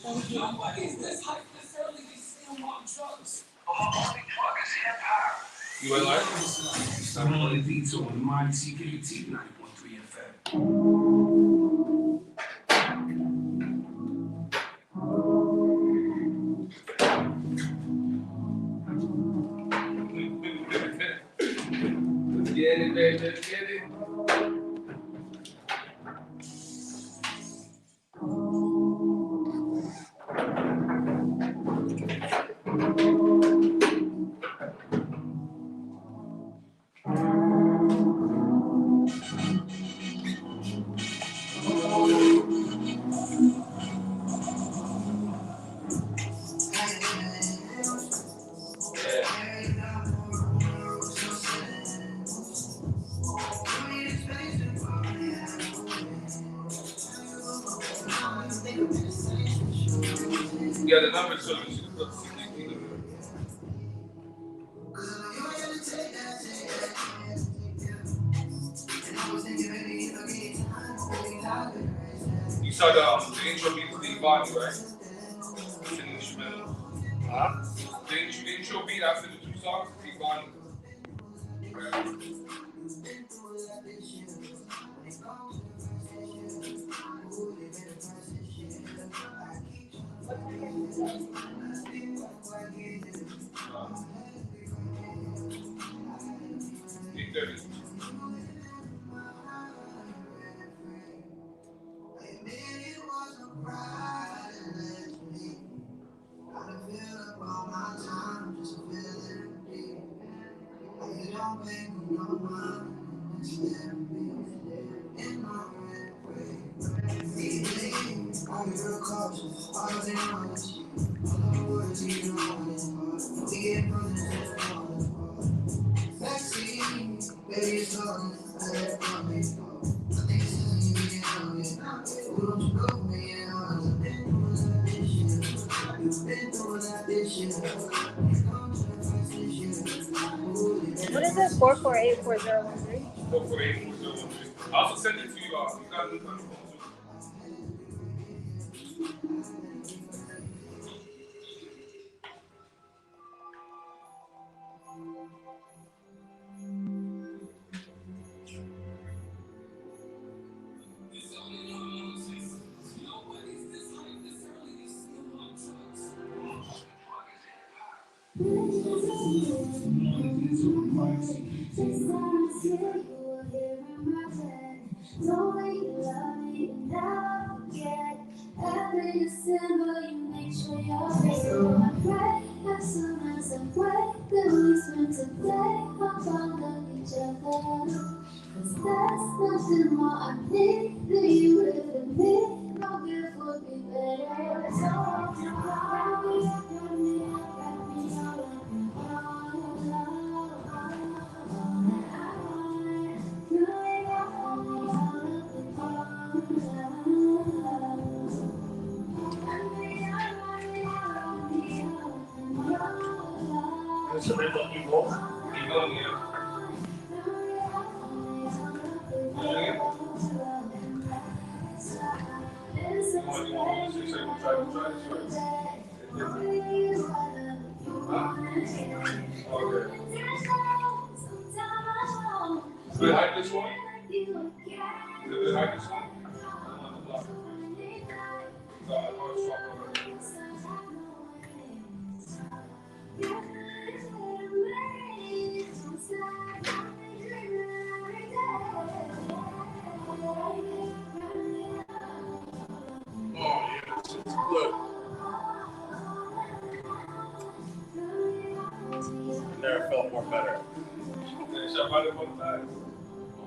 Thank you. Nobody's this hypothetically still on drugs. Only drug is hip hop. You ain't like this? I'm Morning Detour on the Mind CKT 9.3 FM. Let's get it, baby. Let's get it. Yeah, the number so you should put You saw the intro beat to the body, right? It's an instrumental. Huh? The intro beat after the two songs, the body. What is it? 4484013? 4484013. I'll also send it to you. You got to look on the phone Never felt more better.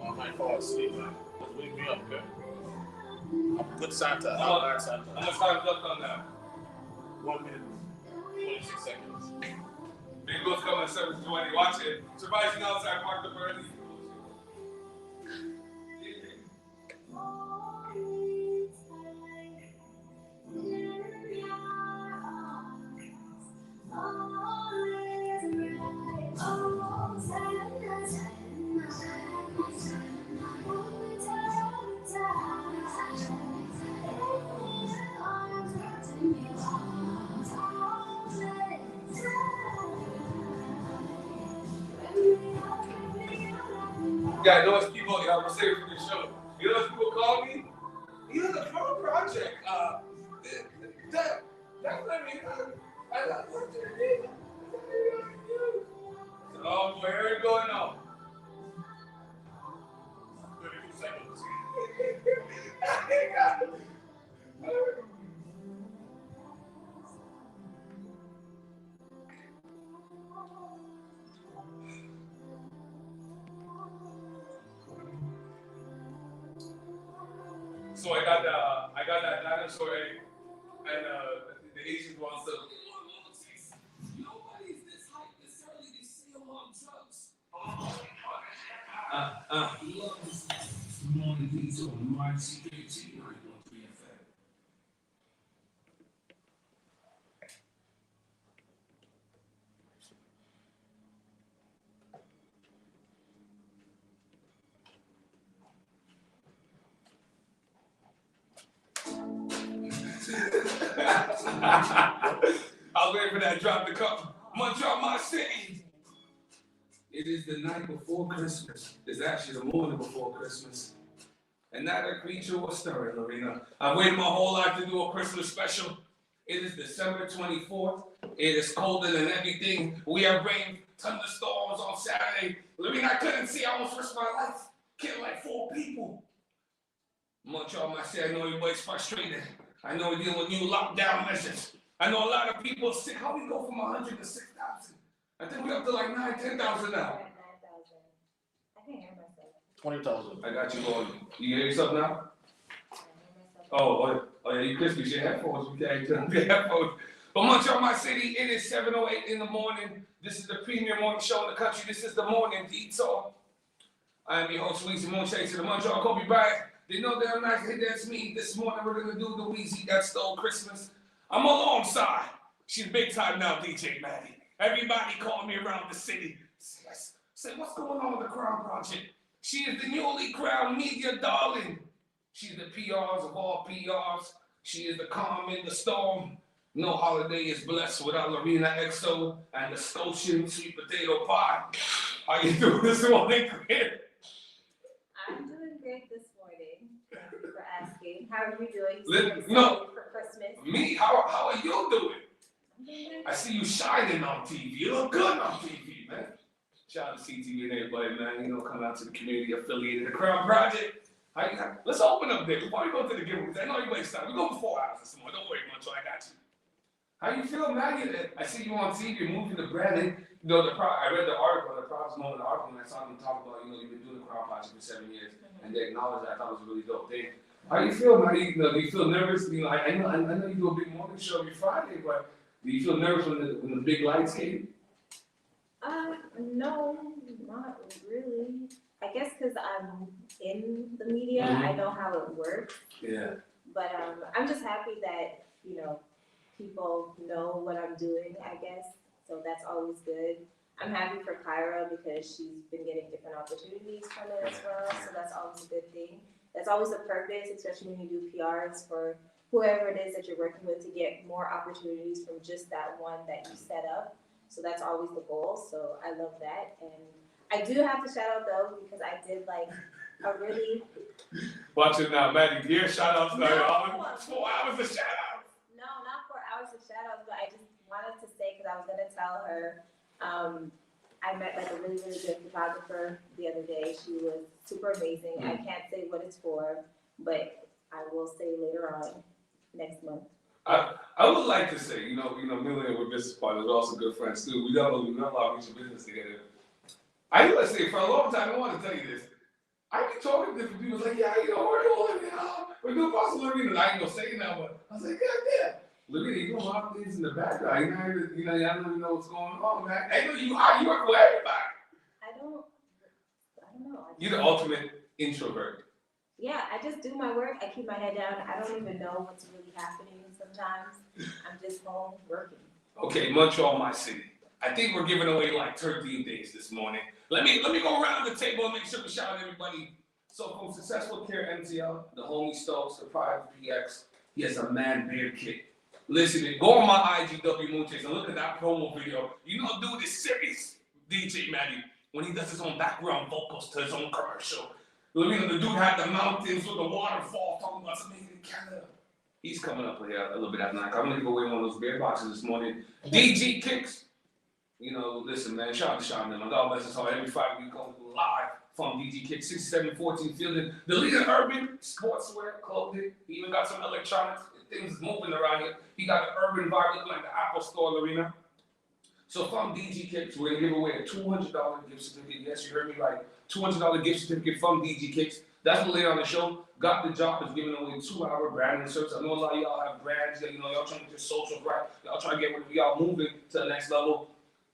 I might fall asleep, man. Just wake me up, okay? Good Santa. Not bad Santa. How much time left on that? 1 minute, 26 seconds. Big Bill's coming at 7:20. Watch it. Surprising outside, parked up early. Yeah, those people, yeah, I'm gonna say it for the show. You know those people call me? You know, the pro project, definitely, I love what you did. Oh, boy, here it going on. 32 seconds. So I got that dinosaur egg, and the Asians want to. Nobody's this hype this early. They say I'm on drugs. Love this Morning Detour, WIZZY 913 FM. I was waiting for that drop to come. Montreal, my city. It is the night before Christmas. It's actually the morning before Christmas. And not a creature was stirring, Lorena. I've waited my whole life to do a Christmas special. It is December 24th. It is colder than everything. We have rain, thunderstorms on Saturday. Lorena, I couldn't see. I almost risked my life. Killed like 4 people. Montreal, my city, I know everybody's frustrated. I know we're dealing with new lockdown measures. I know a lot of people are sick. How we go from 100 to 6,000? I think we're up to like 9,000, 10,000 now. 9,000. I can't hear myself. 20,000. I got you going. You hear yourself now? I hear myself. Oh yeah, you crispy. Your headphones. We can't turn your headphones. But Montreal, my city, it is 7:08 in the morning. This is the premier morning show in the country. This is the Morning Detour. I am your host, WIZZY Moonchaser, the Montreal Kobe Bryant. They know that I'm not here. That's me. This morning we're gonna do the WIZZY that stole Christmas. I'm alongside. She's big time now, DJ Maddie. Everybody calling me around the city. Say, what's going on with the Crown Project? She is the newly crowned media darling. She's the PRs of all PRs. She is the calm in the storm. No holiday is blessed without Lorena XO and the Scotian sweet potato pie. How you doing this morning, Chris? I'm doing great this morning. Thank you for asking. How are you doing? For Christmas. Me? How are you doing? I'm doing good. I see you shining on TV. You look good on TV, man. Shout out to CTV and everybody, man. You know, come out to the community affiliated, the Crown Project. Let's open up there before we go to the giveaways. I know you waste time. We go for 4 hours this morning. Don't worry, Muncho. I got you. How you feel, man? I see you on TV. You're moving the branding. You know, I read the article, the proudest moment of the article, and I saw them talk about, you've been doing the Crown Project for 7 years, and they acknowledged that. I thought it was a really dope thing. How you feel, man? Do you feel nervous? I know you do a big morning show every Friday, but do you feel nervous when the big lights came? No, not really. I guess because I'm in the media, I know how it works. Yeah. But I'm just happy that, people know what I'm doing, I guess. So that's always good. I'm happy for Kyra because she's been getting different opportunities from it as well. So that's always a good thing. That's always a purpose, especially when you do PRs for whoever it is that you're working with to get more opportunities from just that one that you set up. So that's always the goal. So I love that. And I do have to shout out though, because I did like a really... Watch it now, Maddie. Give shout outs now. No. 4 hours of shout outs. No, not 4 hours of shout outs, but I just wanted to say, because I was going to tell her, I met like a really, really good photographer the other day. She was super amazing. I can't say what it's for, but I will say later on next month. I would like to say, Millie and we're business partners, we're also good friends too. We got a lot of mutual business together. I would say for a long time, I want to tell you this. I be talking to different people, like, yeah, we're doing possible Lorena. I ain't gonna say it now, but I was like, yeah. Lorena, you doing a lot of things in the background. Y'all don't even know what's going on, man. I know you work with everybody. I don't know. You're the ultimate introvert. Yeah, I just do my work. I keep my head down. I don't even know what's really happening sometimes. I'm just home working. Okay, Montreal, my city. I think we're giving away like 13 days this morning. Let me go around the table and make sure we shout out everybody. So from Successful Care MTL, the homie Stokes, the private PX, he has a man beard kit. Listen, go on my IGW Moonchase and look at that promo video. Dude is serious, DJ Maddie. when he does his own background vocals to his own commercial. You know, the dude had the mountains with the waterfall talking about something in Canada. He's coming up here a little bit at 9. I'm gonna give away one of those beer boxes this morning. DG Kicks. You know, listen, man, shout out to Sean, man. My God bless his heart. Every Friday we come live from DG Kicks, 6714 Fielding. The leader in urban sportswear, clothing. He even got some electronics. Things moving around here. He got the urban vibe looking like the Apple Store, Lorena. So from DG Kicks, we're gonna give away a $200 gift certificate. Yes, you heard me right. $200 gift certificate from DG Kicks. That's what later on the show. Got the job is giving away 2-hour branding service. I know a lot of y'all have brands. You know, y'all trying to get your social right. Y'all trying to get y'all moving to the next level.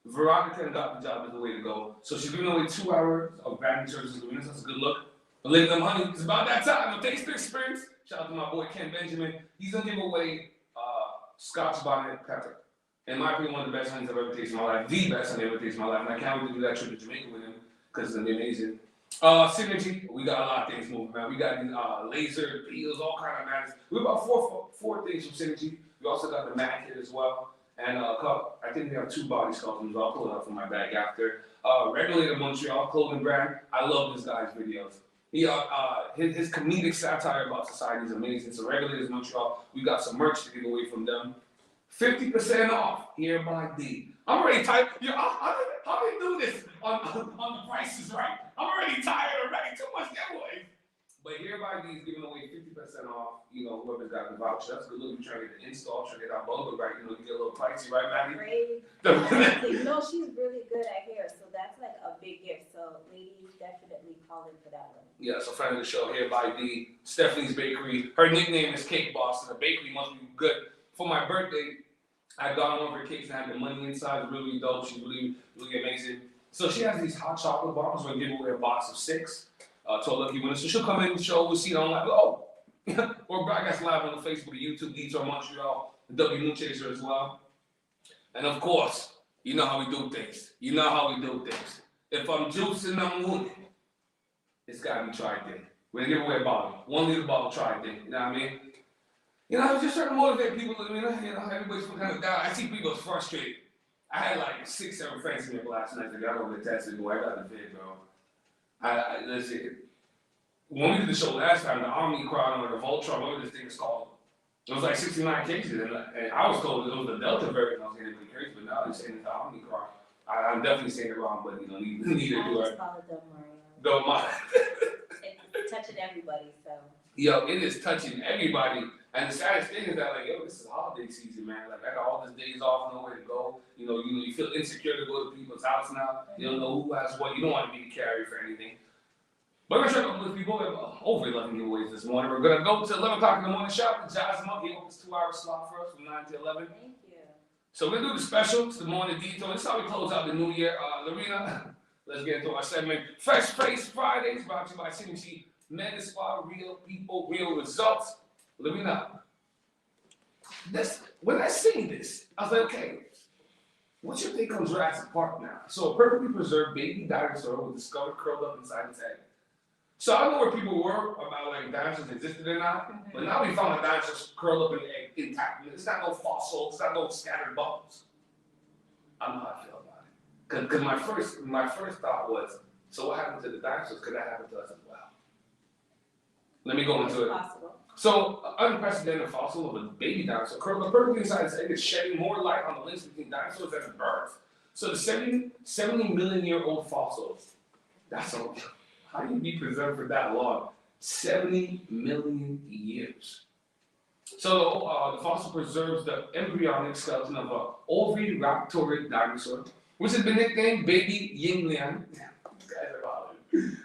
Veronica got the job is the way to go. So she's giving away 2 hours of branding services. That's a good look. But ladies and honey, it's about that time. The taste experience. Shout out to my boy Ken Benjamin. He's gonna give away Scotch Bonnet Pepper. In my opinion, one of the best honey's I've ever tasted in my life. The best honey I've ever tasted in my life. And I can't wait to do that trip to Jamaica with him because it's gonna be amazing. Synergy, we got a lot of things moving, man. We got these laser peels, all kind of matters. We got about four things from Synergy. We also got the mat kit as well. And I think we have 2 body sculptures. I'll pull it up from my bag after. Regulator Montreal clothing brand. I love this guy's videos. His comedic satire about society is amazing. So Regulators Montreal, we got some merch to give away from them. 50% off here by D. I'm already tired. How do they do this on the prices right? I'm already tired already. Too much giveaways. But here by D is giving away 50% off. You know, whoever's got the voucher. That's a good look. You're trying to get the install, trying to get that bundle right. You know, you get a little pricey, right, Maddie? Great. You know, she's really good at hair, so that's like a big gift. So ladies, definitely call in for that one. Yeah, so friend of the show here by D. Stephanie's Bakery. Her nickname is Cake Boss, and the bakery must be good. For my birthday, I've gone over her cakes and had the money inside. It's really dope. She's really, really amazing. So she has these hot chocolate bombs. We're going to give away a box of 6 to a lucky winner. So she'll come in the show. We'll see it on live. Oh, or broadcast live on the Facebook, YouTube, Detour Montreal, the W Moon Chaser as well. And of course, you know how we do things. You know how we do things. If I'm juicing, I'm winning. It's got to be tried thing. We're going to give away a bottle. 1 liter bottle tried thing. You know what I mean? You know, I was just trying to motivate people. You know, everybody's kind of down. I see people frustrated. I had like 6, 7 friends in here last night that got over the test and go, I got the vid, bro. Listen, when we did the show last time, the Omicron or the Voltron, whatever this thing is called, it was like 69 cases. And I was told it was the Delta variant. I was getting really crazy, but now they're saying it's the Omicron. I'm definitely saying it wrong, but you know, neither do I. Just call it Mario. Don't mind. It's touching everybody, so. Yo, it is touching everybody. And the saddest thing is that, like, yo, this is holiday season, man. Like, I got all these days off, nowhere to go. You know, you feel insecure to go to people's house now. You don't know who has what. You don't want to be the carrier for anything. But we're trying to uplift people. We have over 11 giveaways this morning. We're going to go to 11 o'clock in the morning shop. Jazz him up. He opens 2-hour slot for us from 9 to 11. Thank you. So we're going to do the special. It's the Morning Detour. This is how we close out the new year. Lorena, let's get into our segment. Fresh Face Fridays, brought to you by CNC Men Spa, real people, real results. Lorena, when I sing this, I was like, okay, what's your take on Jurassic Park now? So a perfectly preserved baby dinosaur was discovered curled up inside its egg. So I don't know where people were about like dinosaurs existed or not, but now we found a dinosaur curled up in the egg intact. It's not no fossil, it's not no scattered bones. I don't know how I feel about it. Because my first thought was, so what happened to the dinosaurs? Could that happen to us as well? Let me go into it. Possible. So, unprecedented fossil of a baby dinosaur curled up perfectly inside its egg is shedding more light on the links between dinosaurs than birds. So the 70 million-year-old fossils, that's a, how do you be preserved for that long? 70 million years. So the fossil preserves the embryonic skeleton of an oviraptoric dinosaur, which has been nicknamed Baby Yinglian.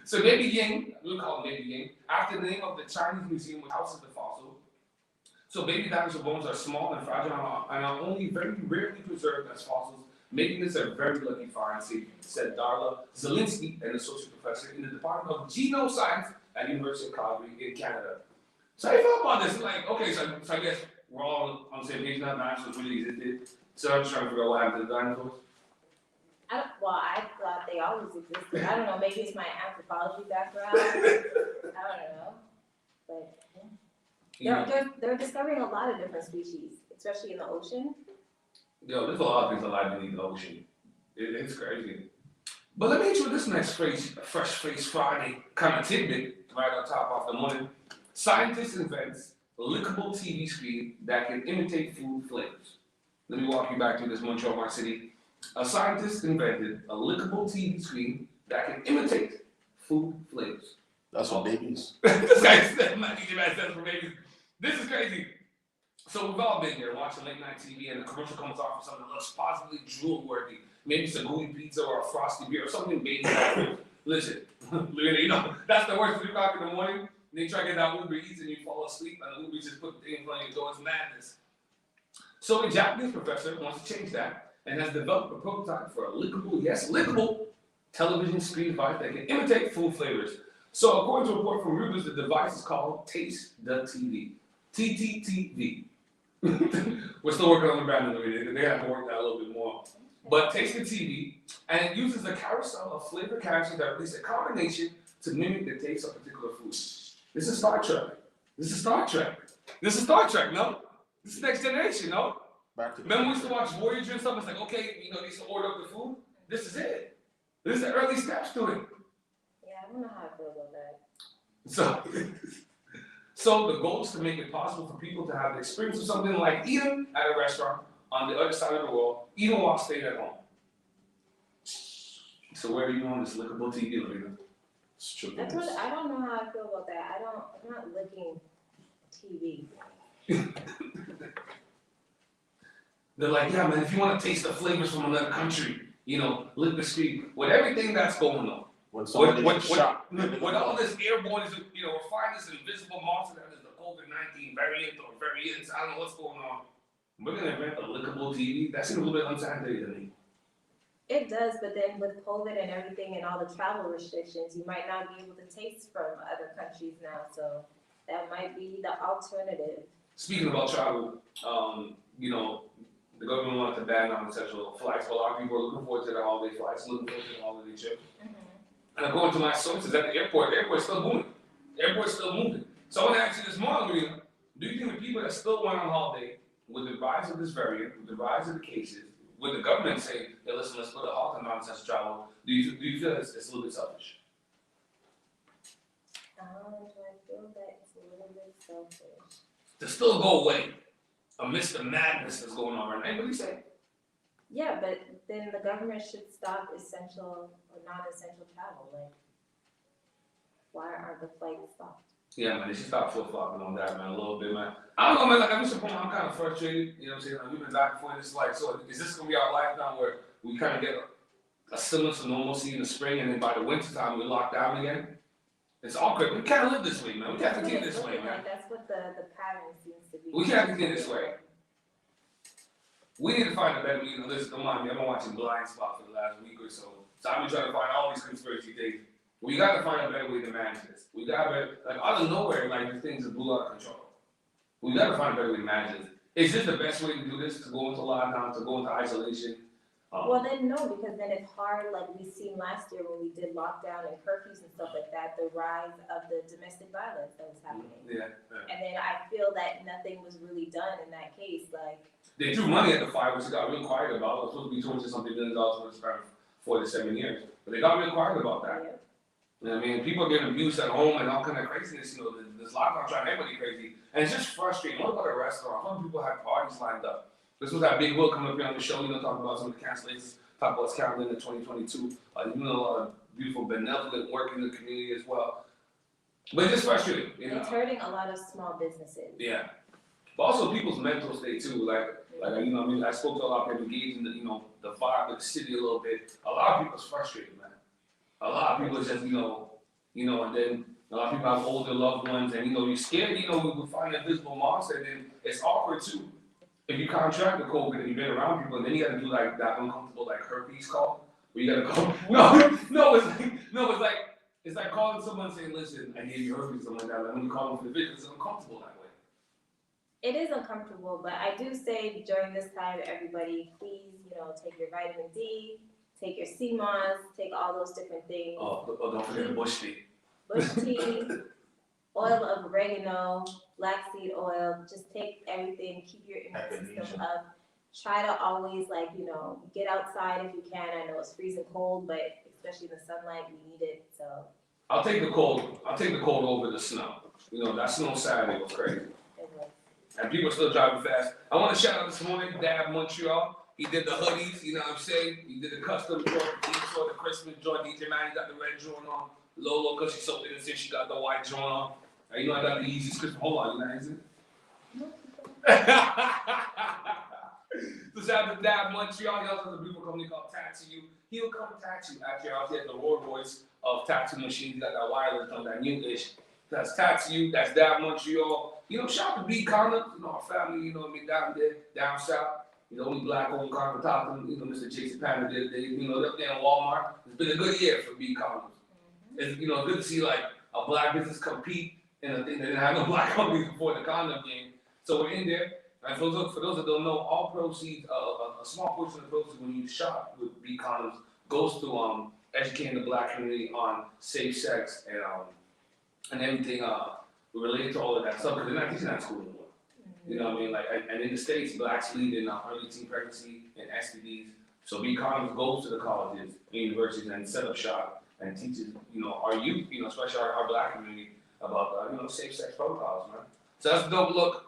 So Baby Ying, we'll call him Baby Ying, after the name of the Chinese museum which houses the fossil. So baby dinosaur bones are small and fragile and are only very rarely preserved as fossils, making this a very lucky find, said Darla Zielinski, an associate professor in the Department of Genoscience at University of Calgary in Canada. So I thought about this, like, okay, so I guess we're all on the same page now, dinosaurs really existed. So I'm just trying to figure out what happened to the dinosaurs. I thought they always existed. I don't know, maybe it's my anthropology background. I don't know. But they're discovering a lot of different species, especially in the ocean. Yo, there's a lot of things alive beneath the ocean. It's crazy. But let me hit you with this next phrase, Fresh Face Friday kind of tidbit right on top of the morning. Scientists invent lickable TV screen that can imitate food flavors. Let me walk you back through this Montreal Mark City. A scientist invented a lickable TV screen that can imitate food flavors. That's for babies. This guy said, "I'm not teaching that stuff for babies." This is crazy. So we've all been there watching late night TV and the commercial comes off for something that looks possibly drool worthy. Maybe it's a gooey pizza or a frosty beer or something baby. Listen, you know, that's the worst 3 o'clock in the morning. And then you try to get that Uber Eats and you fall asleep and the Uber Eats just put the thing in front of your door. It's madness. So a Japanese professor wants to change that and has developed a prototype for a lickable, yes, lickable television screen device that can imitate food flavors. So according to a report from Reuters, the device is called Taste the TV. TTTV. We're still working on the brand of it. They have to work that a little bit more. But Taste the TV, and it uses a carousel of flavor characters that release a combination to mimic the taste of particular food. This is Star Trek. This is Star Trek. This is Star Trek, no? This is Next Generation, no? Remember we used to watch Voyager and stuff? It's like, okay, you know, they used to order up the food. This is it. This is the early steps to it. Yeah, I don't know how I feel about that. So the goal is to make it possible for people to have the experience of something like eating at a restaurant on the other side of the world, even while staying at home. So where are you on this lickable TV, Lorena? I don't know how I feel about that. I'm not licking TV. They're like, yeah, man, if you want to taste the flavors from another country, you know, lick the screen. With everything that's going on. With all this airborne, you know, we're fighting this invisible monster that is the COVID-19 variant or variants. I don't know what's going on. We're going to invent a lickable TV. That seems a little bit unsanitary to me. It does, but then with COVID and everything and all the travel restrictions, you might not be able to taste from other countries now. So that might be the alternative. Speaking about travel, you know, the government wanted to ban non-essential flights. A lot of people are looking forward to the holiday flights, looking forward to the holiday trip. Mm-hmm. And according to my sources at the airport's still moving. The airport's still moving. So I want to ask you this morning, Marina, do you think the people that still went on holiday, with the rise of this variant, with the rise of the cases, with the government saying, hey, listen, let's put a halt on non-essential travel, do you feel it's a little bit selfish? Do I feel that it's a little bit selfish? To still go away amidst the madness that's going on right now. What do you say? Yeah, but then the government should stop essential or non-essential travel. Like, why aren't the flights stopped? Yeah, man, they should stop flip-flopping on that, man, a little bit, man. I don't know, man, like, I'm kind of frustrated, you know what I'm saying? Like, we've been back and forth, it's like, so is this going to be our life now where we kind of get a semblance of normalcy in the spring and then by the winter time we lock down again? It's awkward. We can't live this way, man. We can't continue this way, man. Like that's what the pattern seems to be. We can't continue this way. We need to find a better way. You know, listen, don't mind me. I've been watching Blind Spot for the last week or so. So I've been trying to find all these conspiracy theories. We got to find a better way to manage this. We got to, like, out of nowhere, like, these things are blew out of control. We got to find a better way to manage this. Is this the best way to do this? To go into lockdown, to go into isolation? Well, then no, because then it's hard, like we seen last year when we did lockdown and curfews and stuff like that, the rise of the domestic violence that was happening. Yeah. And then I feel that nothing was really done in that case. Like, they threw money at the fire, which they got real quiet about. It was supposed to be $200-something billion for the span of 4 to 7 years. But they got real quiet about that. yeah. You know what I mean? People are getting abused at home and all kind of craziness. You know, this lockdown trying everybody crazy. And it's just frustrating. What about a restaurant? Some people had parties lined up. This was that big Will coming up here on the show, you know, talking about some of the cancellations, talk about what's calendar in 2022. You know, a lot of beautiful benevolent work in the community as well. But it's just frustrating, you know. It's hurting a lot of small businesses. Yeah. But also people's mental state too. Like you know, I mean, I spoke to a lot of people engaged in the, you know, the vibe of the city a little bit. A lot of people's frustrated, man. A lot of people just, you know, and then a lot of people have older loved ones, and you know, you're scared, you know, we find an invisible monster, and then it's awkward too. If you contract the COVID and you've been around people, and then you gotta do like that uncomfortable like herpes call, where you gotta go. It's like calling someone saying, listen, I gave you herpes, something like that. Like when you call them for the vision, it's uncomfortable that way. It is uncomfortable, but I do say during this time, everybody, please, you know, take your vitamin D, take your sea moss, take all those different things. Oh, don't forget the bush tea. Bush tea, oil of oregano, black seed oil. Just take everything, keep your immune system up. Try to always, like, you know, get outside if you can. I know it's freezing cold, but especially in the sunlight. We need it. So I'll take the cold. I'll take the cold over the snow. You know, that snow Saturday was crazy. it was. And people are still driving fast. I want to shout out this morning, Dab Montreal. He did the hoodies, you know what I'm saying? He did the custom joint, the Christmas joint. DJ Manny got the red joint on. Lolo, because she's so innocent, she got the white joint on. And you know I got the easiest Christmas. Hold on, you know what I'm saying? So shout out to Dab Montreal. He also has a beautiful company called Tattoo You. He'll come tattoo at your house. He has the raw voice of tattoo machines. He got that wireless on that new-ish. That's Tattoo You. That's Dab Montreal. You know, shout out to B Condoms. You know, our family, you know what I mean, down there, down south. You know, only black owned condom top, you know, Mr. Jason Panda did, you know, up there in Walmart. It's been a good year for B Condoms. It's, you know, good to see like a black business compete in a thing that didn't have no black companies before the condom game. So we're in there. And for those that don't know, all proceeds, a small portion of the proceeds when you shop with B Condoms goes to educating the black community on safe sex and everything related to all of that stuff, because they're not teaching that in school anymore. You know what I mean? Like, and in the States, blacks lead in early teen pregnancy and STDs. So B Condoms goes to the colleges and universities and set up shop and teaches, you know, our youth, you know, especially our black community about, you know, safe sex protocols, man. So that's a dope look.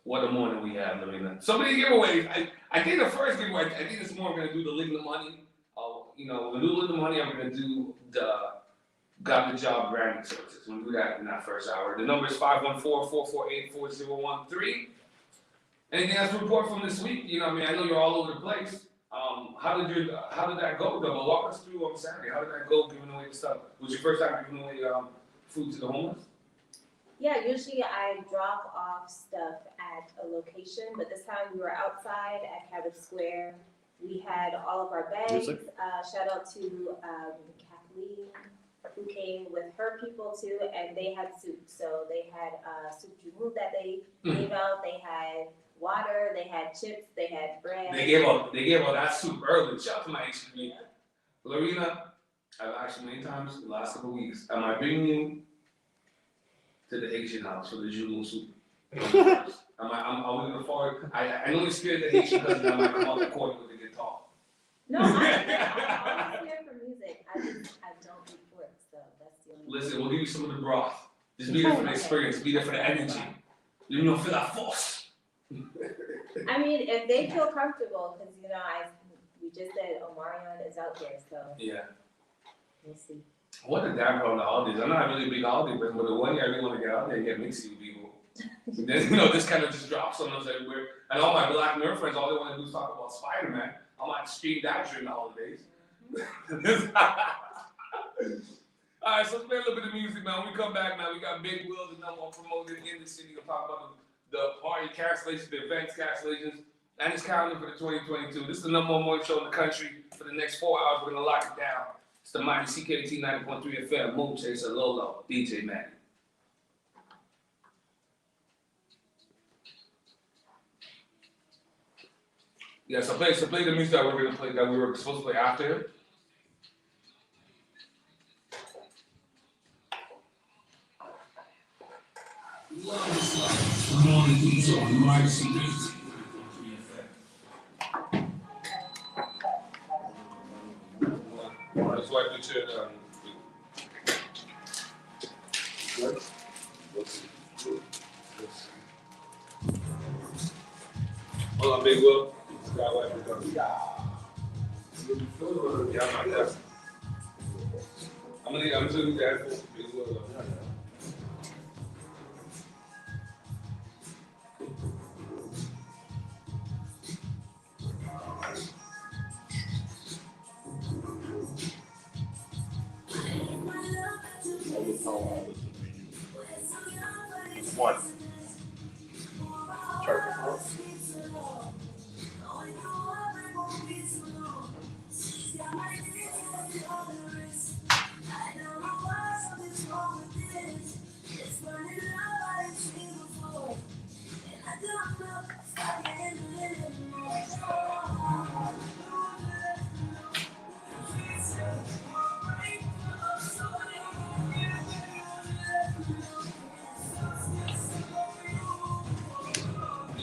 What a morning we have, Lorena. So many giveaways. I think the first giveaway, I think this morning we're gonna do the Lick the Money. You know, we're gonna do the Lick the Money. I'm gonna do the Got the Job branding services. We'll do that in that first hour. The number is 514-448-4013. Anything else to report from this week? You know what I mean? I know you're all over the place. How did that go, though? Walk us through on Saturday. How did that go giving away the stuff? Was your first time giving away food to the homeless? Yeah, usually I drop off stuff at a location, but this time we were outside at Cabot Square. We had all of our bags. Shout out to Kathleen, who came with her people too, and they had soup. So they had soup jumeau that they gave out. They had water. They had chips. They had bread. They gave out that soup early. Shout out to my HB. Lorena, I've asked you many times the last couple of weeks, am I bringing you to the Haitian house for the jumeau soup? Are we going forward? I know you're scared of the Haitian cousin that might come out the court with the guitar. No, I'm here for music. I don't do pork, so that's the only. Listen, we'll give you some of the broth. Just be there for the experience. Be there for the energy. You know, feel that force. I mean, if they feel comfortable, because you know, we just said Omarion is out there, so Yeah. we'll see. What a damn problem the holidays. I'm not really a big holiday person, but the one year I really want to get out there and get mixy with people. Then, you know, this kind of just drops on us everywhere. And all my black nerd friends, all they want to do is talk about Spider-Man. I might stream that during the holidays. All right, so let's play a little bit of music, man. When we come back, man, we got Big Will, the number one promoter in the city. We'll talk about the party cancellations, the events cancellations, and his calendar for the 2022. This is the number one morning show in the country. For the next 4 hours, we're going to lock it down. It's the mighty CKT 90.3 FM, Moon Chaser, Lolo, DJ Manny. Yeah, so play the music that we're going to play, that we were supposed to play after. Morning Detour, mighty CKT. Let's wipe the chair down. Good? Hold on, Big Will. Gotta wipe it down. Yeah, I'm not there. I'm gonna do that. Big Will. One.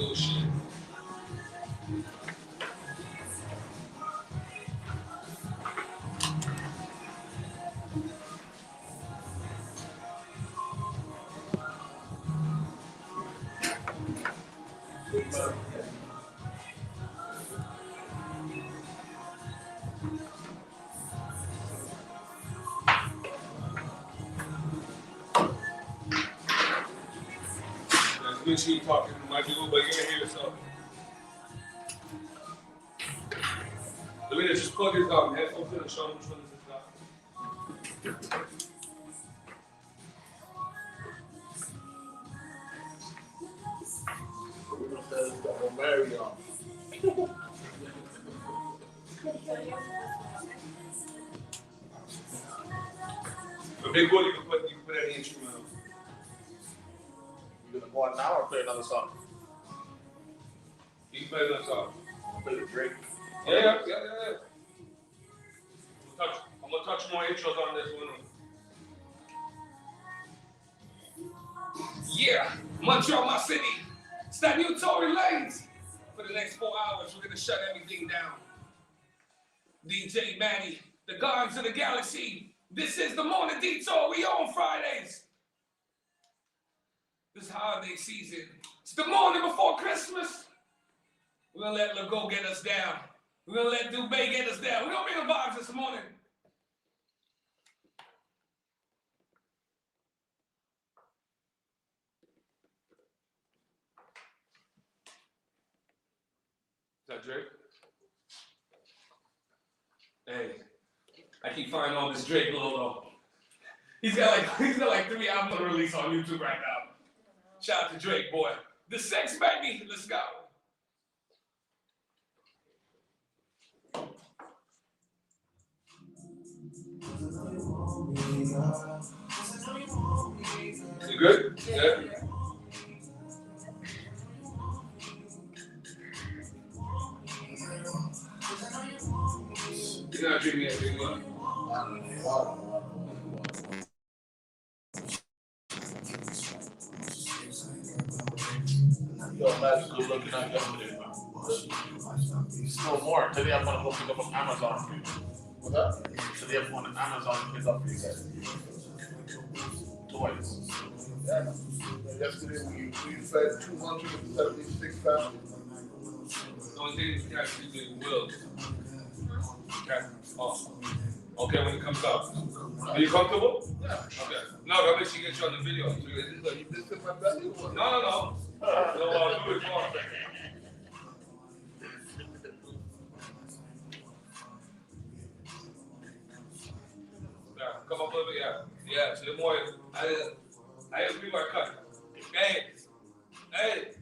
Oh shit. make sure you're talking to my people, but you're gonna hear yourself. Let me just plug his headphones in and show him which one this is now. We're gonna say it's got married on. A big boy, you can put any instrument on. You gonna go on now or play another song? You can play another song. Play the Drake. Yeah. I'm gonna touch more intros on this one. Yeah, Montreal, my city. It's that new Tory Lanez. For the next 4 hours, we're gonna shut everything down. DJ Manny, the Guardians of the Galaxy. This is the Morning Detour. We on Fridays. This holiday season. It's the morning before Christmas. We're gonna let Legault get us down. We're gonna let Dubé get us down. We're gonna bring the vibes this morning. Is that Drake? Hey, I keep finding all this Drake logo. He's got like 3 albums to release on YouTube right now. Shout out to Drake, boy. The Sex Baby, let's go. You good? Yeah. You're not drinking yet, big one. Yo, that's good looking out yesterday, man. Still more. Today I'm gonna go pick up on Amazon for you. What's that? Today I'm going to Amazon to pick up for you guys. Toys. Yeah. Yesterday we fed 276 families. The only thing is you guys do will. Okay. Oh. Okay, when it comes out. Are you comfortable? Yeah. Okay. No, I'll make sure you get you on the video. So you missed my belly or what? No. Do it for me. Yeah, come up a little bit, yeah. Yeah, so the more I agree with my cut. Hey.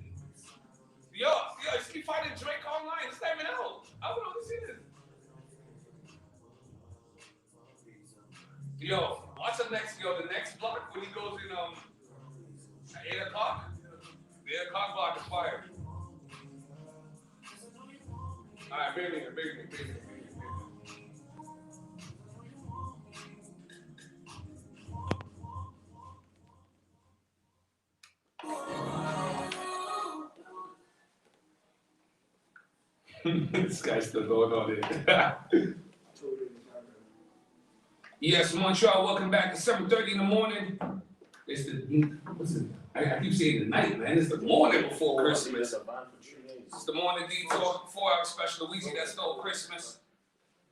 Yo, just keep finding Drake online. Just let me know. I would only see this. Yo, watch the next block when he goes in at 8 o'clock. The 8 o'clock block is fire. Alright, bring me. This guy's still going on it. Yes, Montreal, welcome back. It's 7:30 in the morning. It's I keep saying the night, man. It's the morning before Christmas. It's the Morning Detour, 4-hour special. WIZZY that stole Christmas.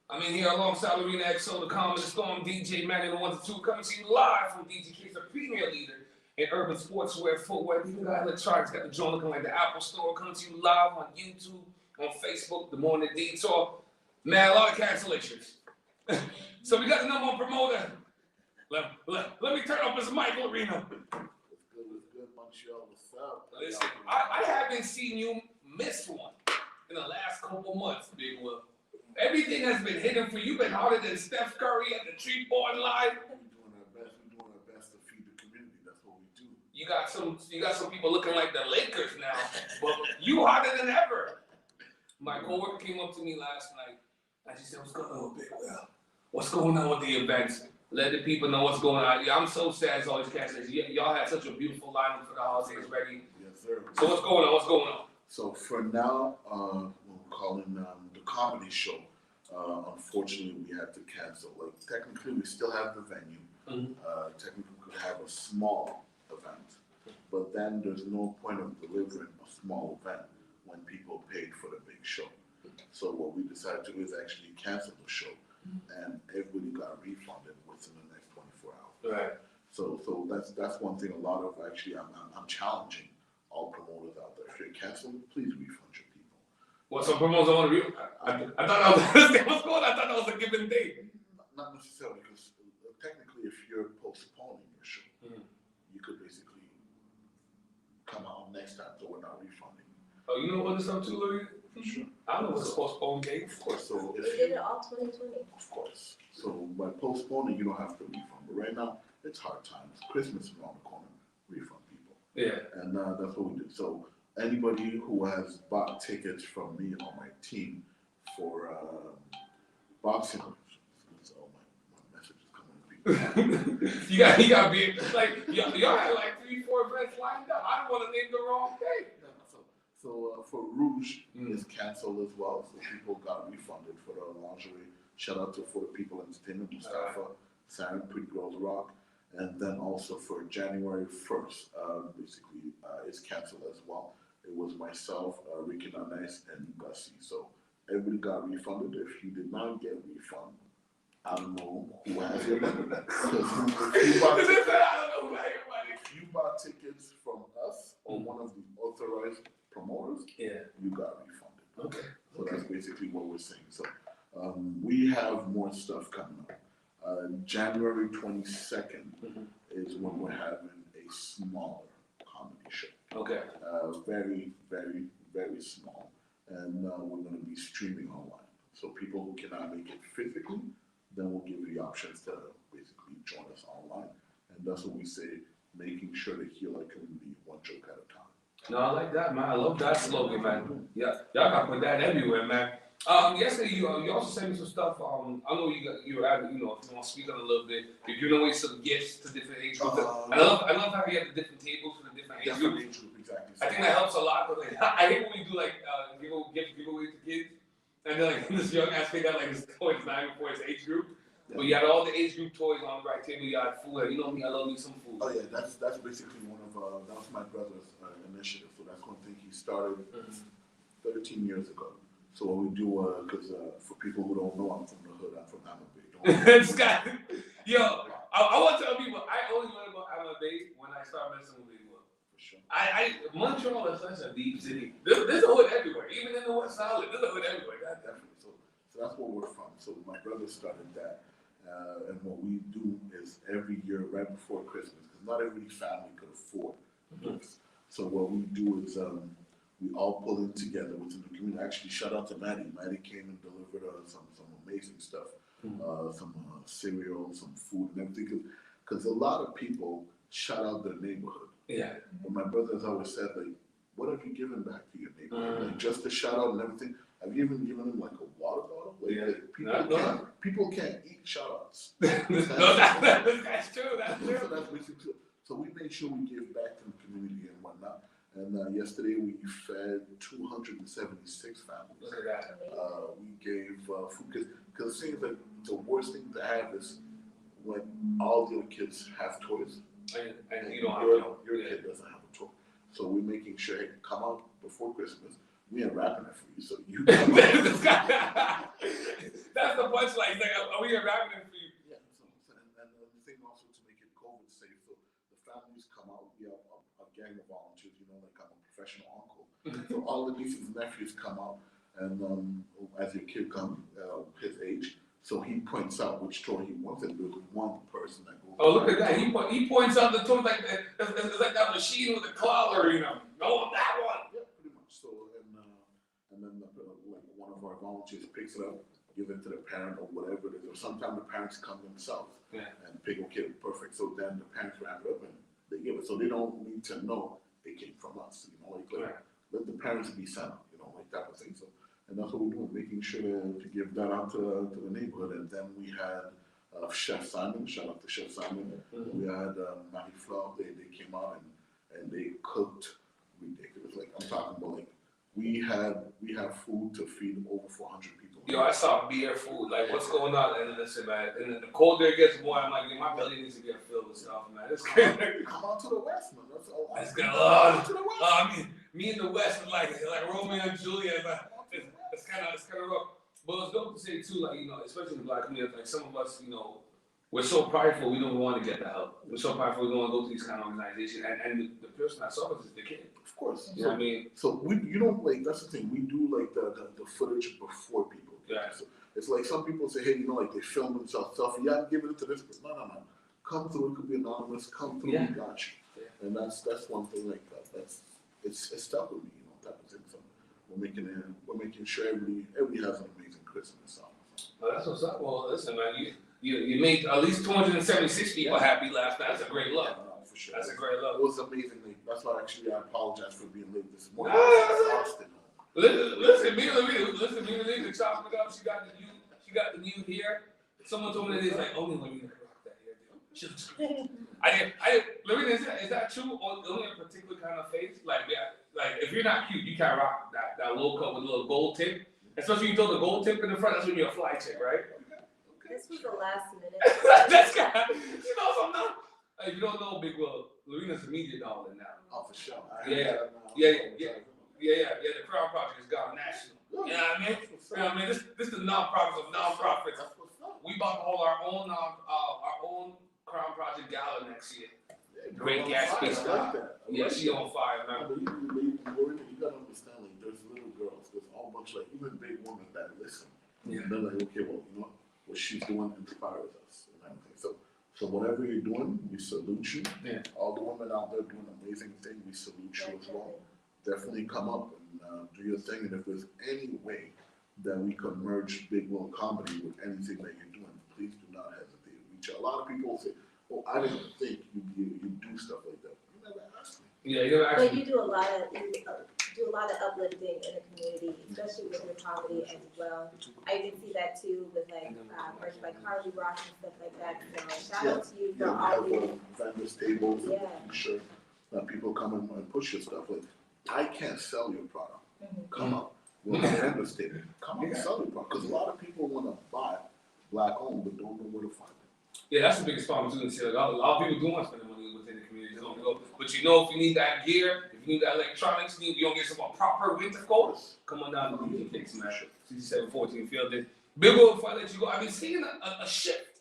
I'm in here alongside Lorena XO, the Calm and the Storm, DJ Manny, the 1 to 2, coming to you live from DGK's, the premier leader in urban sportswear, footwear. We even got electronics, got the joint looking like the Apple Store, coming to you live on YouTube, on Facebook, the Morning Detour. Man, a lot of cancellations. So we got the number one promoter. Let me turn off this mic, Lorena. What's good, Montreal? What's up? Listen, I haven't seen you miss one in the last couple months, Big Will. Everything has been hidden for you. You've been harder than Steph Curry at the treatboard line. We're doing our best to feed the community. That's what we do. You got some people looking like the Lakers now, but you harder than ever. My coworker came up to me last night and she said, "What's going on, Big Will? What's going on with the events? Let the people know what's going on." Yeah, I'm so sad as always, Cass. Y'all had such a beautiful lineup for the holidays ready. Yes, sir. So what's going on? So for now, we're calling the comedy show. Unfortunately, we had to cancel. Like technically, we still have the venue. Technically, we could have a small event, but then there's no point of delivering a small event when people paid for the big show. So what we decided to do is actually cancel the show, and everybody got refunded within the next 24 hours. Right. So that's one thing. A lot of actually, I'm challenging a all promoters out there. If you're canceled, please refund your people. Well, some promoters don't want to I thought that was what's going on. I thought that was a given thing. Not necessarily, because technically, if you're postponing your show, you could basically come out next time, so we're not refunding. Oh, you know what this stuff too, Louis? Sure. I know what's a postponed game. Of course, so We if did it all 2020. of course. So by postponing, you don't have to refund. But right now, it's hard times. Christmas is around the corner. Refund people. Yeah. And that's what we did. So anybody who has bought tickets from me or my team for boxing, so my message is coming. you got be like y'all had like 3-4 events lined up. I don't want to name the wrong thing. So for Rouge is canceled as well. So people got refunded for the lingerie. Shout out to For the People Entertainment, Mustafa, Sarah, Pretty Girls Rock. And then also for January 1st, basically, it's canceled as well. It was myself, Ricky Nanais, and Gussie. So everybody got refunded. If you did not get a refund, I don't know who has your money. If you bought tickets from us or one of the authorized promoters, you got refunded. Okay. So that's basically what we're saying. So we have more stuff coming up. January 22nd is when we're having a smaller comedy show. Okay. Very, very, very small. And we're going to be streaming online. So people who cannot make it physically, then we'll give you the options to basically join us online. And that's what we say, making sure to heal our community one joke at a time. No, I like that, man. I love that slogan, man. Yeah, y'all got to put that everywhere, man. Yesterday you also sent me some stuff. I know you were at, if you want to speak on it a little bit, you're giving away some gifts to different age groups. I love how you have the different tables for the different age groups. Exactly. I think that helps a lot. But like, I hate when we do like giveaways to kids, and then like this young ass kid got like his toys not even for his age group. Yeah. But you had all the age group toys on the right table. You had food. Like, you know me, I love me some food. Oh yeah, that's basically one of that was my brother's initiative. So that's one thing he started 13 years ago. So what we do, because for people who don't know, I'm from the hood. I'm from Hammer Scott, yo, I want to tell people I only learned about Hammer Bay when I started messing with it. For sure. Montreal is such a deep city. There's a hood everywhere, even in the West Island. There's a hood everywhere. Definitely. So that's where we're from. So my brother started that, and what we do is every year, right before Christmas, because not every family could afford gifts. So what we do is we all pull in together within the community. Actually, shout out to Maddie. Maddie came and delivered some amazing stuff, some cereal, some food, and everything. Because a lot of people shout out their neighborhood. Yeah. But my brother has always said, like, what have you given back to your neighborhood? Like, just a shout out and everything. Have you even given them like a water bottle? Like, people can't eat shout outs. That's true. That's true. So that's basically true. So we made sure we give back to the community and whatnot. And yesterday we fed 276 families. Look at that. We gave food because it seems like the worst thing to have is when all the other kids have toys and you don't your kid doesn't have a toy. So we're making sure, hey, come out before Christmas. We ain't wrapping it for you, so you come out. That's the punchline. Like, are we wrapping it for you? Yeah. And the thing also to make it COVID safe, so the families come out. We have a gang of volunteers. You know, like I'm a professional uncle. So all the nieces and nephews come out, and as your kid comes, his age, so he points out which toy he wants, and there's one person that goes. Oh, look at that! He points out the toy like it's like that machine with a collar, you know. Go on that one. Yeah, pretty much. So and then like one of our volunteers picks it up, give it to the parent or whatever it is. Or sometimes the parents come themselves and pick, okay, perfect. So then the parents wrap it up and they give it. So they don't need to know it came from us. You know, like let the parents be silent. You know, like that of thing. So. And that's what we're doing, making sure to give that out to the neighborhood. And then we had Chef Simon, shout out to Chef Simon. We had Marie Fleur, they came out and they cooked ridiculous. Like I'm talking about, like we have food to feed over 400 people. Yo, I saw beer food, like what's going on? And listen, man, and the colder it gets more, I'm like, my belly needs to get filled with stuff, man. It's crazy. Come on to the West, man. That's all. It's good. To the West. I mean, me in the West is like Romeo and Juliet. It's kind of rough, but it's dope to say too, like, you know, especially in the Black community, like some of us, you know, we're so prideful we don't want to get the help. We're so prideful we don't want to go to these kind of organizations, and the person that suffers is the kid. Of course. You know what I mean? So we, you don't like, that's the thing. We do like the footage before people. Yeah. So it's like some people say, hey, you know, like they film themselves selfie. Yeah, I'm giving it to this person. No. Come through. It could be anonymous. Come through. Yeah. We got you. Yeah. And that's one thing like that. It's stuck with me, you know, type of thing. So we're making sure everybody has an amazing Christmas. So. Well, that's what's up. Well, listen, man, you made at least 276 people happy last night. That's a great look. Yeah, for sure. That's a great look. It was amazing. That's why actually I apologize for being late this morning. Ah. Listen, me and Lorena chopping it up. She got the new hair. Someone told me that it's like only Lorena can rock that hair. She looks great. Lorena, is that true? Or only a particular kind of face? Like, yeah, like if you're not cute, you can't rock that low cut with a little gold tip. Especially when you throw the gold tip in the front. That's when you're a fly chick, right? This was the last minute. That's kind of, you know something. If you don't know Big Will, Lorena's a media darling now. Oh, for sure. Yeah. The Crown Project has gone national. You know what I mean? You know what I mean? This is the non-profits of non-profits. We about to hold our own Crown Project gala next year. Great Gatsby style. Yeah, she on fire, man. You gotta understand, like, there's little girls, there's a whole bunch, like, even big women that listen. Yeah. And they're like, okay, well, you know, what she's doing inspires us and everything. So whatever you're doing, we salute you. Yeah. All the women out there doing amazing things, we salute you as well. Definitely come up and do your thing. And if there's any way that we can merge Big Will comedy with anything that you're doing, please do not hesitate to reach out. A lot of people say, "Oh, I didn't think you'd do stuff like that." You never asked me. Yeah, you never But actually. you do a lot of uplifting in the community, especially with your comedy as well. I can see that too with like merch by Carly Rock and stuff like that. So shout out to you for all we have vendors tables. Yeah. And sure that people come and push your stuff. Like, I can't sell your product. Come up. We're on a vendors table. Come up and sell your product. Because a lot of people want to buy black owned but don't know where to find it. Yeah, that's the biggest problem too. And see, like, a lot of people do want to spend money within the community. Don't go. But you know, if you need that gear, if you need that electronics, you don't get some proper winter coats, come on down to the Beauty Kicks, man. 6714 Fielding. Big Will, before I let you go, I've been seeing a shift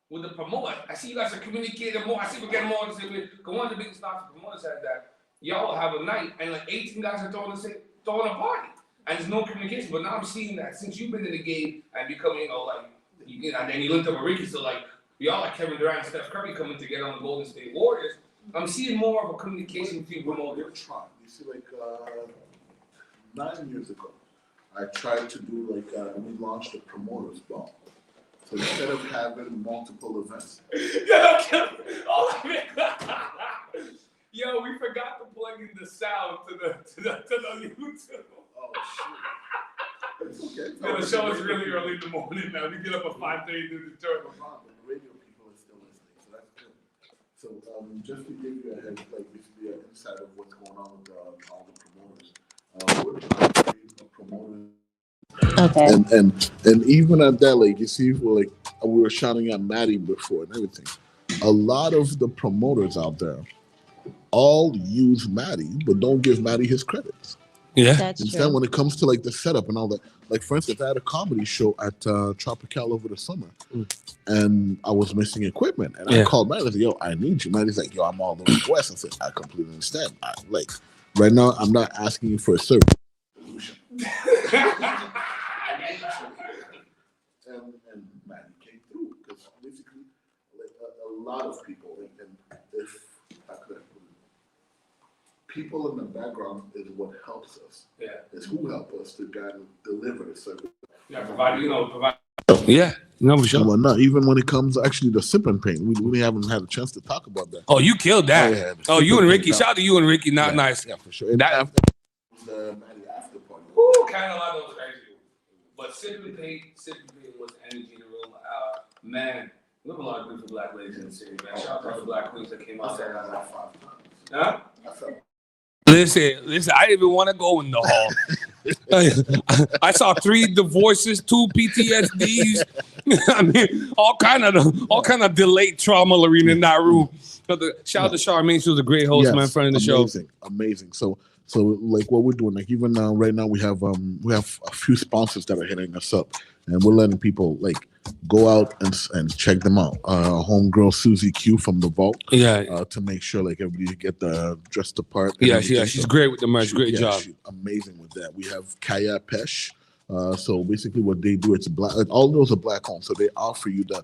with the promoter. I see you guys are communicating more. I see we're getting more to say with, because one of the biggest knocks the promoters had that y'all have a night and like 18 guys are throwing a party. And there's no communication. But now I'm seeing that since you've been in the game and becoming, and then you linked up with Ricky, so like, y'all like Kevin Durant and Steph Curry coming together on the Golden State Warriors. I'm seeing more of a communication between promoters. We're trying. You see, like 9 years ago, I tried to do we launched a promoters ball. So instead of having multiple events, Yo, we forgot to plug in the sound to the YouTube. oh shit, it's okay. Yeah, the show is really early in the morning now. We get up at 5:30 to do the tour. The radio people are still listening, so that's good. So just to give you a head, basically an insight of what's going on with all the promoters. We're trying to create a promoter. Okay. And even at that, like you see, we were shouting at Maddie before and everything. A lot of the promoters out there all use Maddie, but don't give Maddie his credits. Yeah. That's Instead, true. when it comes to the setup and all that, for instance, I had a comedy show at Tropical over the summer, and I was missing equipment, and I called Maddie. I said, "Yo, I need you." Maddie's like, "Yo, I'm all over the West." I said, "I completely understand. Right now, I'm not asking you for a service." and Maddie came through because basically, a lot of people, and if I could have people in the background is what helps us. Yeah. It's who help us to guide and deliver the service. Yeah, provide. Yeah, no, for sure. Well, no, even when it comes actually to Sip and Paint, we haven't had a chance to talk about that. Oh, you killed that. Oh, you and Ricky. Shout out to you and Ricky. Not nice. Yeah, for sure. And that after the after party. Ooh, kind of a lot of those crazy. But Sip and Paint was energy in the room. Man, look a lot of beautiful black ladies in the city, man. Shout out to the black queens that came out there. Huh? Listen, I didn't even want to go in the hall. I saw 3 divorces, 2 PTSDs. I mean, all kind of delayed trauma, Lorena, in that room. Shout out to Charmaine. She was a great host, man, friend of the show. Amazing. So what we're doing, even now, right now, we have a few sponsors that are hitting us up, and we're letting people go out and check them out. Homegirl Susie Q from the Vault. Yeah. To make sure like everybody get the dressed apart. Yeah, she's great with the merch. Great job. She's amazing with that. We have Kaya Pesh. So basically, what they do, it's black. All those are black homes, so they offer you the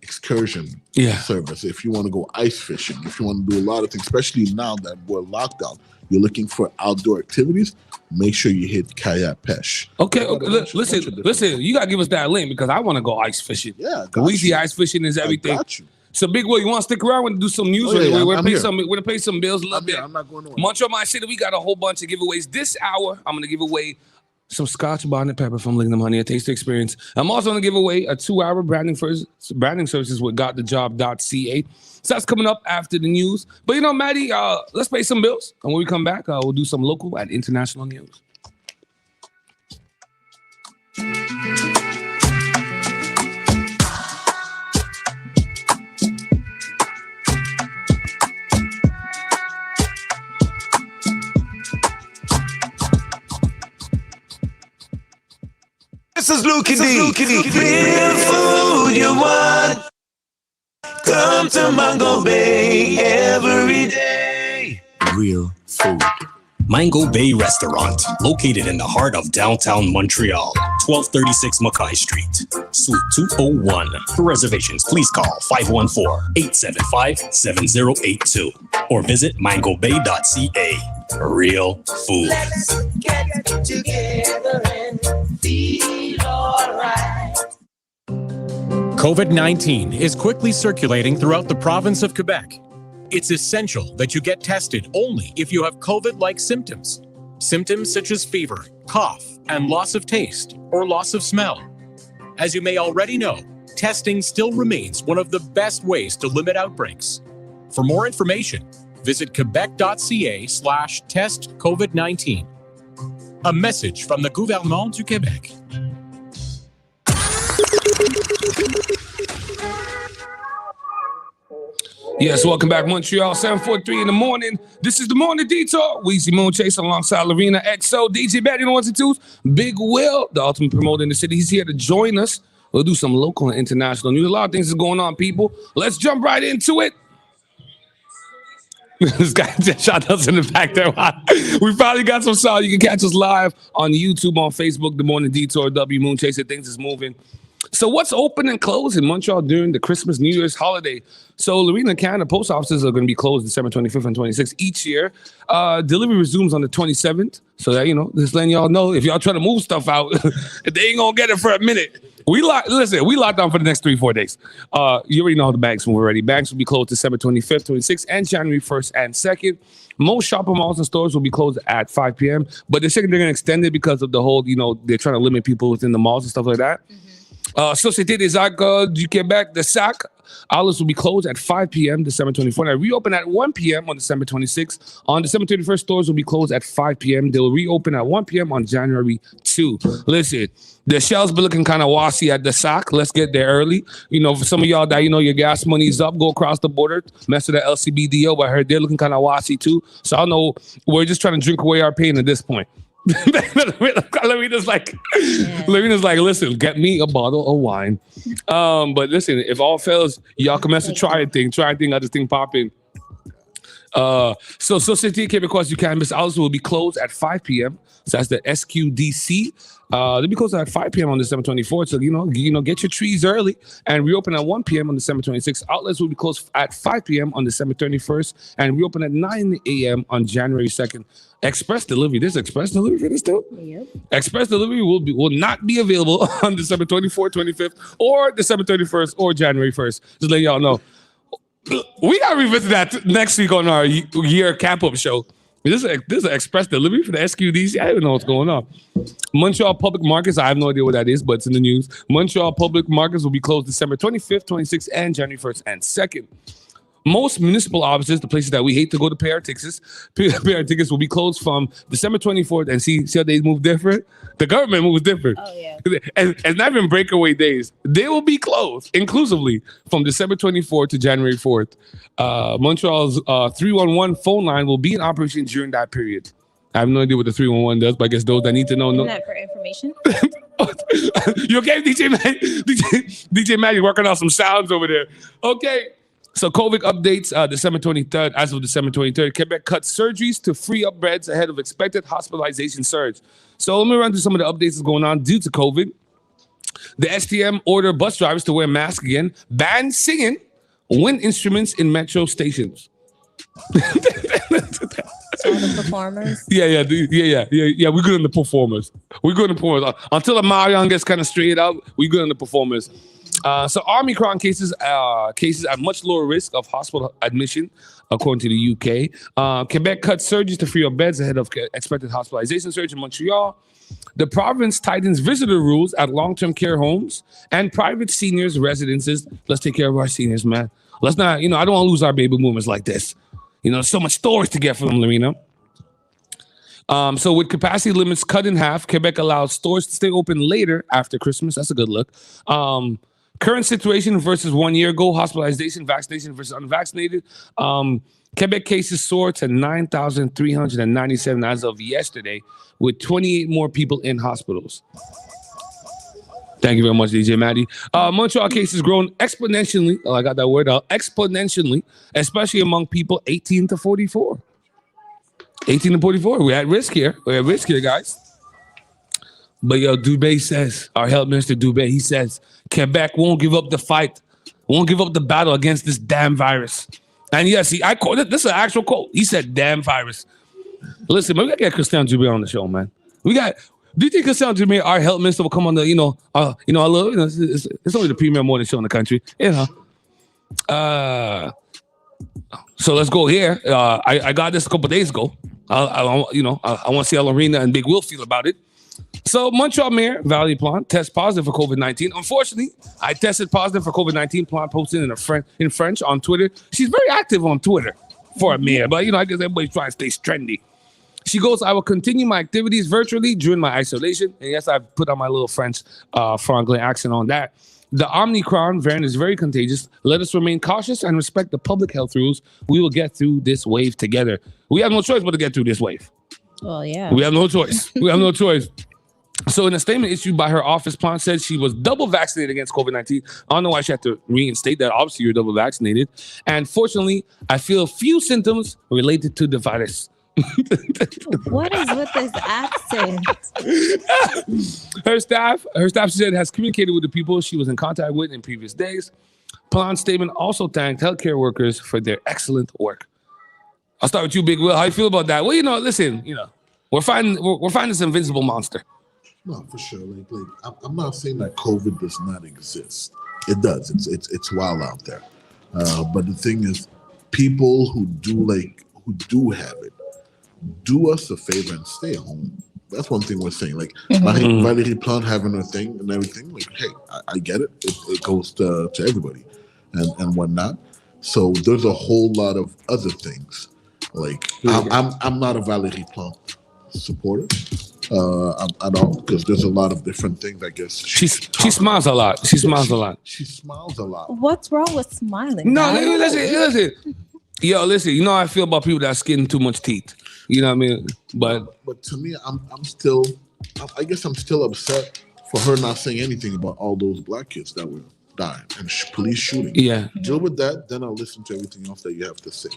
excursion service. If you want to go ice fishing, if you want to do a lot of things, especially now that we're locked down, you're looking for outdoor activities. Make sure you hit Kaya Pesh. Okay. Listen. You gotta give us that link because I want to go ice fishing. Yeah, WIZZY ice fishing is everything. Got you. So Big Will, you want to stick around and do some news? We're gonna pay some bills a little bit. I'm not going away. Montreal My City, we got a whole bunch of giveaways this hour. I'm gonna give away some Scotch Bonnet Pepper from Lignum Honey, a taste experience. I'm also going to give away a 2-hour branding services with gotthejob.ca. So that's coming up after the news. But you know, Maddie, let's pay some bills. And when we come back, we'll do some local and international news. This is Luke D. Real food you want. Come to Mango Bay every day. Real food. Mango Bay Restaurant, located in the heart of downtown Montreal, 1236 Mackay Street, Suite 201. For reservations, please call 514-875-7082 or visit mangobay.ca. Real food. Let's get together and feel alright. COVID-19 is quickly circulating throughout the province of Quebec. It's essential that you get tested only if you have COVID-like symptoms. Symptoms such as fever, cough, and loss of taste or loss of smell. As you may already know, testing still remains one of the best ways to limit outbreaks. For more information, visit quebec.ca/test COVID-19. A message from the Gouvernement du Québec. Yes, welcome back, Montreal. 7:43 in the morning. This is the Morning Detour. WIZZY Moon Chase alongside Lorena XO, DJ Betty on the ones and twos. Big Will, the ultimate promoter in the city. He's here to join us. We'll do some local and international news. A lot of things is going on, people. Let's jump right into it. This guy just shot us in the back there. We finally got some sound. You can catch us live on YouTube, on Facebook, The Morning Detour, W Moon Chaser. Things is moving. So what's open and closed in Montreal during the Christmas, New Year's holiday? So Lorena, Canada, post offices are going to be closed December 25th and 26th each year. Delivery resumes on the 27th. So that, just letting y'all know, if y'all trying to move stuff out, they ain't going to get it for a minute. We locked down for the next 3-4 days. You already know how the banks move already. Banks will be closed December 25th, 26th, and January 1st and 2nd. Most shopping malls and stores will be closed at 5 p.m. But they're saying they're going to extend it because of the whole, they're trying to limit people within the malls and stuff like that. Société des Arts du Québec, the SAC, outlets will be closed at 5 p.m. December 24th and reopen at 1 p.m. on December 26th. On December 31st, stores will be closed at 5 p.m. They'll reopen at 1 p.m. on January 2. Listen, the shelves be looking kind of wassy at the SAC. Let's get there early. For some of y'all that your gas money's up, go across the border, mess with the LCBDO, but I heard they're looking kind of wassy too. So I know we're just trying to drink away our pain at this point. Lerena's like, listen, get me a bottle of wine. But listen, if all fails, y'all can mess with try a thing, let this thing pop in. So Société Québécoise du Cannabis outlets will be closed at 5 p.m. So that's the SQDC. They'll be closed at 5 p.m. on December 24th. So, get your trees early and reopen at 1 p.m. on December 26th. Outlets will be closed at 5 p.m. on December 31st and reopen at 9 a.m. on January 2nd. Express delivery. There's express delivery for this too? Yep. Express delivery will not be available on December 24th, 25th, or December 31st, or January 1st. Just let y'all know. We got to revisit that next week on our year cap-up show. This is an express delivery for the SQDC. I don't know what's going on. Montreal Public Markets, I have no idea what that is, but it's in the news. Montreal Public Markets will be closed December 25th, 26th, and January 1st and 2nd. Most municipal offices, the places that we hate to go to pay our tickets will be closed from December 24th. And see how they move different? The government moves different. Oh, yeah. And not even breakaway days. They will be closed inclusively from December 24th to January 4th. Montreal's 311 phone line will be in operation during that period. I have no idea what the 311 does, but I guess those that need to know. Isn't that for information? You okay, DJ Man? DJ Man, you're working on some sounds over there. Okay. So COVID updates, December 23rd. As of December 23rd, Quebec cut surgeries to free up beds ahead of expected hospitalization surge. So let me run through some of the updates that's going on due to COVID. The STM ordered bus drivers to wear masks again, ban singing, wind instruments in metro stations. All the performers. Yeah. We're good on the performers. Until the Marion gets kind of straight up, we're good on the performers. So Omicron cases at much lower risk of hospital admission, according to the UK. Quebec cut surgeries to free up beds ahead of expected hospitalization surge in Montreal. The province tightens visitor rules at long-term care homes and private seniors residences. Let's take care of our seniors, man. Let's not, I don't want to lose our baby boomers like this. So much stories to get from them, Lorena. So with capacity limits cut in half, Quebec allows stores to stay open later after Christmas. That's a good look. Current situation versus 1 year ago, hospitalization, vaccination versus unvaccinated. Quebec cases soar to 9,397 as of yesterday, with 28 more people in hospitals. Thank you very much, DJ Maddie. Montreal cases grown exponentially. Oh, I got that word out. Exponentially, especially among people 18 to 44. 18 to 44. We're at risk here. Guys. But Dubé says, our health minister Dubé, he says, Quebec won't give up the fight, won't give up the battle against this damn virus. And yes, I quoted, this is an actual quote. He said, damn virus. Listen, man, we got to get Christian Dubé on the show, man. Do you think Christian Dubé, our health minister, will come on the, it's only the premier morning show in the country, So let's go here. I got this a couple days ago. I want to see how Lorena and Big Will feel about it. So Montreal Mayor Valérie Plante tests positive for COVID-19. Unfortunately, I tested positive for COVID-19. Plante posted in French on Twitter. She's very active on Twitter for a mayor, but I guess everybody's trying to stay trendy. She goes, I will continue my activities virtually during my isolation. And yes, I've put on my little French franglais accent on that. The Omicron variant is very contagious. Let us remain cautious and respect the public health rules. We will get through this wave together. We have no choice but to get through this wave. Well, yeah. We have no choice. So in a statement issued by her office, Plante said she was double vaccinated against COVID-19. I don't know why she had to reinstate that. Obviously, you're double vaccinated. And fortunately, I feel few symptoms related to the virus. What is with this accent? Her staff, she said, has communicated with the people she was in contact with in previous days. Plante's statement also thanked healthcare workers for their excellent work. I'll start with you, Big Will. How you feel about that? Well, listen, we're finding this invincible monster. No, for sure. I'm not saying that COVID does not exist. It does. It's wild out there. But the thing is, people who do have it, do us a favor and stay home. That's one thing we're saying. Valérie Plante having her thing and everything. Hey, I get it. It goes to everybody and whatnot. So there's a whole lot of other things. I'm not a Valérie Plante supporter at all, because there's a lot of different things. I guess she smiles a lot. She smiles a lot. What's wrong with smiling? No, listen. Yo, listen. You know how I feel about people that skin too much teeth. You know what I mean? But to me, I'm still upset for her not saying anything about all those black kids that were dying and police shooting. Yeah. Deal with that, then I'll listen to everything else that you have to say.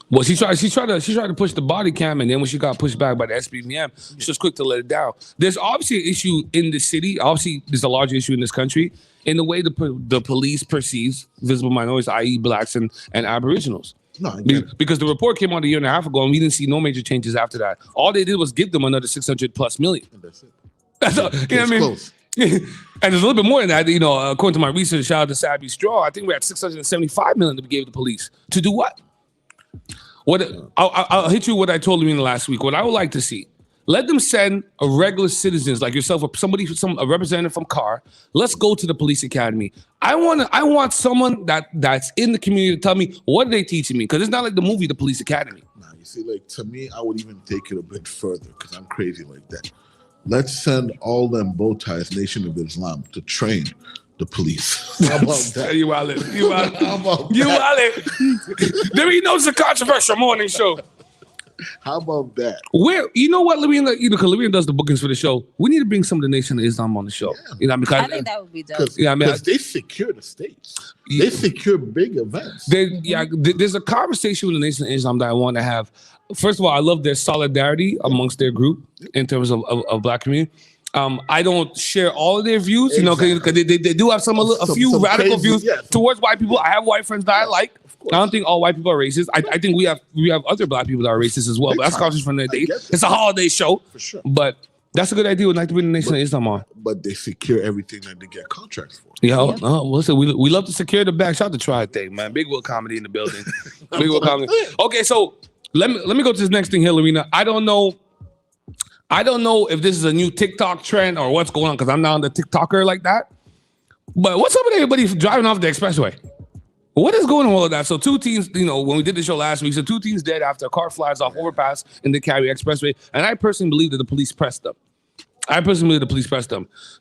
Well, she tried to push the body cam, and then when she got pushed back by the SPVM, she was quick to let it down. There's obviously an issue in the city. Obviously, there's a larger issue in this country in the way the police perceives visible minorities, i.e. blacks and Aboriginals. No, I get it. Because the report came out a year and a half ago, and we didn't see no major changes after that. All they did was give them another 600+ million. And that's it. That's all, you know what I mean? Close. And there's a little bit more than that. According to my research, shout out to Sabby Straw, I think we're at 675 million that we gave the police to do what? I'll hit you with what I told you in the last week. What I would like to see, let them send a regular citizens like yourself or a representative from CAR. Let's go to the police academy. I want someone that's in the community to tell me what are they teaching me, because it's not like the movie The Police Academy. Nah, you see, to me, I would even take it a bit further because I'm crazy like that. Let's send all them bow ties, Nation of Islam, to train the police. How about that? You wallet. There ain't no controversial morning show. How about that? Where you know what, Lorena, because Lorena does the bookings for the show. We need to bring some of the Nation of Islam on the show. Yeah. You know, because I think that would be dope. yeah, I mean, Because they secure the states. They secure big events. there's a conversation with the Nation of Islam that I want to have. First of all, I love their solidarity amongst their group in terms of Black community. I don't share all of their views, you know, because they do have a few radical crazy, views towards white people. I have white friends that I like. I don't think all white people are racist. I think we have other Black people that are racist as well. But that's conversation for another day. It's a holiday show, for sure. But that's a good idea. We'd like to bring the Nation of Islam on. But they secure everything that they get contracts for. Yeah, listen, we love to secure the bag. Shout out to Try Thing, man. Big Will Comedy in the building. Big Will Comedy. Okay, so let me go to this next thing here, Lorena. I don't know if this is a new TikTok trend or what's going on because I'm not on the TikToker like that. But what's up with everybody driving off the expressway? What is going on with all of that? So 2 teens, you know, when we did the show last week, so 2 teens dead after a car flies off overpass in the Cary Expressway. And I personally believe that the police pressed them.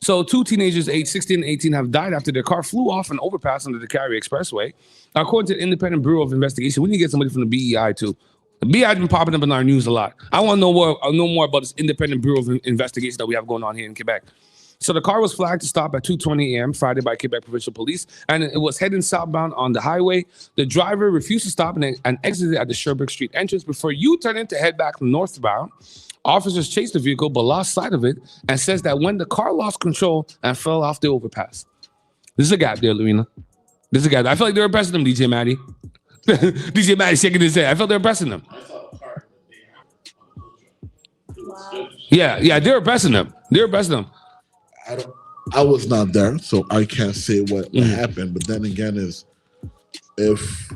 So 2 teenagers aged 16 and 18 have died after their car flew off an overpass under the Cary Expressway. Now, according to the Independent Bureau of Investigation, we need to get somebody from the BEI too. The BEI has been popping up in our news a lot. I want to know more about this Independent Bureau of Investigation that we have going on here in Quebec. So the car was flagged to stop at 2:20 a.m. Friday by Quebec Provincial Police, and it was heading southbound on the highway. The driver refused to stop and exited at the Sherbrooke Street entrance before U-turning to head back northbound. Officers chased the vehicle but lost sight of it and says that when the car lost control and fell off the overpass. This is a gap there, Lorena. This is a gap. I feel like they were pressing them, DJ Maddie. DJ Maddie shaking his head. I felt they were pressing them. I saw the car. Yeah, they were pressing them. I was not there, so I can't say what happened. But then again, is if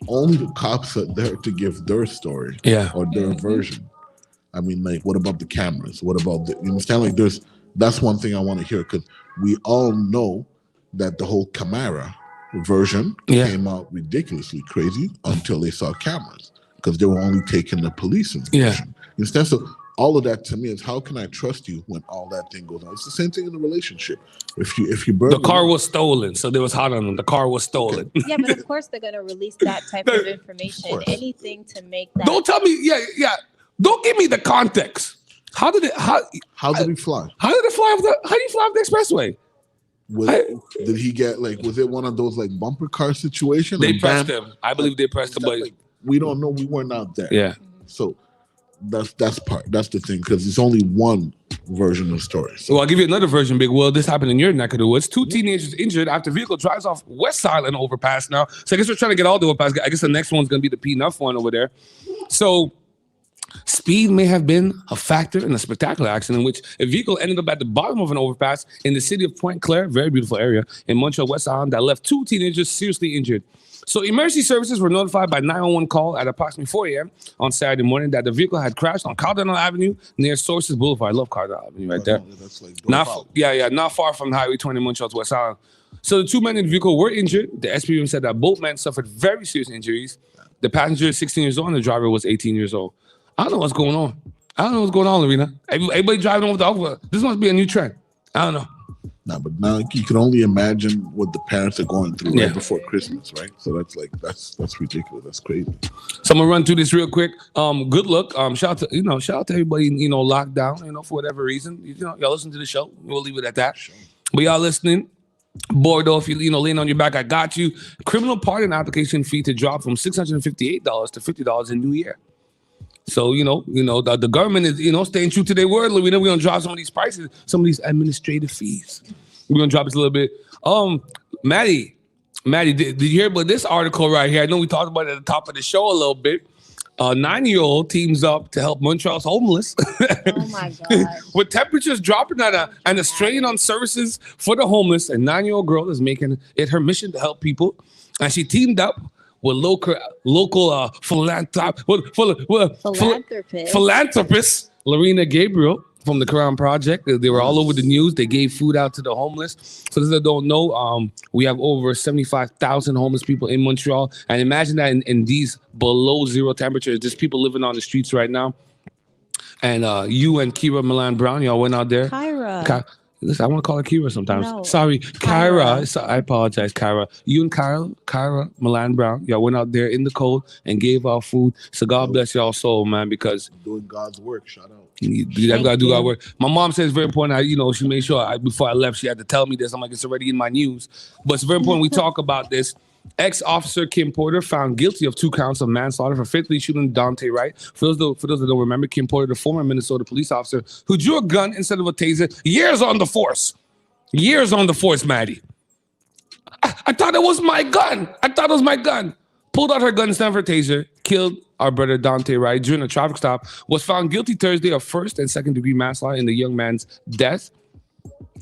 only the cops are there to give their story, or their version. I mean, like, what about the cameras? What about you understand? Like, that's one thing I want to hear because we all know that the whole Camara version came out ridiculously crazy until they saw cameras because they were only taking the police version. You understand? So all of that to me is how can I trust you when all that thing goes on? It's the same thing in a relationship. If you burn the car was stolen, so there was hot on them. The car was stolen. Yeah, but of course they're gonna release that type of information. Anything to make that. Don't tell me. Yeah. Don't give me the context. How did he fly? How did he fly? How do you fly off the expressway? Did he get was it one of those like bumper car situations? They pressed him. I believe they pressed him, but we don't know. We weren't out there. Yeah. So that's the thing because it's only one version of the story. So. Well, I'll give you another version, Big Will. This happened in your neck of the woods. 2 teenagers injured after vehicle drives off West Island overpass now. So I guess we're trying to get all the overpass. I guess the next one's going to be the P-Nuff one over there. So speed may have been a factor in a spectacular accident in which a vehicle ended up at the bottom of an overpass in the city of Pointe Claire, very beautiful area, in Montreal, West Island, that left 2 teenagers seriously injured. So emergency services were notified by 911 call at approximately 4 a.m. on Saturday morning that the vehicle had crashed on Cardinal Avenue near Sources Boulevard. I love Cardinal Avenue right there. That's like not far from Highway 20 Montreal's West Island. So the 2 men in the vehicle were injured. The SPM said that both men suffered very serious injuries. The passenger is 16 years old and the driver was 18 years old. I don't know what's going on. Lorena. Everybody driving over the overpass. This must be a new trend. I don't know. No, but now you can only imagine what the parents are going through right before Christmas, right? So that's ridiculous. That's crazy. So I'm gonna run through this real quick. Good luck. Shout out to everybody, locked down, for whatever reason. Y'all listen to the show. We'll leave it at that. Sure. But y'all listening. Bordeaux, if you laying on your back, I got you. Criminal pardon application fee to drop from $658 to $50 in New Year. So, the government is, staying true to their word. We're going to drop some of these prices, some of these administrative fees. We're going to drop this a little bit. Maddie, did you hear about this article right here? I know we talked about it at the top of the show a little bit. A 9-year-old teams up to help Montreal's homeless. Oh, my God. With temperatures dropping and a strain on services for the homeless, a 9-year-old girl is making it her mission to help people. And she teamed up with local philanthropist Lorena Gabriel from the Crown Project. They were all over the news. They gave food out to the homeless. For those that don't know, we have over 75,000 homeless people in Montreal. And imagine that in these below zero temperatures, there's people living on the streets right now. And you and Kira Milan Brown, y'all went out there. Kyra. Listen, I want to call her Kira sometimes. No, Sorry, Kyra. Kyra. I apologize, Kyra. You and Kyra Milan Brown, y'all went out there in the cold and gave out food. So God bless y'all soul, man, because Doing God's work. Shout out. you Thank gotta do you. God's work. My mom says it's very important. She made sure before I left, she had to tell me this. I'm like, it's already in my news. But it's very important we talk about this. Ex-officer Kim Porter found guilty of 2 counts of manslaughter for fatally shooting Dante Wright. For those that don't remember, Kim Porter, the former Minnesota police officer who drew a gun instead of a taser, years on the force, Maddie. I thought it was my gun. Pulled out her gun instead of her taser, killed our brother Dante Wright during a traffic stop, was found guilty Thursday of 1st and 2nd degree manslaughter in the young man's death.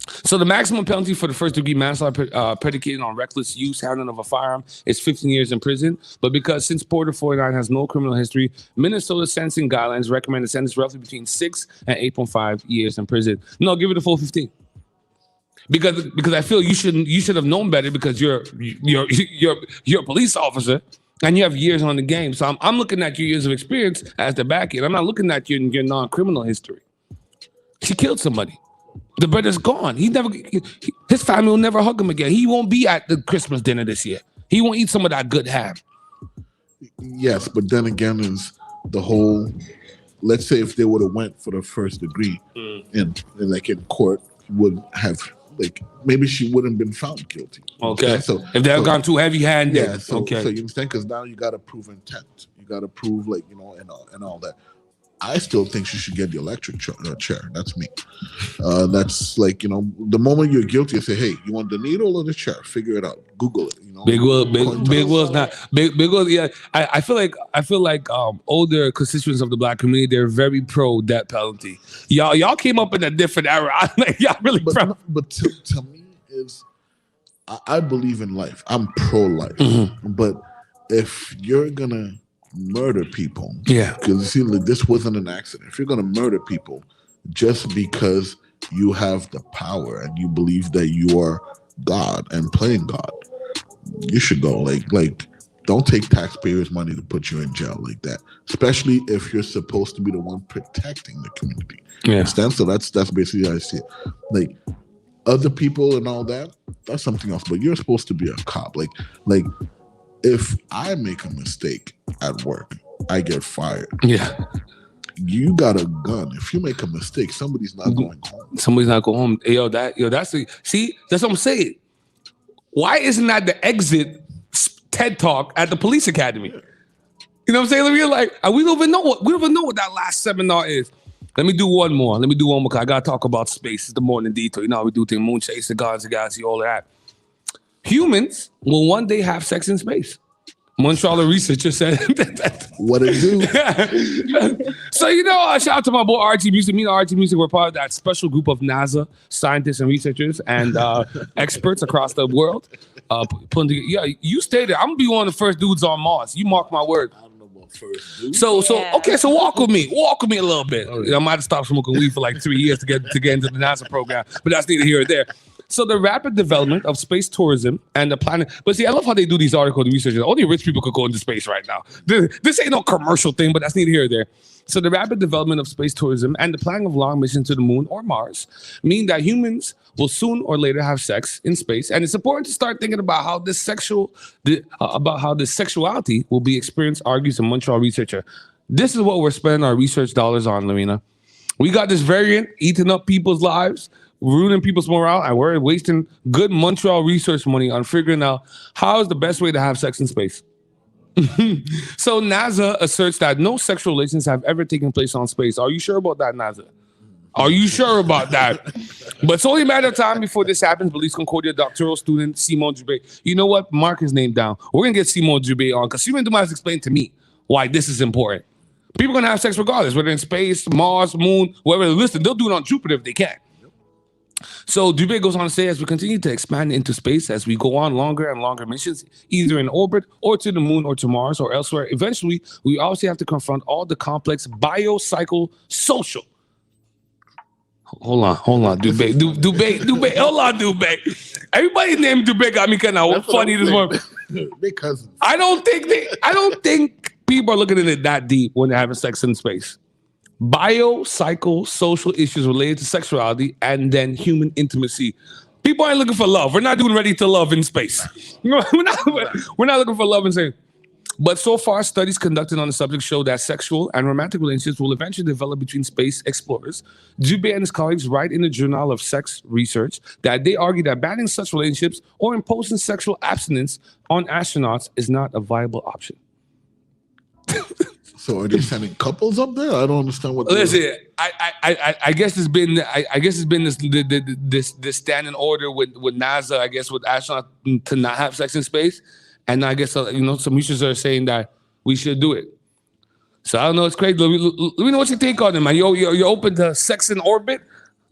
So the maximum penalty for the 1st degree manslaughter predicated on reckless use, handling of a firearm is 15 years in prison. But because since Porter 49 has no criminal history, Minnesota sentencing guidelines recommend a sentence roughly between 6 and 8.5 years in prison. No, give it a full 15. Because I feel you should have known better because you're a police officer and you have years on the game. So I'm looking at your years of experience as the back end. I'm not looking at your non-criminal history. She killed somebody. The brother's gone. His family will never hug him again. He won't be at the Christmas dinner this year. He won't eat some of that good ham. Yes, but then again is the whole. Let's say if they would have went for the 1st degree, and like in court would have maybe she wouldn't been found guilty. Okay. So if they have gone too heavy-handed, yeah. So okay. So you understand because now you got to prove intent. You got to prove and all that. I still think she should get the electric chair. That's me. That's the moment you're guilty, you say, hey, you want the needle or the chair? Figure it out. Google it. Big Will's not Big Will. Yeah, I feel like older constituents of the Black community, they're very pro death penalty. Y'all came up in a different era. Y'all really pro. But to me is, I believe in life. I'm pro life. But if you're gonna murder people, because you see, this wasn't an accident. If you're gonna murder people just because you have the power and you believe that you are God and playing God, you should go. Don't take taxpayers' money to put you in jail like that. Especially if you're supposed to be the one protecting the community. Yeah. Understand? So that's basically how I see it. Other people and all that, that's something else. But you're supposed to be a cop. If I make a mistake at work, I get fired. Yeah. You got a gun. If you make a mistake, somebody's not going home. Somebody's not going home. That's what I'm saying. Why isn't that the exit TED talk at the police academy? You know what I'm saying? We don't even know what that last seminar is. Let me do one more. Cause I gotta talk about space. It's the Morning Detour. You know how we do things: moon chase, cigars, the galaxy, all of that. Humans will one day have sex in space. Montreal researcher said that. What it do? So, shout out to my boy RT Music. Me and RT Music were part of that special group of NASA scientists and researchers and experts across the world. Putting together. Yeah, you stay there. I'm going to be one of the first dudes on Mars. You mark my word. I don't know about first dude. So walk with me a little bit. Right. I might have stopped smoking weed for 3 years to get into the NASA program, but that's neither here or there. So the rapid development of space tourism and the planet. But see, I love how they do these articles and research. Only rich people could go into space right now. This ain't no commercial thing, but that's neither here or there. So the rapid development of space tourism and the planning of long missions to the moon or Mars mean that humans will soon or later have sex in space. And it's important to start thinking about how this sexuality will be experienced, argues a Montreal researcher. This is what we're spending our research dollars on, Lorena. We got this variant eating up people's lives, ruining people's morale, and we're wasting good Montreal research money on figuring out how is the best way to have sex in space. So NASA asserts that no sexual relations have ever taken place on space. Are you sure about that, NASA? Are you sure about that? But it's only a matter of time before this happens, believes Concordia doctoral student Simon Dubé. You know what? Mark his name down. We're going to get Simon Dubé on because Simon Dubé has explained to me why this is important. People are going to have sex regardless, whether in space, Mars, moon, wherever. Listen, they'll do it on Jupiter if they can. So Dubé goes on to say, as we continue to expand into space, as we go on longer and longer missions, either in orbit or to the moon or to Mars or elsewhere, eventually we obviously have to confront all the complex biopsychosocial. Hold on, Dubé. Hold on, Dubé. Everybody named Dubé got me kind of funny this morning. They cousins. I don't think people are looking at it that deep when they're having sex in space. biopsychosocial issues related to sexuality and then human intimacy. People ain't looking for love. We're not doing ready to love in space. we're not looking for love in space. But so far, studies conducted on the subject show that sexual and romantic relationships will eventually develop between space explorers. Dubé and his colleagues write in the Journal of Sex Research that they argue that banning such relationships or imposing sexual abstinence on astronauts is not a viable option. So are they sending couples up there? I don't understand what. Listen, I guess it's been this standing order with NASA. I guess with astronauts to not have sex in space, and I guess some researchers are saying that we should do it. So I don't know. It's crazy. Let me know what you think on it, man. You're open to sex in orbit?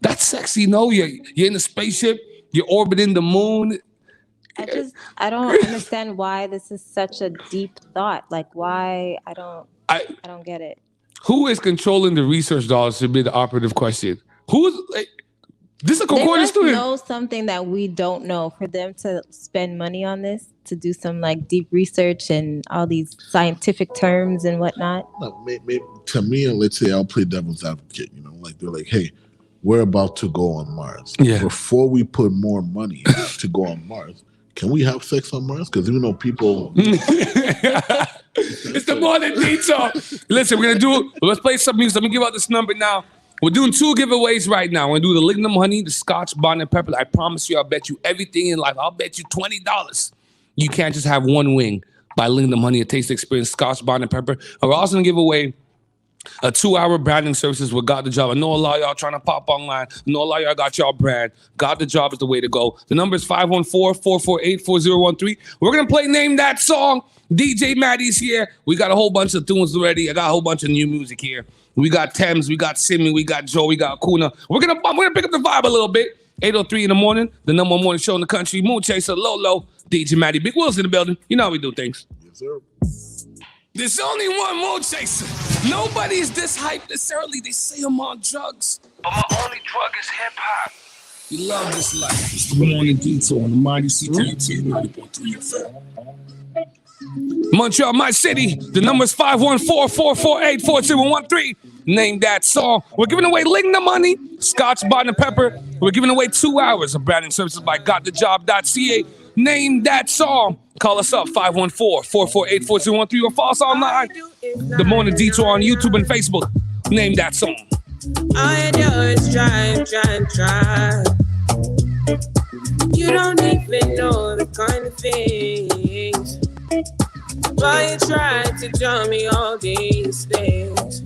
That's sexy. No, you're in a spaceship. You're orbiting the moon. I don't understand why this is such a deep thought. Like, why? I don't get it. Who is controlling the research dollars should be the operative question. Who's like, this is a Concordia student. They must know something that we don't know for them to spend money on this, to do some like deep research and all these scientific terms and whatnot. No, maybe, to me, let's say I'll play devil's advocate. Like they're like, hey, we're about to go on Mars. Yeah. Before we put more money to go on Mars, can we have sex on Mars? Because people. It's the Morning Detour. Listen, we're gonna let's play some music. Let me give out this number now. We're doing 2 giveaways right now. We're gonna do the Lignum Honey, the Scotch Bonnet and Pepper. I promise you, I'll bet you everything in life. I'll bet you $20. You can't just have one wing by Lignum Honey, a taste experience, Scotch Bonnet and Pepper. And we're also gonna give away a 2-hour branding services with Got the Job. I know a lot of y'all trying to pop online. I know a lot of y'all got y'all brand. Got the Job is the way to go. The number is 514-448-4013. We're going to play Name That Song. DJ Maddie's here. We got a whole bunch of tunes already. I got a whole bunch of new music here. We got Thames, we got Simi, we got Joe, we got Kuna. We're gonna pick up the vibe a little bit. 8:03 in the morning, the number 1 morning show in the country. Moon Chaser, Lolo, DJ Maddie, Big Will's in the building. You know how we do things. Yes, sir. There's only one Moon Chaser. Nobody's this hyped this early. They say I'm on drugs, but my only drug is hip hop. You love this life. It's the Morning Detour on the Mighty CKT 90.3 FM. Montreal, my city. The number is 514-448-4013. Name That Song. We're giving away Lignum Money, Scotch Bonnet and Pepper. We're giving away 2 hours of branding services by GotTheJob.ca. Name That Song. Call us up, 514-448-4013, or follow us online. The Morning Detour on YouTube and Facebook. Name That Song. All you do is try. You don't even know the kind of things. Why you try to tell me all these things?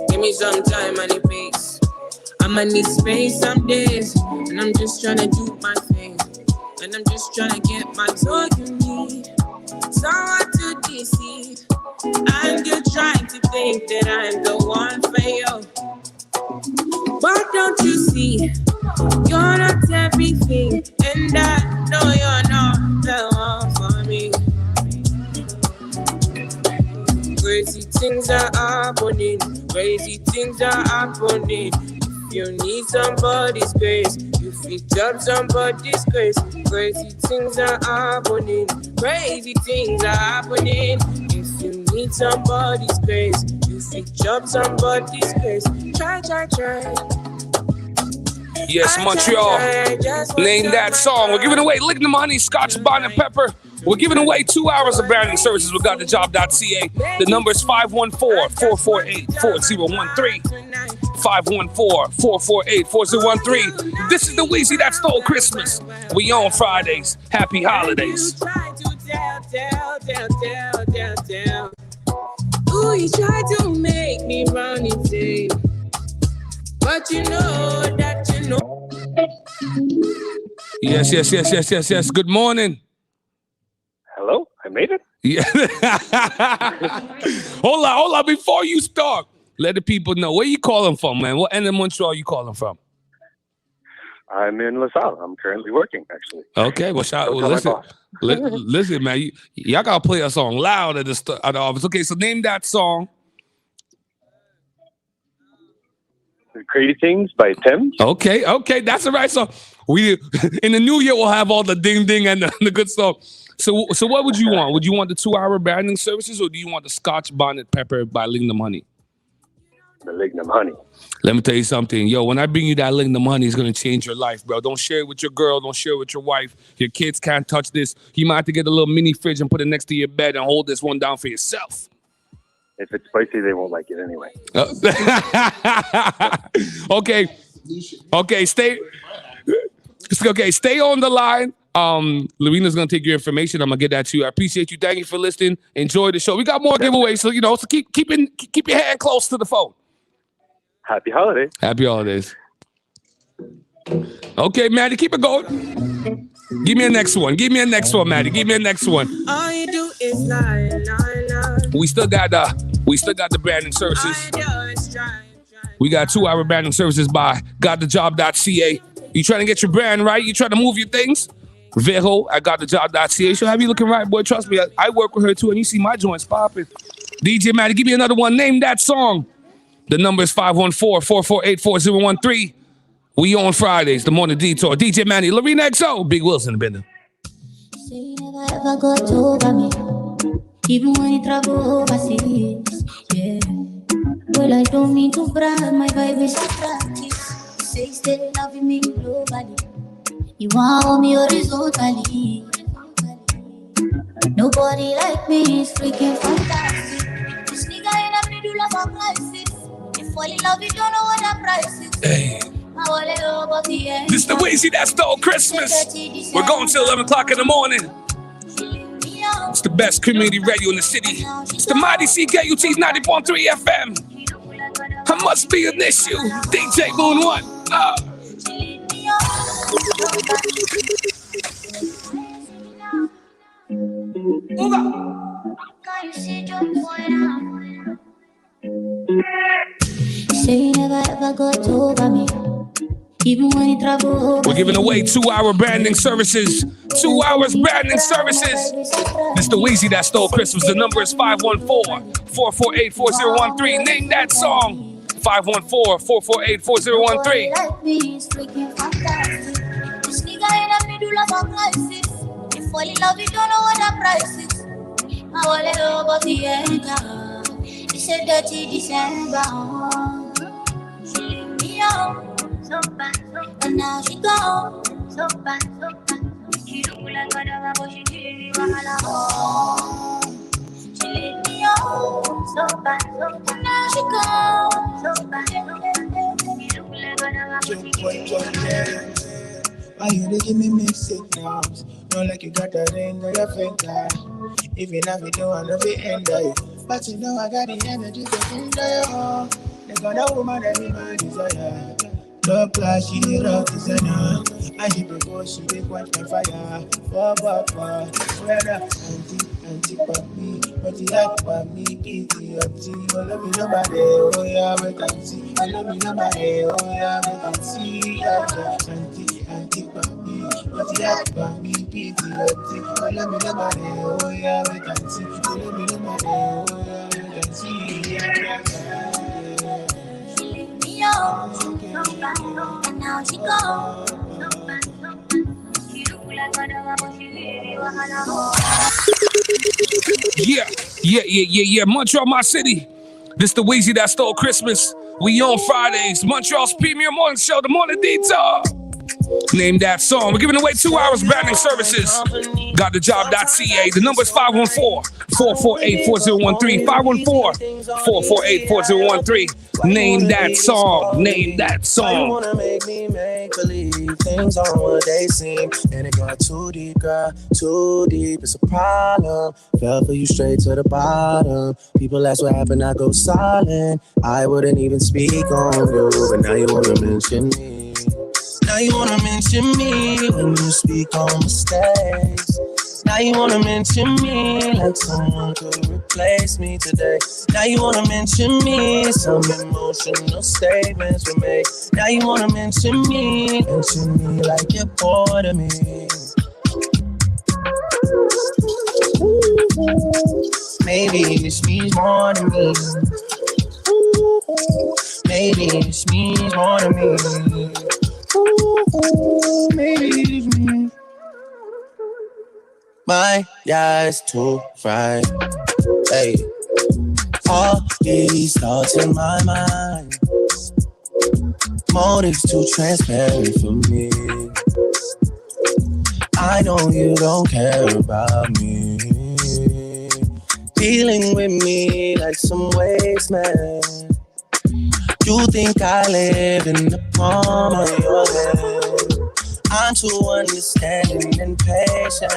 Give me some time and a pace. I'ma need space some days, and I'm just trying to do my thing, and I'm just trying to get my soul. You need someone to deceive, and you're trying to think that I'm the one for you. But don't you see, you're not everything, and I know you're not the one for me. Crazy things are happening, crazy things are happening. If you need somebody's grace, you fit up somebody's grace. Crazy things are happening, crazy things are happening. If you need somebody's grace, you fit up somebody's grace. Try. Yes, Montreal. Name That Song. We're giving away Lignum Honey, Scotch Bonnet and Pepper. We're giving away 2 hours of branding services with GotTheJob.ca. The number is 514-448-4013. 514-448-4013. This is the WIZZY that stole Christmas. We on Fridays. Happy holidays. Ooh, you try to make me run insane, but you know that you know. Yes. Good morning. Hello, I made it. Yeah. Hold on. Before you start, let the people know where you calling from, man. What end of Montreal you calling from? I'm in LaSalle. I'm currently working, actually. Okay, listen, man. Y'all gotta play a song loud at the office. Okay, so name that song. Crazy Things by Thames. Okay, that's the right song. We in the new year we'll have all the ding and the good stuff. So what would you want? Would you want the 2-hour branding services, or do you want the Scotch bonnet pepper by Lignum Honey? The Lignum Honey. Let me tell you something. Yo, when I bring you that Lignum Honey, it's going to change your life, bro. Don't share it with your girl. Don't share it with your wife. Your kids can't touch this. You might have to get a little mini fridge and put it next to your bed and hold this one down for yourself. If it's spicy, they won't like it anyway. Okay, stay on the line. Lorena's gonna take your information. I'm gonna get that to you. I appreciate you. Thank you for listening. Enjoy the show. We got more giveaways, so so keep your hand close to the phone. Happy holidays. Happy holidays. Okay, Maddie, keep it going. Give me a next one, Maddie. Give me a next one. All you do is lie. We still got the branding services. We got 2-hour branding services by gotthejob.ca. You trying to get your brand right? You trying to move your things? Vero at gotthejob.ca. She'll have you looking right, boy. Trust me, I work with her too, and you see my joints popping. DJ Maddie, give me another one. Name that song. The number is 514-448-4013. We on Fridays, the Morning Detour. DJ Maddie, Lorena XO, Big Wilson, the bender. Say you never ever got over me, even when you travel overseas. Yeah. Well, I don't mean to brag, my vibe is attractive. You say you still loving me globally. You want me horizontally. Nobody like me is freaking fantastic. This nigga in the middle of a crisis. You fall in love, you don't know what the price is. Hey. This the WIZZY that stole Christmas. We're going till 11 o'clock in the morning. It's the best community radio in the city. It's the mighty CKUT 90.3 FM. I must be an issue. DJ Moon 1. Say you never ever got over me. Even when you travel. We're giving away 2-hour branding services. 2 hours branding services. It's the WIZZY that stole Christmas. The number is 514-448-4013. Name that song. 514-448-4013. This nigga in the middle of a crisis. You fall in love, you don't know what the price is. I want to know about the end. It's a dirty December. She leave me out. So bad, and now she gone. So bad, she look like whatever, but she didn't even have she let me out. So bad, and now she gone. So bad, she look like whatever, but she didn't even have. Why you dey give me mixed signals? Not like you got that ring on your finger. If you never do, I never end you. But you know I got the energy to enjoy you. They got a woman that me my desire. Top class, she the rock designer. And she dey go, she dey quench my fire. Papa, weather, anti, pop me. But you like pop me, kitty, empty. Oh, let me nobody, oh yeah, wait and see. Oh, let me nobody, oh yeah, wait and see. Anti, pop me. But you like pop me, kitty, empty. Oh, let me nobody, oh yeah, wait and see. Oh, let me nobody, oh yeah, wait and see. And now she gone. She look like whatever, but she really Yeah. Montreal, my city. This the WIZZY that stole Christmas. We on Fridays. Montreal's premier morning show, the Morning Detour. Name that song. We're giving away 2 hours branding services. Gotthejob.ca. The number is 514-448-4013. 514-448-4013. Name that song. Name that song. You wanna make me make believe things aren't what they seem, and it got too deep, girl, too deep. It's a problem. Fell for you straight to the bottom. People ask what happened, I go silent. I wouldn't even speak on you, but now you wanna mention me. Now you wanna mention me when you speak on mistakes. Now you wanna mention me like someone could replace me today. Now you wanna mention me, some emotional statements were made. Now you wanna mention me like you're bored of me. Maybe this means more to me. Maybe this means more to me. Maybe this means. My eyes too fried. Hey, all these thoughts in my mind. Motives too transparent for me. I know you don't care about me. Dealing with me like some waste man. You think I live in the palm of your hand. I'm too understanding and patient.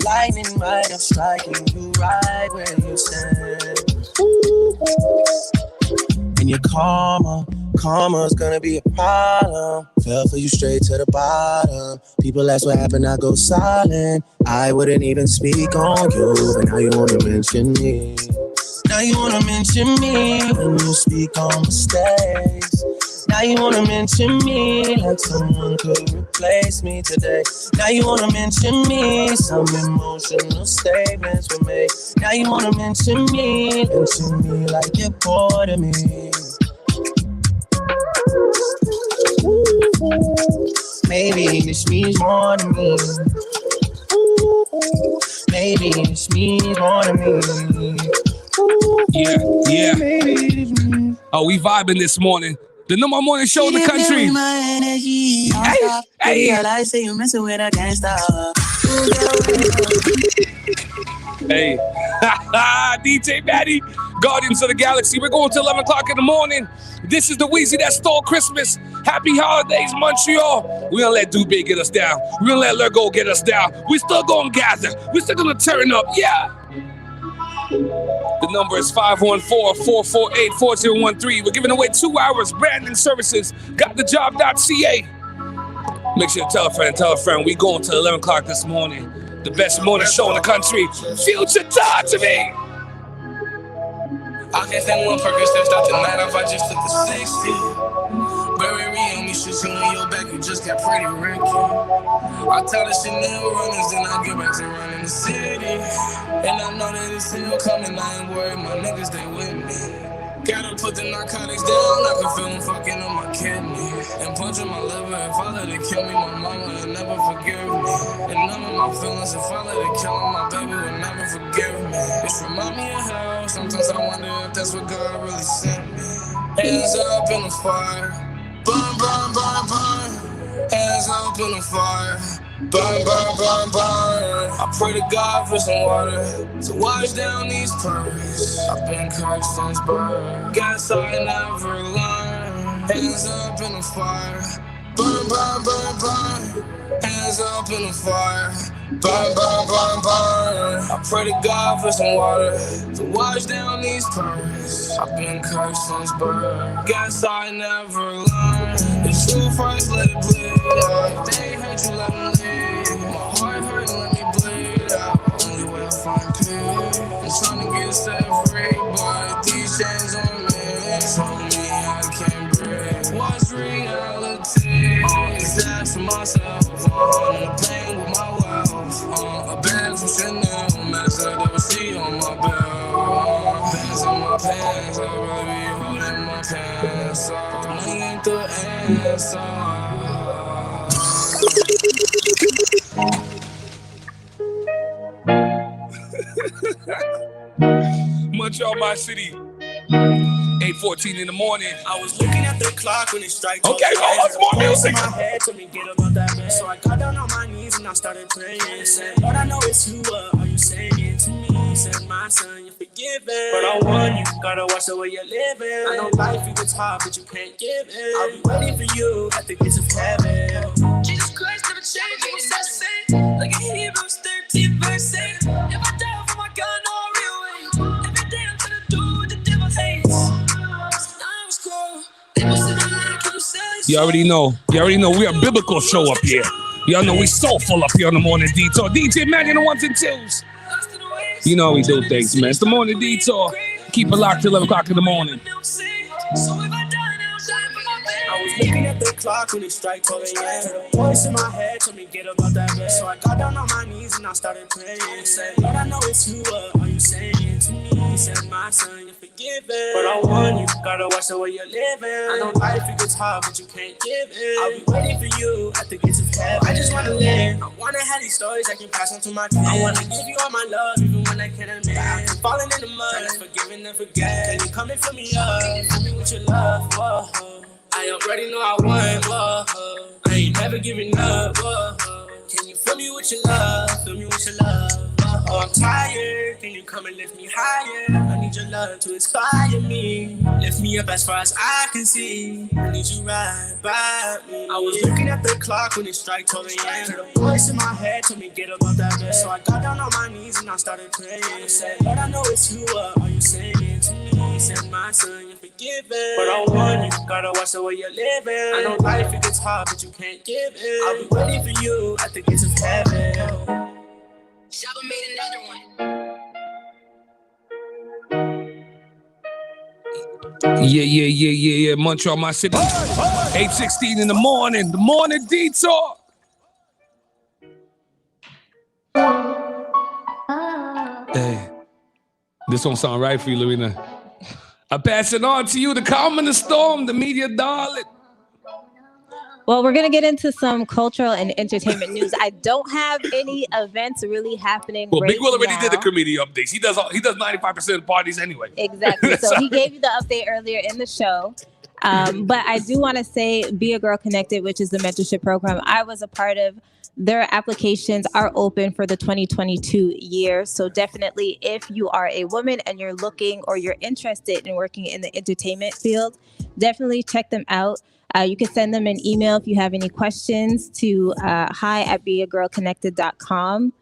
Lightning might have striking you right where you stand. And your karma's gonna be a problem. Fell for you straight to the bottom. People ask what happened, I go silent. I wouldn't even speak on you, but now you wanna mention me. Now you wanna mention me when you speak on mistakes. Now you wanna mention me like someone could replace me today. Now you wanna mention me, some emotional statements were made. Now you wanna mention me like you're bored of me. Maybe this means more to me. Maybe this means more to me. Yeah. Oh, we vibing this morning. The number morning show in the country. Hey. Hey. DJ Maddie, Guardians of the Galaxy. We're going to 11 o'clock in the morning. This is the WIZZY that stole Christmas. Happy holidays, Montreal. We're going to let Dubé get us down. We're going to let Lergo get us down. We're still going to gather. We're still going to turn up. Yeah. The number is 514-448-4013. We're giving away 2 hours branding services. Gotthejob.ca. Make sure to tell a friend. We going to 11 o'clock this morning. The best morning show in the country. Future, talk to me. I can't stand one purpose that start tonight if I just took the 60. Bury me on me, shit you on your back, you just got pretty Ricky. I tell the Chanel runners, then I get back to running the city. And I know that it's still coming, I ain't worried, my niggas, they with me. Gotta put the narcotics down, I can feel them fucking on my kidney. And punching my liver, if I let it kill me, my mama will never forgive me. And none of my feelings, if I let it kill me, my baby will never forgive me. This remind me of hell, sometimes I wonder if that's what God really sent me. Hands up in the fire, burn, burn, burn, burn. Hands up in the fire, burn, burn, burn, burn. I pray to God for some water to wash down these pearls. I've been cursed since birth, guess I never learned. Hands up in the fire, burn, burn, burn, burn. Hands up in the fire, burn, burn, burn, burn. I pray to God for some water to wash down these pearls. I've been cursed since birth, guess I never learned. It's true first, let it bleed out. They hurt you, let me leave. My heart hurt, let me bleed out. Only way I find peace. I'm trying to get set free, but these chains on me told me I can't breathe. What's reality? Is asking myself, I'm in the pain with my wealth. A bag from Chanel, mask I never see on my belt. Bands in my pants, I'd rather be holding my pants up. The money ain't the answer. Montreal, my city. 8:14 in the morning. I was looking at the clock when it strikes. Okay, it's more music. My head told me get about that man. So I got down on my knees and I started praying. Said, Lord, I know it's you. What are you saying to me? Said, my son, you're forgiven. But I want you. Gotta watch the way you're living. I know life you gets hard, but you can't give it. I'll be waiting for you at the gates of heaven. Jesus Christ never changed. He was the same. Like in Hebrews 13 verse 8. If I die for my God, no real way. Every day I'm gonna do what the devil hates. You already know we are a biblical show up here. Y'all know we soulful up here on the Morning Detour. DJ Maddie on the ones and twos. You know how we do things, man. It's the Morning Detour. Keep it locked till 11 o'clock in the morning. I was looking at the clock when it strike 12 a.m. Heard a voice in my head told me get about that bed. So I got down on my knees and I started praying. Said, Lord, I know it's you. What are you saying to me? Said, my son, you're forgiven. forgiven. But I want you, gotta watch the way you're living. I know life it gets hard, but you can't give it. I'll be waiting for you at the gates of heaven. I just wanna live. I wanna have these stories I can pass on to my kids. I wanna give you all my love, even when I can't admit. I'm falling in the mud, that's forgiving and forget. Can you come and fill me up? Fill me with your love, whoa. I already know I want, whoa. I ain't never giving up, whoa. Can you fill me with your love? Fill me with your love. Oh, I'm tired. Can you come and lift me higher? I need your love to inspire me. Lift me up as far as I can see. I need you right by me. I was looking at the clock when it struck 12 a.m. The voice in my head told me get up off that bed. So I got down on my knees and I started praying. I said, Lord, I know it's you. What are you saying to me? He said, my son, you're forgiven. But I want you, gotta watch the way you're living. I know life it gets hard, but you can't give it. I'll be waiting for you at the gates of heaven. Shabba made another one. Yeah. Montreal, my city. 8:16 in the morning. The Morning Detour. Hey, this don't sound right for you, Lorena. I pass it on to you, the calm in the storm, the media darling. Well, we're going to get into some cultural and entertainment news. I don't have any events really happening Well, right Big Will already now. did the committee updates. He does 95% of parties anyway. Exactly. So he gave you the update earlier in the show. But I do want to say Be a Girl Connected, which is the mentorship program I was a part of. Their applications are open for the 2022 year. So definitely if you are a woman and you're looking or you're interested in working in the entertainment field, definitely check them out. You can send them an email if you have any questions to hi@beagirlconnected.com.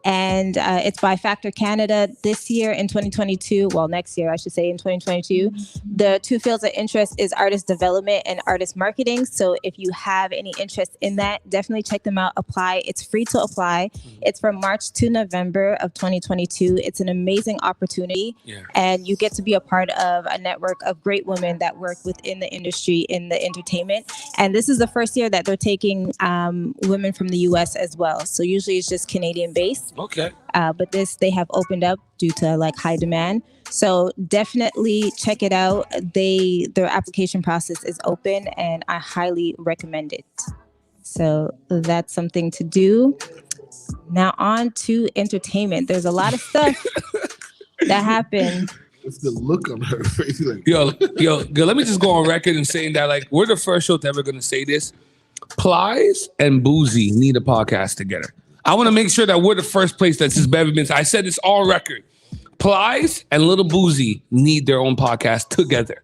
And it's by Factor Canada this year in 2022. Well, next year, I should say in 2022. The two fields of interest is artist development and artist marketing. So if you have any interest in that, definitely check them out. Apply. It's free to apply. It's from March to November of 2022. It's an amazing opportunity. Yeah. And you get to be a part of a network of great women that work within the industry in the entertainment. And this is the first year that they're taking women from the US as well. So usually it's just Canadian based. Okay. But this they have opened up due to like high demand. So definitely check it out. Their application process is open and I highly recommend it. So that's something to do. Now on to entertainment. There's a lot of stuff that happened. It's the look on her face. Like, Yo, let me just go on record and saying that like we're the first show to ever gonna say this. Plies and Boozy need a podcast together. I want to make sure that we're the first place that's just ever been. I said this on record. Plies and Little Boozy need their own podcast together.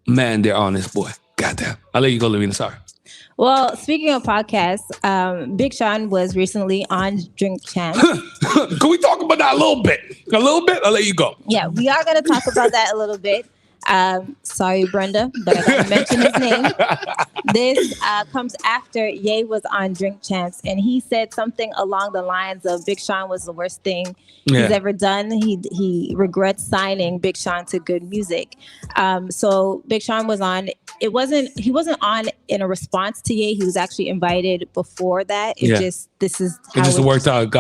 Man, they're on this, boy. Goddamn. I'll let you go, Lorena. Sorry. Well, speaking of podcasts, Big Sean was recently on Drink Champs. Can we talk about that a little bit? A little bit? I'll let you go. Yeah, we are going to talk about that a little bit. Sorry, Brenda, but I got to mention his name. This comes after Ye was on Drink Champs, and he said something along the lines of Big Sean was the worst thing he's ever done. He regrets signing Big Sean to Good Music. So Big Sean was on. He wasn't on in a response to Ye. He was actually invited before that. This is how it just worked out.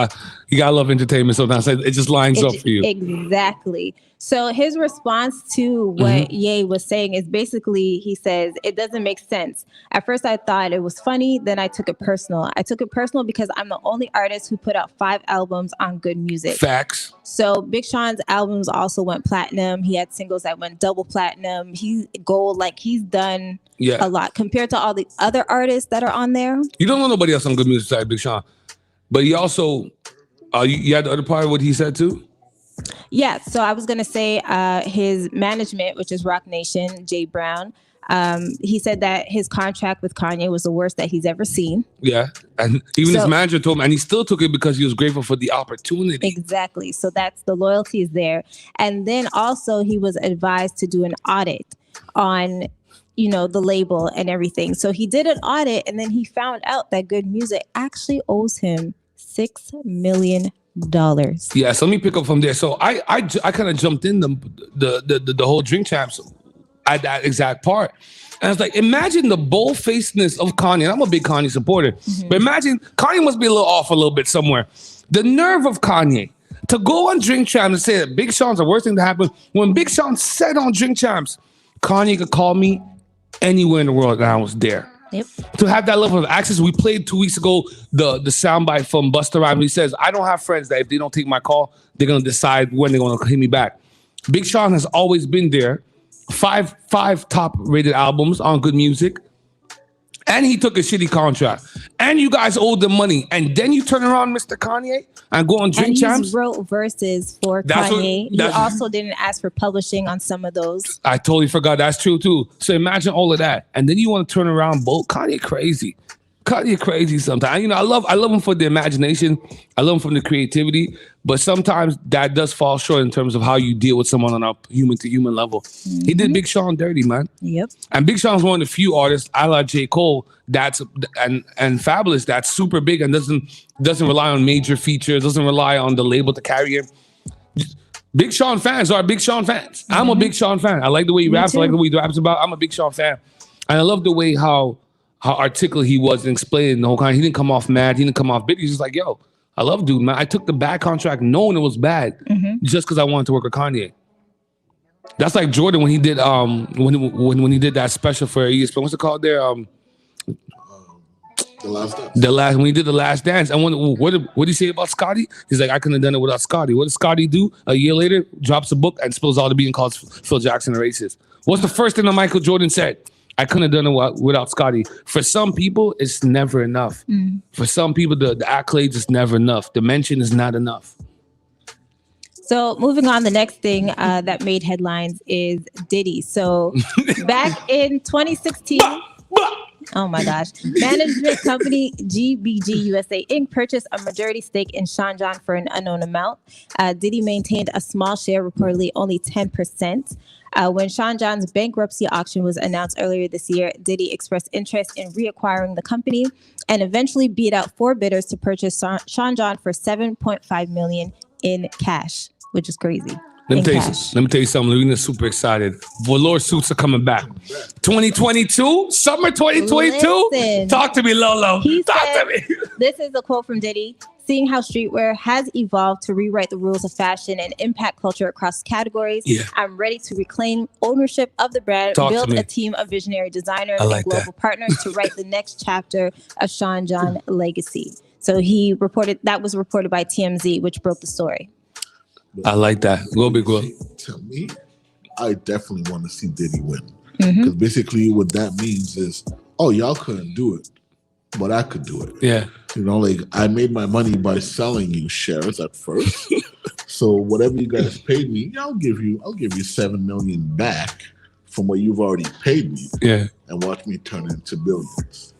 You gotta love entertainment sometimes. It just lines up for you. Exactly. So his response to what Ye was saying is basically, he says, it doesn't make sense. At first I thought it was funny, then I took it personal. I took it personal because I'm the only artist who put out 5 albums on Good Music. Facts. So Big Sean's albums also went platinum. He had singles that went double platinum. He's gold, like he's done a lot compared to all the other artists that are on there. You don't know nobody else on Good Music side, Big Sean. But he also, you had the other part of what he said too? Yeah, so I was going to say his management, which is Rock Nation, Jay Brown, he said that his contract with Kanye was the worst that he's ever seen. Yeah, and even his manager told him, and he still took it because he was grateful for the opportunity. Exactly, so that's the loyalty is there. And then also he was advised to do an audit on, the label and everything. So he did an audit, and then he found out that Good Music actually owes him $6 million. Yeah, so let me pick up from there. So I kind of jumped in the whole Drink Champs at that exact part. And I was like, imagine the bold-facedness of Kanye. I'm a big Kanye supporter. But imagine, Kanye must be a little off a little bit somewhere. The nerve of Kanye To go on Drink Champs and say that Big Sean's the worst thing to happen, when Big Sean said on Drink Champs, Kanye could call me anywhere in the world and I was there. Yep. To have that level of access, we played 2 weeks ago the soundbite from Busta Rhymes. He says, I don't have friends that if they don't take my call, they're going to decide when they're going to hit me back. Big Sean has always been there. Five top rated albums on Good Music. And he took a shitty contract. And you guys owed them money. And then you turn around, Mr. Kanye, and go on Drink Champs. He wrote verses for Kanye. He also didn't ask for publishing on some of those. I totally forgot. That's true, too. So imagine all of that. And then you want to turn around, Kanye crazy. Kanye crazy sometimes. You know, I love him for the imagination. I love him for the creativity. But sometimes that does fall short in terms of how you deal with someone on a human to human level. Mm-hmm. He did Big Sean dirty, man. Yep. And Big Sean's one of the few artists, I like J. Cole, and Fabulous, that's super big and doesn't rely on major features, doesn't rely on the label to carry him. Big Sean fans are Big Sean fans. Mm-hmm. I'm a Big Sean fan. I like the way he raps. I like the way he raps about. I'm a Big Sean fan. And I love the way how articulate he was in explaining the whole kind. He didn't come off mad. He didn't come off big. He's just like, yo, I love dude, man. I took the bad contract knowing it was bad just because I wanted to work with Kanye. That's like Jordan when he did when he did that special for ESPN. What's it called there? The Last Dance. When he did The Last Dance. And what did he say about Scotty? He's like, I couldn't have done it without Scotty. What did Scotty do? A year later, drops a book and spills all the beans and calls Phil Jackson a racist. What's the first thing that Michael Jordan said? I couldn't have done it without Scotty. For some people, it's never enough. For some people, the accolades is never enough. The mention is not enough. So moving on, the next thing that made headlines is Diddy. So back in 2016, oh my gosh, management company GBG USA Inc. purchased a majority stake in Sean John for an unknown amount. Diddy maintained a small share, reportedly only 10%. When Sean John's bankruptcy auction was announced earlier this year, Diddy expressed interest in reacquiring the company and eventually beat out 4 bidders to purchase Sean John for $7.5 million in cash, which is crazy. Let me tell you something. Lurena's super excited. Velour suits are coming back. 2022? Summer 2022? Listen, talk to me, Lolo. Talk to me. This is a quote from Diddy. Seeing how streetwear has evolved to rewrite the rules of fashion and impact culture across categories, I'm ready to reclaim ownership of the brand, build a team of visionary designers and global partners to write the next chapter of Sean John legacy. So that was reported by TMZ, which broke the story. I like that. Go big go. To me, I definitely want to see Diddy win. Because basically what that means is, oh, y'all couldn't do it, but I could do it. Yeah. You know, like I made my money by selling you shares at first. So whatever you guys paid me, I'll give you $7 million back from what you've already paid me. Yeah. And watch me turn it into billions.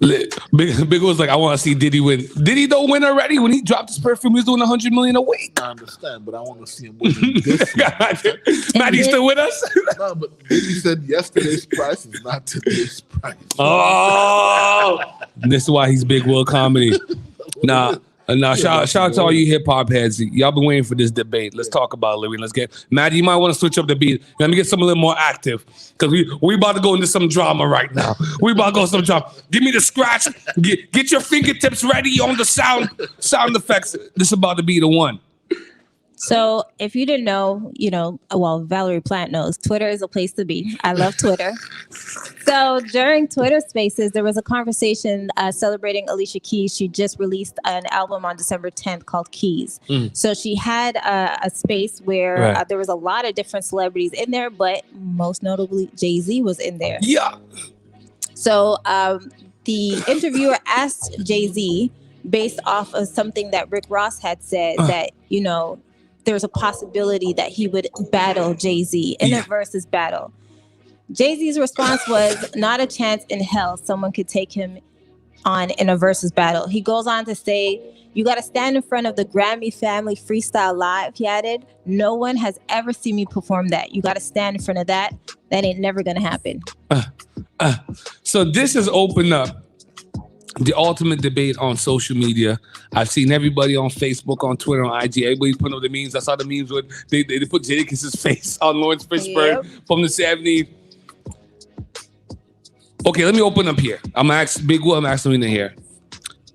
Big was like, I want to see Diddy win. Diddy don't win already. When he dropped his perfume, he was doing $100 million a week. I understand, but I want to see him win this year. Maddie still with us? No, but Diddy said yesterday's price is not today's price. Oh, this is why he's Big World Comedy. Shout out to all you hip hop heads. Y'all been waiting for this debate. Let's talk about it, Louis. Let's get Maddie. You might want to switch up the beat. Let me get some a little more active because we about to go into some drama right now. We about to go some drama. Give me the scratch. Get your fingertips ready on the sound effects. This is about to be the one. So if you didn't know, Valerie Plant knows, Twitter is a place to be. I love Twitter. So during Twitter Spaces, there was a conversation celebrating Alicia Keys. She just released an album on December 10th called Keys. So she had a space where there was a lot of different celebrities in there, but most notably Jay-Z was in there. Yeah. So the interviewer asked Jay-Z, based off of something that Rick Ross had said, that, there's a possibility that he would battle Jay-Z in a versus battle. Jay-Z's response was, not a chance in hell someone could take him on in a versus battle. He goes on to say, you got to stand in front of the Grammy Family Freestyle Live, he added. No one has ever seen me perform that. You got to stand in front of that. That ain't never going to happen. So this has opened up the ultimate debate on social media. I've seen everybody on Facebook, on Twitter, on IG. Everybody's putting up the memes. I saw the memes with they put Jadakiss' face on Lawrence Fishburne from the 70s. Okay, let me open up here. I'm gonna ask Big Will, I'm asking Lena here.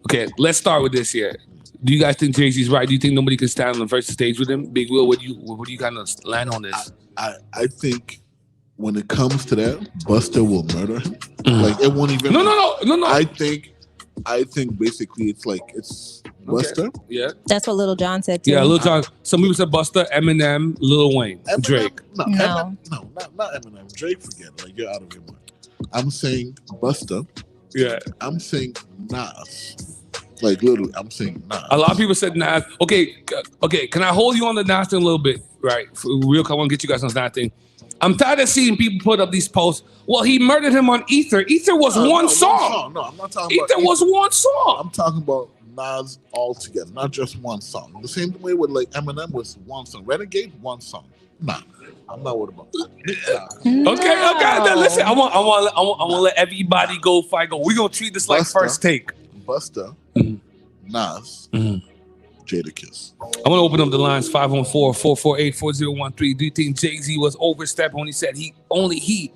Okay, let's start with this here. Do you guys think Jay-Z's right? Do you think nobody can stand on the versus stage with him? Big Will, what do you kind of land on this? I think when it comes to that, Busta will murder him. Like it won't even. No. I think basically it's Busta. Okay. Yeah. That's what Lil Jon said too. Yeah, Lil Jon. Some people said Busta, Eminem, Lil Wayne, Drake. No, not Eminem. Drake, forget. Like you're out of your mind. I'm saying Busta. Yeah. I'm saying Nas. Like literally, I'm saying Nas. A lot of people said Nas. Okay. Can I hold you on the Nas thing a little bit? Right. For real, I want to get you guys on that thing. I'm tired of seeing people put up these posts. Well, he murdered him on Ether. Ether was one song. No, I'm not talking about Ether was one song. I'm talking about Nas altogether, not just one song. The same way with like Eminem was one song. Renegade, one song. Nah, I'm not worried about that. Okay. Now listen, I want to let everybody go fight. We're gonna treat this like Busta, first take. Busta, Nas, Jadakiss. I want to open up the lines 514-448-4013. Do you think Jay-Z was overstepping when he said only he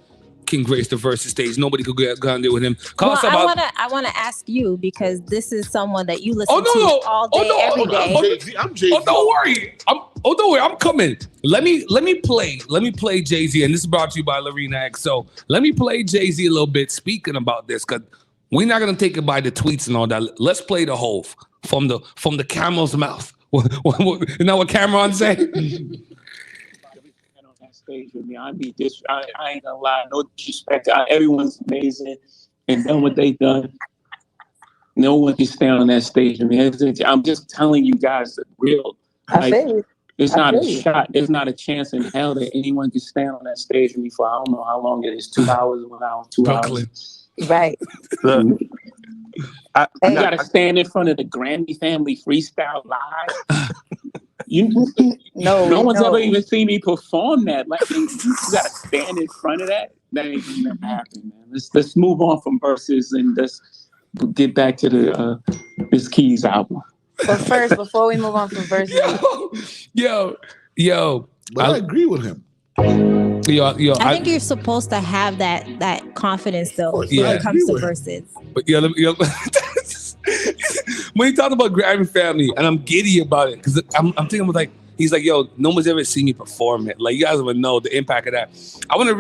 can grace the versus stage? Nobody could go on there with him. I want to ask you because this is someone that you listen to all day, every day. I'm Jay-Z. Oh, don't worry. I'm coming. Let me play Jay-Z, and this is brought to you by Lorena X. So let me play Jay-Z a little bit speaking about this, because we're not gonna take it by the tweets and all that. Let's play the Hove from the camel's mouth. You know what Cameron said? Stage with me. I ain't gonna lie, no disrespect. Everyone's amazing and done what they done. No one can stand on that stage with me. I'm just telling you guys the real. It's not a shot. There's not a chance in hell that anyone can stand on that stage with me for I don't know how long it is. 2 hours, 1 hour, 2 hours. Right. Look, I gotta stand in front of the Grammy family freestyle live. No one's ever even seen me perform that. Like you gotta stand in front of that. That ain't gonna happen, man. Let's move on from verses and let's get back to the this Keys album. But first, before we move on from verses, yo. But I agree with him. Yo, I think you're supposed to have that confidence though when it comes to verses. But when he talked about Grammy family, and I'm giddy about it because I'm thinking like he's like, yo, no one's ever seen me perform it. Like you guys would know the impact of that. I want to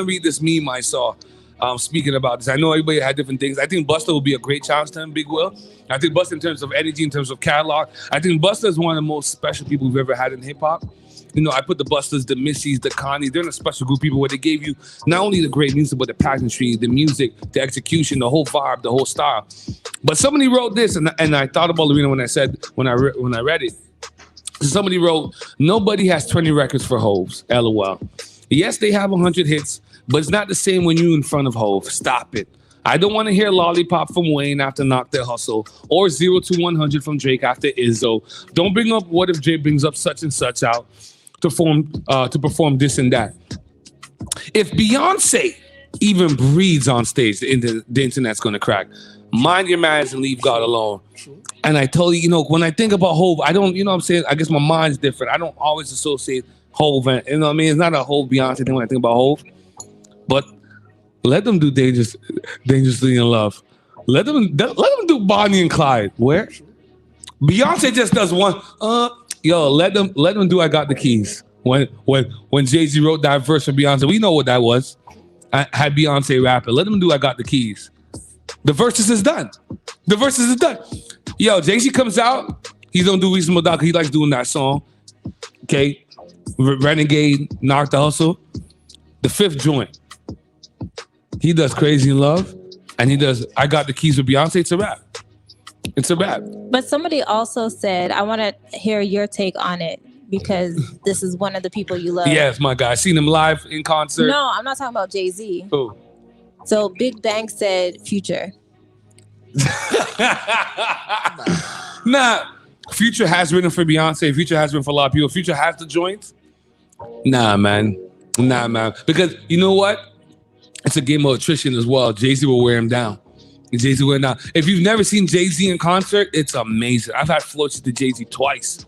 read this meme I saw. Speaking about this, I know everybody had different things. I think Busta will be a great challenge to him, Big Will. I think Busta in terms of energy, in terms of catalog. I think Busta is one of the most special people we've ever had in hip hop. You know, I put the Bustas, the Missies, the Connies. They're in a special group of people where they gave you not only the great music, but the pageantry, the music, the execution, the whole vibe, the whole style. But somebody wrote this, and I thought about Lorena when I read it. Somebody wrote, nobody has 20 records for Hoves, LOL. Yes, they have 100 hits, but it's not the same when you're in front of Hove. Stop it. I don't want to hear Lollipop from Wayne after Knock Their Hustle, or 0 to 100 from Drake after Izzo. Don't bring up what if Drake brings up such and such out to perform this and that. If Beyonce even breathes on stage, the internet's gonna crack. Mind your manners and leave God alone. And I told you, when I think about Hove, I don't, what I'm saying? I guess my mind's different. I don't always associate Hove and, what I mean? It's not a Hove Beyonce thing when I think about Hove. But let them do Dangerously in Love. Let them do Bonnie and Clyde. Where? Beyonce just does one. Let them do I Got the Keys. When Jay-Z wrote that verse for Beyonce, we know what that was. I had Beyonce rap it. Let them do I Got the Keys. The verses is done. Yo, Jay-Z comes out. He's gonna do Reasonable Doubt because he likes doing that song. Okay. Renegade, Knock the Hustle. The fifth joint. He does Crazy in Love. And he does I Got the Keys with Beyonce. It's a rap. But somebody also said, I want to hear your take on it because this is one of the people you love. Yes, my guy. I seen him live in concert. No, I'm not talking about Jay-Z. Who? So Big Bang said Future. Nah. Future has written for Beyonce. Future has written for a lot of people. Future has the joints. Nah, man. Because you know what? It's a game of attrition as well. Jay-Z will wear him down. If you've never seen Jay-Z in concert, it's amazing. I've had floats to Jay-Z twice.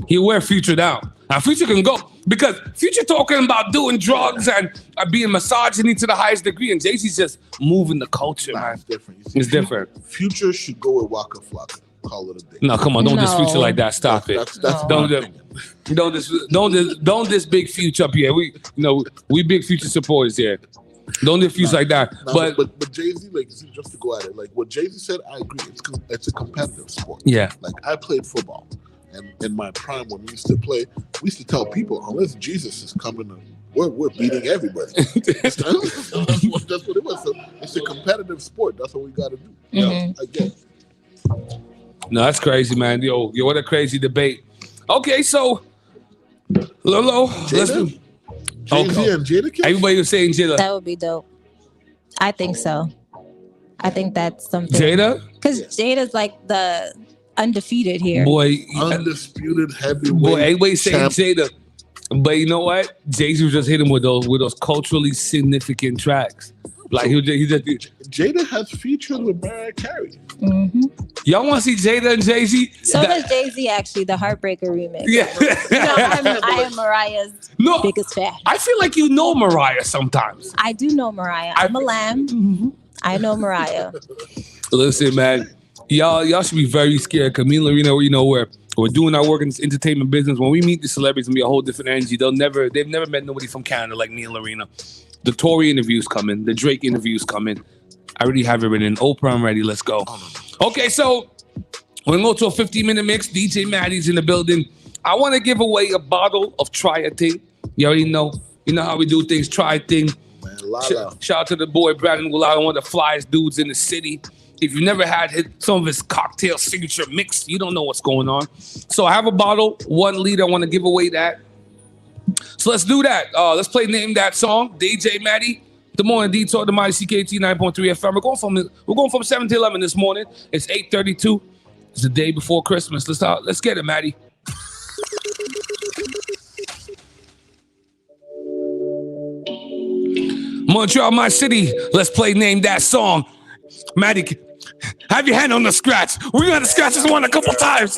He'll wear Future down. Now, Future can go because Future talking about doing drugs and being misogyny to the highest degree, and Jay-Z's just moving the culture, man. It's different. It's different. Future should go with Waka Flocka. call it a day. No, come on, don't diss Future like that. Stop it. That's Don't this big Future up here. We big Future supporters here. Don't diss Future like that. But Jay-Z, like, just to go at it, like what Jay-Z said, I agree. It's a competitive sport. Yeah. Like I played football, and in my prime when we used to play, we used to tell people, unless Jesus is coming, we're beating everybody. that's what it was. So it's a competitive sport. That's what we got to do. I guess. No, that's crazy, man. Yo, what a crazy debate. Okay, so Lolo, let's do. Jay-Z and Jada. Everybody was saying Jada. That would be dope. I think so. I think that's something. Jada? Because Jada's like the undefeated here. Boy, undisputed heavyweight. Boy, everybody saying champ. Jada. But you know what? Jay-Z was just hitting with those culturally significant tracks. Like he just Jada has featured with Mariah Carey. Mm-hmm. Y'all want to see Jada and Jay-Z? So does Jay-Z, actually, the Heartbreaker remix. Yeah. I am Mariah's biggest fan. I feel like you know Mariah sometimes. I do know Mariah. I'm a lamb. I know Mariah. Listen, man, y'all should be very scared. Because me and Lorena, we're doing our work in this entertainment business. When we meet the celebrities, it's gonna be a whole different energy. They've never met nobody from Canada like me and Lorena. The Tory interviews coming. The Drake interviews coming. I already have it written. Oprah, I'm ready. Let's go. Okay, so we're going to go to a 15-minute mix. DJ Maddie's in the building. I want to give away a bottle of Try a Thing. You already know. You know how we do things. Try a Thing. Shout out to the boy Brandon Gulado, one of the flyest dudes in the city. If you never had some of his cocktail signature mix, you don't know what's going on. So I have a bottle, 1 liter. I want to give away that. So let's do that. Let's play Name That Song. DJ Maddie, the Morning Detour, the Mighty CKT 9.3 FM. We're going from 7 to 11 this morning. It's 8:32. It's the day before Christmas. Let's get it, Maddie. Montreal, my city. Let's play Name That Song. Maddie, have your hand on the scratch. We're gonna scratch this one a couple times.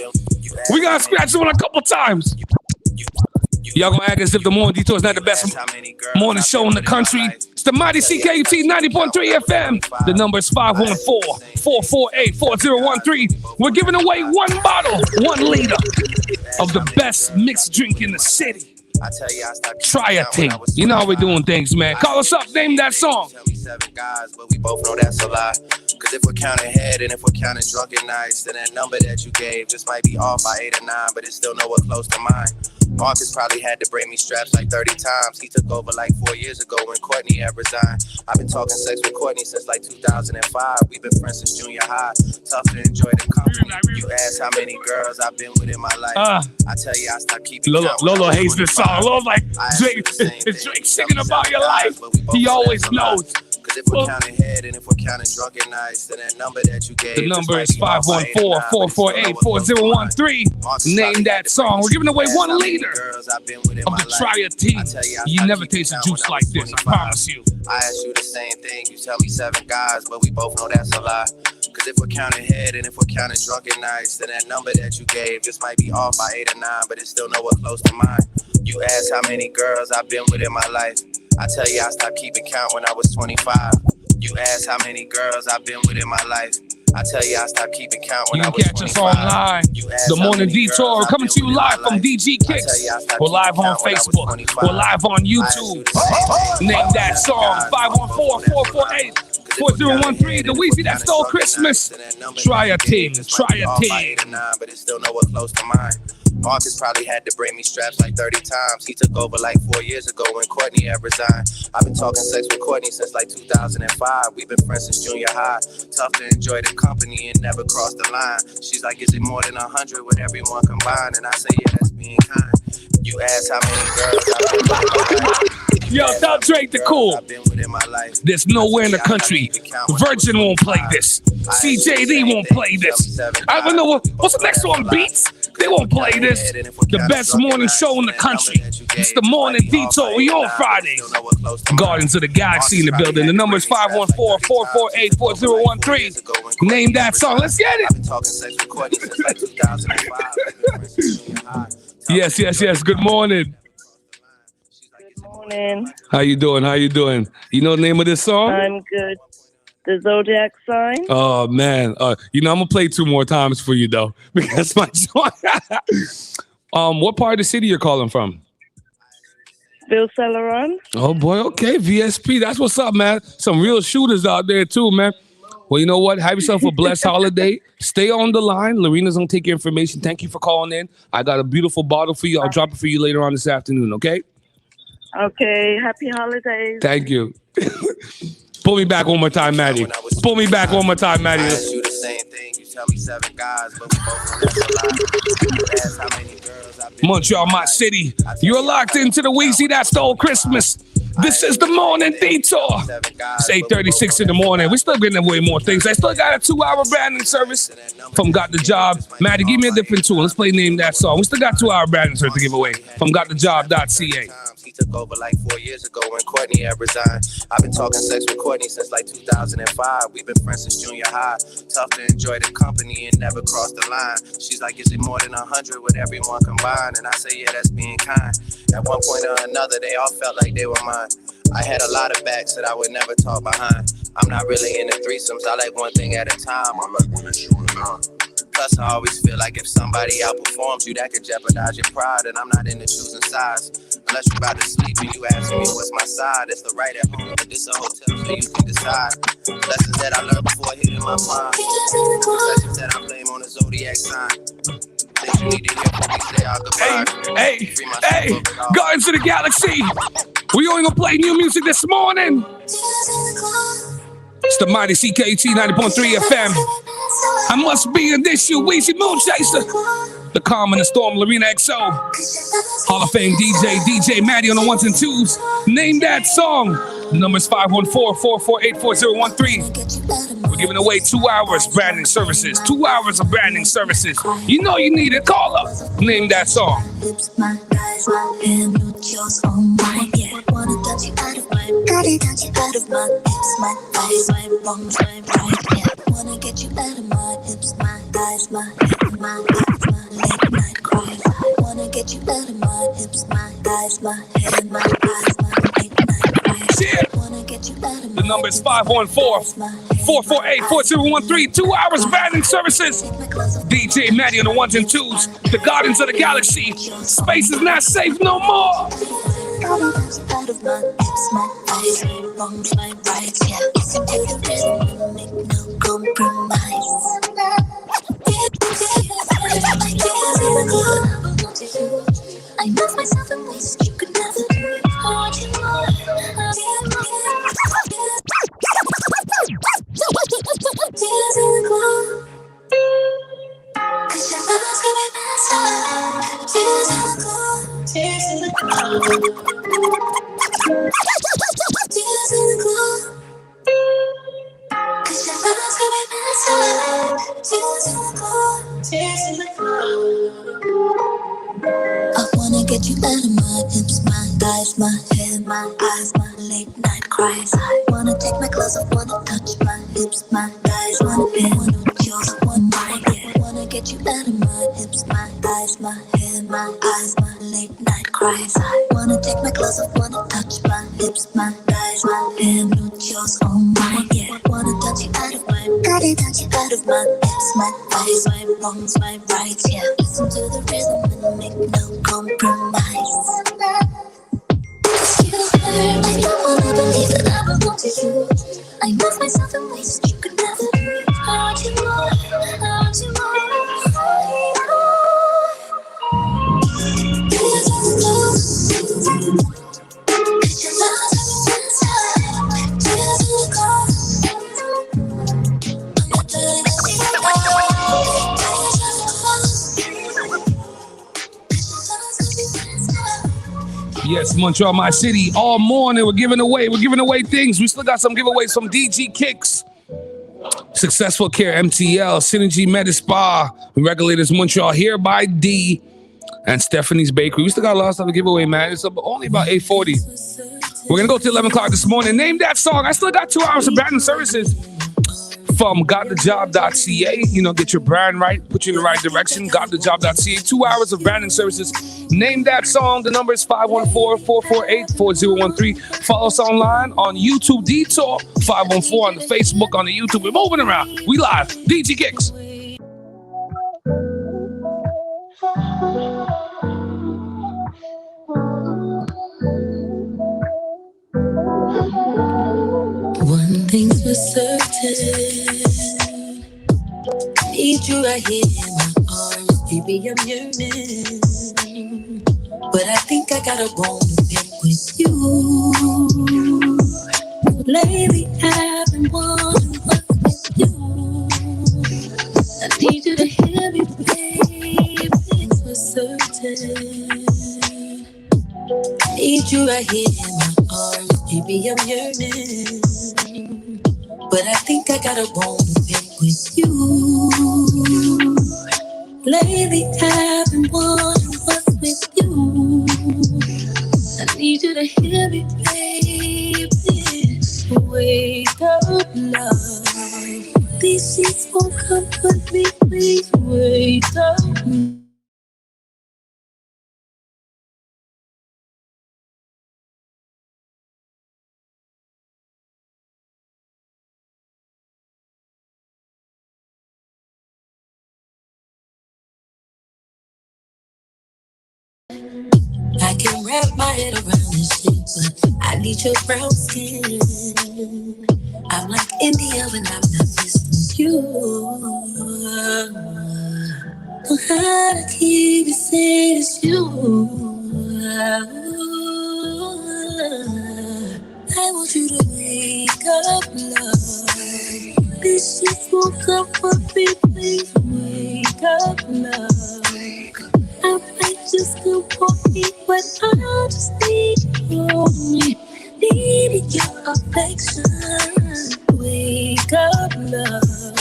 Y'all gonna act as if the Morning Detour is not the best morning show in the country. It's the Mighty CKUT 90.3 FM. The number is 514-448-4013. We're giving away 1 bottle, 1 liter of the best mixed drink in the city. Try a Thing. You know how we're doing things, man. Call us up, name that song. Tell me 7 guys, but we both know that's a lie. Cause if we're counting head and if we're counting drunken nights, then that number that you gave just might be off by 8 or 9, but it's still nowhere close to mine. Marcus probably had to break me straps like 30 times. He took over like 4 years ago when Courtney had resigned. I've been talking sex with Courtney since like 2005. We've been friends since junior high. Tough to enjoy the company. You ask how many girls I've been with in my life. I tell you I stopped keeping count. Lolo hates this song. Lolo's like, Drake singing about your life. He always knows. Cause if we're counting head and if we're counting drunken nights, then that number that you gave. The number is 514-448-4013. Name that song. We're giving away 1 liter of the Try a Thing. You never tasted juice like this, I promise you. I ask you the same thing. You tell me 7 guys, but we both know that's a lie. Cause if we're counting head and if we're counting drunken nights, then that number that you gave just might be off by 8 or 9, but it's still nowhere close to mine. You ask how many girls I've been with in my life. I tell you I stopped keeping count when I was 25. You ask how many girls I've been with in my life. I tell you I stopped keeping count when I was 25. You can catch us online. The Morning Detour coming to you live from DG Kicks. We're live on Facebook. We're live on YouTube. Name that song. 514-448-4013. The WIZZY that stole Christmas. Try a Thing. Try a Thing. But it's still nowhere close to mine. Marcus probably had to break me straps like 30 times. He took over like 4 years ago when Courtney had resigned. I've been talking sex with Courtney since like 2005. We've been friends since junior high. Tough to enjoy the company and never cross the line. She's like, is it more than 100 with everyone combined? And I say, yeah, that's being kind. You ask how many girls I've been with. Yo, tell Drake the cool. There's nowhere in the country Virgin won't play this. CJD won't play this. I don't know what's the next one, Beats? They won't play this. The best morning show in the country. It's the Morning Detour. We on Fridays. Guardians of the Galaxy in the building. The number is 514-448-4013. Name that song. Let's get it. Yes. Good morning. Morning. How you doing? You know the name of this song? I'm good. The zodiac sign? Oh man, I'm gonna play 2 more times for you though, because my song. What part of the city you're calling from? Bill Celeron? Oh boy, okay, VSP. That's what's up, man. Some real shooters out there too, man. Well, you know what? Have yourself a blessed holiday. Stay on the line. Lorena's gonna take your information. Thank you for calling in. I got a beautiful bottle for you. I'll drop it for you later on this afternoon, okay? Okay, happy holidays. Thank you. Pull me back one more time, Maddie. Pull me back one more time, Maddie. I ask you the same thing. You tell me 7 guys, but we both know that's a lie. You ask how many girls I've been Montreal, my city. You're locked into the WIZZY. That's the old Christmas. This is the Morning Detour. It's 8:36 in the morning. We're still getting away more things. I still got a 2-hour branding service from Got the Job. Maddie, give me a different tune. Let's play Name That Song. We still got 2-hour branding service to give away from GotTheJob.ca. He took over like 4 years ago when Courtney had resigned. I've been talking sex with Courtney since like 2005. We've been friends since junior high. Tough to enjoy the company and never cross the line. She's like, is it more than 100 with everyone combined? And I say, yeah, that's being kind. At one point or another, they all felt like they were mine. I had a lot of backs that I would never talk behind. I'm not really into threesomes. I like one thing at a time. I like when it's you and I. Plus, I always feel like if somebody outperforms you, that could jeopardize your pride. And I'm not into choosing sides. Unless you're about to sleep and you ask me what's my side. It's the right at home, but this a hotel so you can decide. Lessons that I learned before hitting my prime. Lessons that I blame on the zodiac sign. Things you need to hear before we say our goodbye. Hey, Guardians of the Galaxy. We only gonna play new music this morning. It's the mighty CKT 90.3 FM. I must be in this, you WIZZY Moonchaser. The Calm and the Storm, Lorena XO. Hall of Fame DJ Maddie on the 1s and 2s. Name that song. The number is 514-448-4013. We're giving away 2 hours branding services. 2 hours of branding services. You know you need it. Call up. Name that song. My eyes, my hand, no yours on mine. Yeah, wanna touch you out of my body, touch you out of my lips, my eyes, my wrongs, my right. Yeah, wanna get you out of my hips, my eyes, my head, my eyes, my late night cries. I wanna get you out of my hips, my eyes, my head, my eyes, my late night cries. Yeah. The number is 514-448-4013. 2 hours branding services. DJ Maddie on the 1s and 2s. The Guardians of the Galaxy. Space is not safe no more. Out of my hips, my eyes, my wrongs, my rights. Yeah, listen to the rhythm, make no compromise. I love myself in ways you could never do. I want you more. Tears in the glow. 'Cause your love's gonna be faster. Tears in the glow. Tears in the glow. Tears in the glow. 'Cause your love's gonna be faster. Tears in the glow. Tears in the glow. I wanna get you out of my hips, my thighs, my head, my eyes, my late night cries. I wanna take my clothes off, wanna touch my hips, my thighs, wanna be one of yours, one mine. Yeah, I wanna get you out of my hips, my thighs, my head, my eyes, my late night cries. I wanna take my clothes off, wanna touch my hips, my thighs, my head, not yours, all mine. Yeah, I wanna touch you out of my body, touch you out of my hips, my thighs, my wrongs, my rights. Yeah, listen to the rhythm and make no compromise. You hurt, I don't wanna believe that I belong to you. I love myself in ways you could never do. I want you more, I want you more. Tears in the glow. 'Cause your love's every time. Tears in the glow. I'm not letting it go. Tears in the glow. 'Cause your love's every time. Yes, Montreal, my city. All morning we're giving away things. We still got some giveaways from DG Kicks, Successful Care, MTL, Synergy Medispa, Regulators Montreal, Here by D, and Stephanie's Bakery. We still got a lot of stuff to give away, man. It's only about 8:40. We're gonna go to 11 o'clock this morning. Name that song. I still got 2 hours of branding services. from gotthejob.ca. Get your brand right, put you in the right direction. Gotthejob.ca. 2 hours of branding services. Name that song. The number is 514-448-4013. Follow us online on YouTube Detour 514 on the Facebook, on the YouTube. We're moving around. We live. DJ Kicks. One thing's for certain, need you right here in my arms, baby, I'm yearning. But I think I got a bone to pick with you. Lately I've been wondering what's with you. I need you to hear me, baby, things for certain. Need you right here in my arms, baby, I'm yearning. But I think I got a bone to pick with you. Lately I've been wondering what's with you. I need you to hear me, baby. Wake up, love. These sheets won't comfort me, please wake up. I can wrap my head around this shit, but I need your brown skin. I'm like India when I'm not just with you. Know how to keep it safe, it's you. I want you to wake up, love. This shit won't come for me, please wake up, love. I might just go for me, but I just need you. Need your affection. Wake up, love.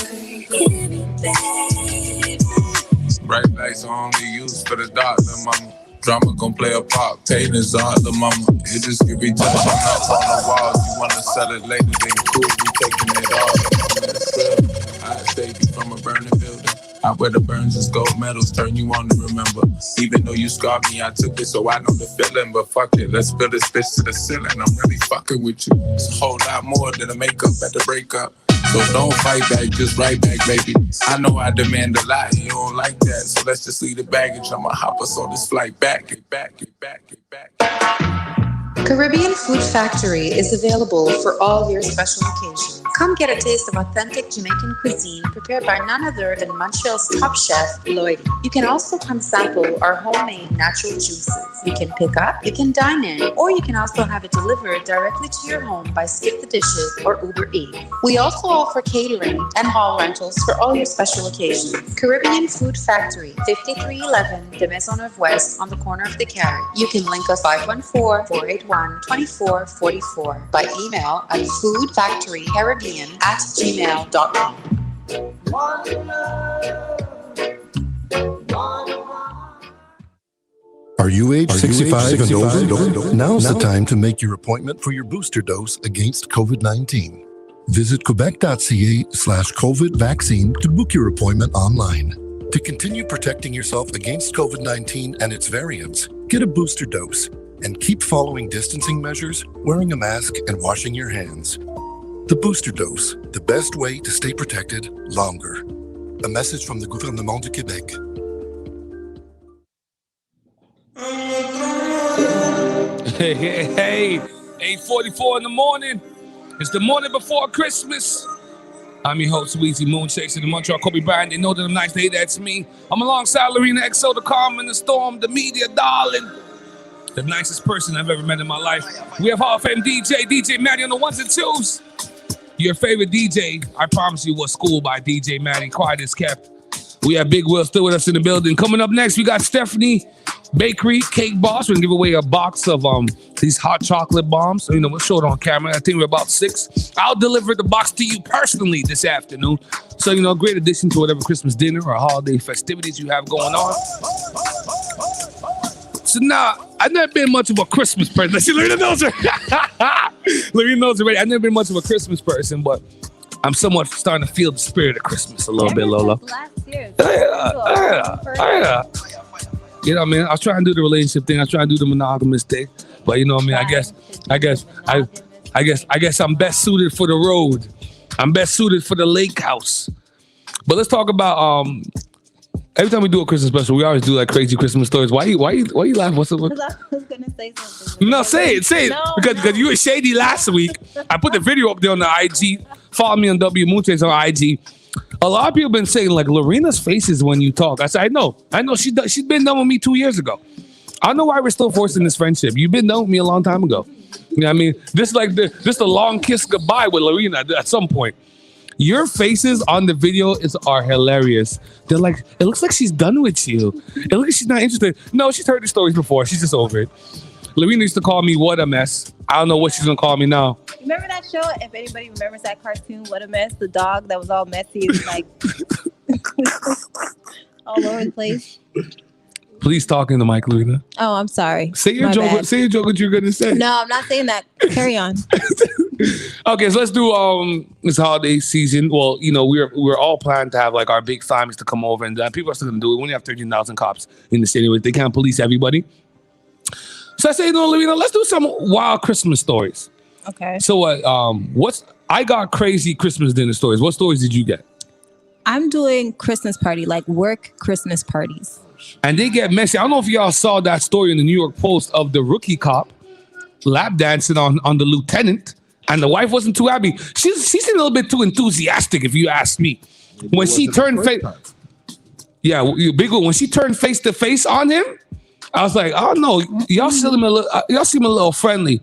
Give me, baby. Bright lights are only used for the dark, little mama. Drama gon' play a part, pain is art, little mama. It just give me touching up on the walls. You wanna sell it later, then cool, we taking it all. I save you from a burning building. I wear the burns as gold medals, turn you on to remember. Even though you scarred me, I took it, so I know the feeling. But fuck it, let's build this bitch to the ceiling. I'm really fucking with you. It's a whole lot more than a makeup at the breakup. So don't fight back, just right back, baby. I know I demand a lot, you don't like that. So let's just leave the baggage. I'ma hop us on this flight back, get back, get back, get back. Caribbean Food Factory is available for all your special occasions. Come get a taste of authentic Jamaican cuisine prepared by none other than Montreal's top chef, Lloyd. You can also come sample our homemade natural juices. You can pick up, you can dine in, or you can also have it delivered directly to your home by Skip the Dishes or Uber Eats. We also offer catering and hall rentals for all your special occasions. Caribbean Food Factory, 5311 de Maisonneuve West on the corner of the Carré. You can link us 514-481-2444 by email at foodfactorycaribbean@gmail.com. Are you age 65 and over? Now's the time to make your appointment for your booster dose against COVID-19. Visit quebec.ca/COVID vaccine to book your appointment online. To continue protecting yourself against COVID-19 and its variants, get a booster dose and keep following distancing measures, wearing a mask, and washing your hands. The booster dose, the best way to stay protected longer. A message from the Gouvernement du Québec. Hey, 8:44 in the morning. It's the morning before Christmas. I'm your host, WIZZY, Moonshakes in the Montreal Kobe Bryant. They know that I'm nice, that's me. I'm alongside Lorena XO, the calm and the storm, the media darling. The nicest person I've ever met in my life. We have Hall of Fame DJ Maddie on the ones and twos. Your favorite DJ, I promise you, was schooled by DJ Maddie. Quiet is kept. We have Big Will still with us in the building. Coming up next, we got Stephanie Bakery Cake Boss. We're gonna give away a box of these hot chocolate bombs. So, we'll show it on camera. I think we're about 6. I'll deliver the box to you personally this afternoon. So, great addition to whatever Christmas dinner or holiday festivities you have going on. So now, I've never been much of a Christmas person. See, Lorena knows her. Lorena knows already. I've never been much of a Christmas person, but I'm somewhat starting to feel the spirit of Christmas a little bit, Lola. Last year. Yeah. You know what I mean? I was trying to do the relationship thing. I was trying to do the monogamous thing. But you know what I mean? I guess I'm best suited for the road. I'm best suited for the lake house. But let's talk about every time we do a Christmas special, we always do like crazy Christmas stories. Why you laughing? What's up? Because I was gonna say something. No, say it. No, Because you were shady last week. I put the video up there on the IG. Follow me on W Moonchase on IG. A lot of people been saying like Lorena's faces when you talk. I said, I know. She's been done with me 2 years ago. I don't know why we're still forcing this friendship. You've been done with me a long time ago. You know what I mean? This a long kiss goodbye with Lorena at some point. Your faces on the video are hilarious. They're like, it looks like she's done with you. It looks like she's not interested. No, she's heard the stories before. She's just over it. Lorena used to call me What a Mess. I don't know what she's gonna call me now. Remember that show? If anybody remembers that cartoon, What a Mess, the dog that was all messy and like all over the place. Please talk in the mic, Lorena. Oh, I'm sorry. Say your My joke. bad. Say your joke. What you're gonna say? No, I'm not saying that. Carry on. Okay, so let's do this holiday season. Well, you know, we're all planning to have like our big families to come over, and people are still gonna do it. We only have 13,000 cops in the city. They can't police everybody. So I say, no, Lorena, let's do some wild Christmas stories. Okay. So I got crazy Christmas dinner stories. What stories did you get? I'm doing Christmas party, like work Christmas parties. And they get messy. I don't know if y'all saw that story in the New York Post of the rookie cop lap dancing on the lieutenant, and the wife wasn't too happy. She's a little bit too enthusiastic, if you ask me. When she turned face, big one. When she turned face to face on him, I was like, oh no, y'all seem a little friendly.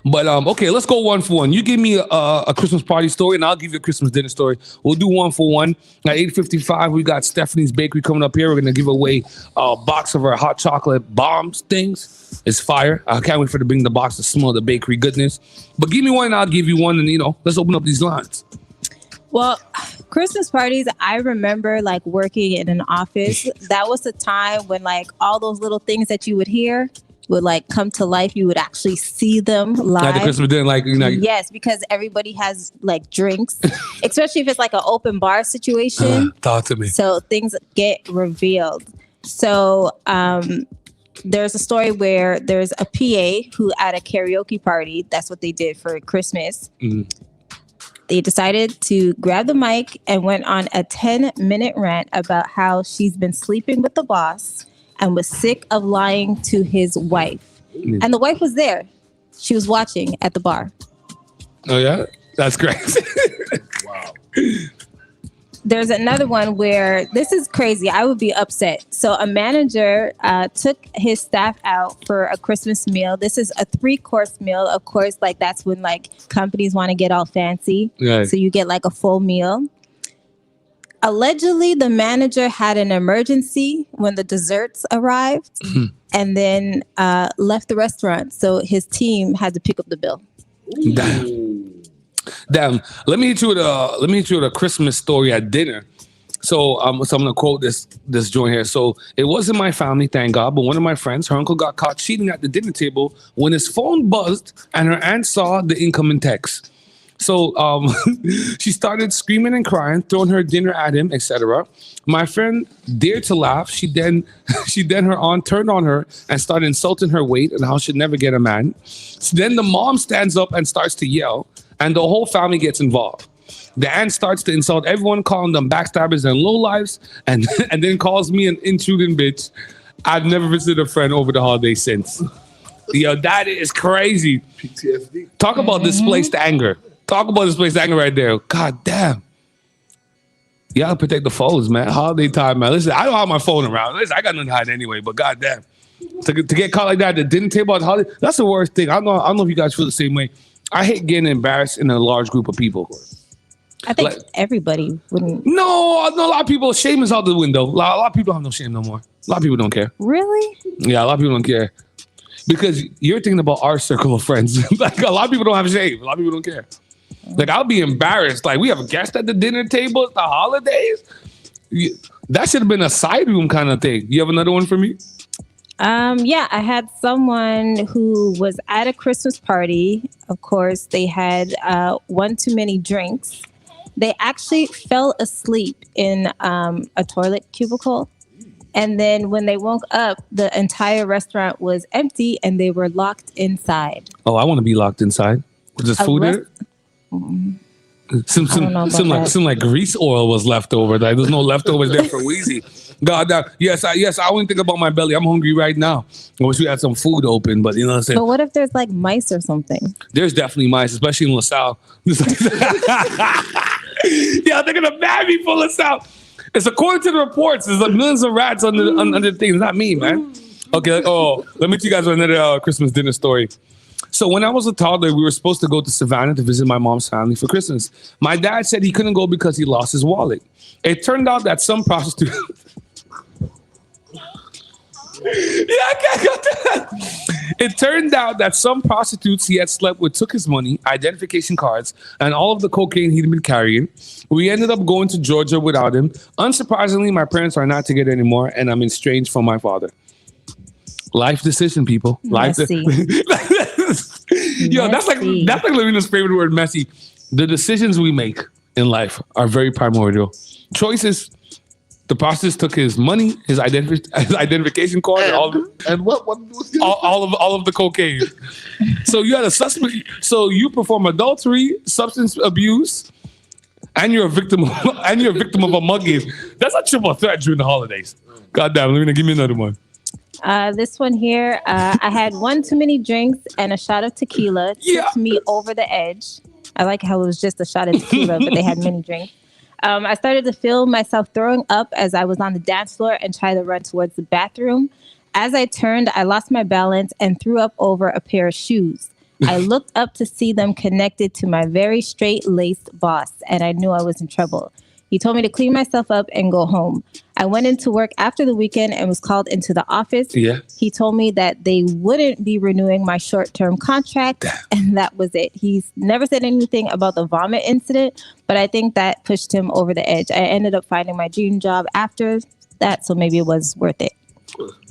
But okay, let's go one for one. You give me a Christmas party story, and I'll give you a Christmas dinner story. We'll do one for one. At 8:55, we got Stephanie's Bakery coming up here. We're gonna give away a box of our hot chocolate bombs things. It's fire. I can't wait for to bring the box to smell the bakery goodness. But give me one, and I'll give you one, and let's open up these lines. Well, Christmas parties, I remember like working in an office. That was the time when like all those little things that you would hear would like come to life. You would actually see them live. At the Christmas dinner, Yes, because everybody has like drinks, especially if it's like an open bar situation. Talk to me. So things get revealed. So there's a story where there's a PA who at a karaoke party, that's what they did for Christmas. Mm-hmm. They decided to grab the mic and went on a 10-minute rant about how she's been sleeping with the boss and was sick of lying to his wife. Mm. And the wife was there. She was watching at the bar. Oh, yeah? That's great. Wow. There's another one where this is crazy. I would be upset. So a manager took his staff out for a Christmas meal. This is a 3-course meal. Of course, like that's when like companies want to get all fancy. Right. So you get like a full meal. Allegedly, the manager had an emergency when the desserts arrived and then left the restaurant. So his team had to pick up the bill. Damn. Let me hit you with a Christmas story at dinner. So I'm gonna quote this joint here. So it wasn't my family, thank God, but one of my friends, her uncle got caught cheating at the dinner table when his phone buzzed and her aunt saw the incoming text. So she started screaming and crying, throwing her dinner at him, etc. My friend dared to laugh. She then her aunt turned on her and started insulting her weight and how she'd never get a man. So then the mom stands up and starts to yell, and the whole family gets involved. The aunt starts to insult everyone, calling them backstabbers and lowlives, and then calls me an intruding bitch. I've never visited a friend over the holiday since. Yo, that is crazy. PTSD. Talk about displaced anger. Talk about displaced anger right there. God damn. You gotta protect the phones, man. Holiday time, man. Listen, I don't have my phone around. Listen, I got nothing to hide anyway, but god damn. To get caught like that at the dinner table at the holiday, that's the worst thing. I don't know if you guys feel the same way. I hate getting embarrassed in a large group of people. I think everybody wouldn't. No, a lot of people, shame is out the window. A lot of people have no shame no more. A lot of people don't care. Really? Yeah, a lot of people don't care. Because you're thinking about our circle of friends. Like a lot of people don't have shame. A lot of people don't care. Like I'll be embarrassed. Like we have a guest at the dinner table at the holidays. That should have been a side room kind of thing. You have another one for me? Yeah, I had someone who was at a Christmas party. Of course, they had one too many drinks. They actually fell asleep in a toilet cubicle. And then when they woke up, the entire restaurant was empty and they were locked inside. Oh, I want to be locked inside. Was there food in it? Seem like grease oil was left over. Like, there's no leftovers there for WIZZY. God, yes, I wouldn't think about my belly. I'm hungry right now. I wish we had some food open, but you know what I'm saying? But what if there's like mice or something? There's definitely mice, especially in LaSalle. Yeah, they're gonna ban me for LaSalle. It's according to the reports. There's like millions of rats under the things. Not me, man. Okay. Oh, let me tell you guys another Christmas dinner story. So when I was a toddler, we were supposed to go to Savannah to visit my mom's family for Christmas. My dad said he couldn't go because he lost his wallet. It turned out that some prostitute. It turned out that some prostitutes he had slept with took his money, identification cards, and all of the cocaine he'd been carrying. We ended up going to Georgia without him. Unsurprisingly, my parents are not together anymore, and I'm estranged from my father. Life decision, people. Messy. Yo, that's like Lorena's favorite word, messy. The decisions we make in life are very primordial. Choices. The prostitutes took his money, his identification card, and all of the cocaine. So you had a suspect. So you perform adultery, substance abuse, and you're a victim of a mugging. That's a triple threat during the holidays. God damn, Lorena, give me another one. This one here, I had one too many drinks and a shot of tequila tipped me over the edge. I like how it was just a shot of tequila, but they had many drinks. I started to feel myself throwing up as I was on the dance floor and tried to run towards the bathroom. As I turned, I lost my balance and threw up over a pair of shoes. I looked up to see them connected to my very straight-laced boss, and I knew I was in trouble. He told me to clean myself up and go home. I went into work after the weekend and was called into the office. Yeah. He told me that they wouldn't be renewing my short-term contract, and that was it. He's never said anything about the vomit incident, but I think that pushed him over the edge. I ended up finding my dream job after that, so maybe it was worth it.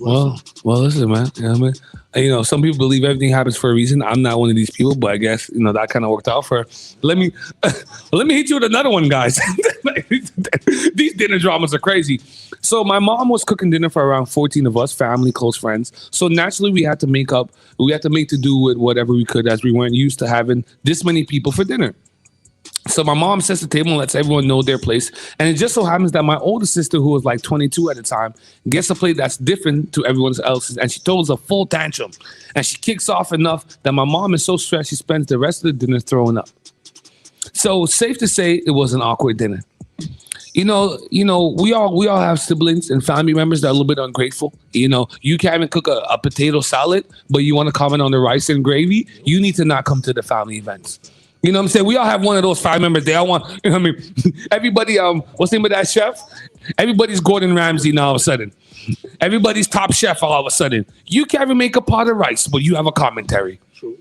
Well, listen, man. You know what I mean? You know, some people believe everything happens for a reason. I'm not one of these people, but I guess, you know, that kind of worked out for her. Let me hit you with another one, guys. These dinner dramas are crazy. So my mom was cooking dinner for around 14 of us, family, close friends. So naturally we had to make to do with whatever we could, as we weren't used to having this many people for dinner. So my mom sets the table and lets everyone know their place. And it just so happens that my older sister, who was like 22 at the time, gets a plate that's different to everyone else's. And she throws a full tantrum. And she kicks off enough that my mom is so stressed she spends the rest of the dinner throwing up. So safe to say it was an awkward dinner. You know, we all have siblings and family members that are a little bit ungrateful. You know, you can't even cook a potato salad, but you want to comment on the rice and gravy. You need to not come to the family events. You know what I'm saying? We all have one of those family members. They all want, you know what I mean? Everybody, what's the name of that chef? Everybody's Gordon Ramsay now all of a sudden. Everybody's top chef all of a sudden. You can't even make a pot of rice, but you have a commentary. True.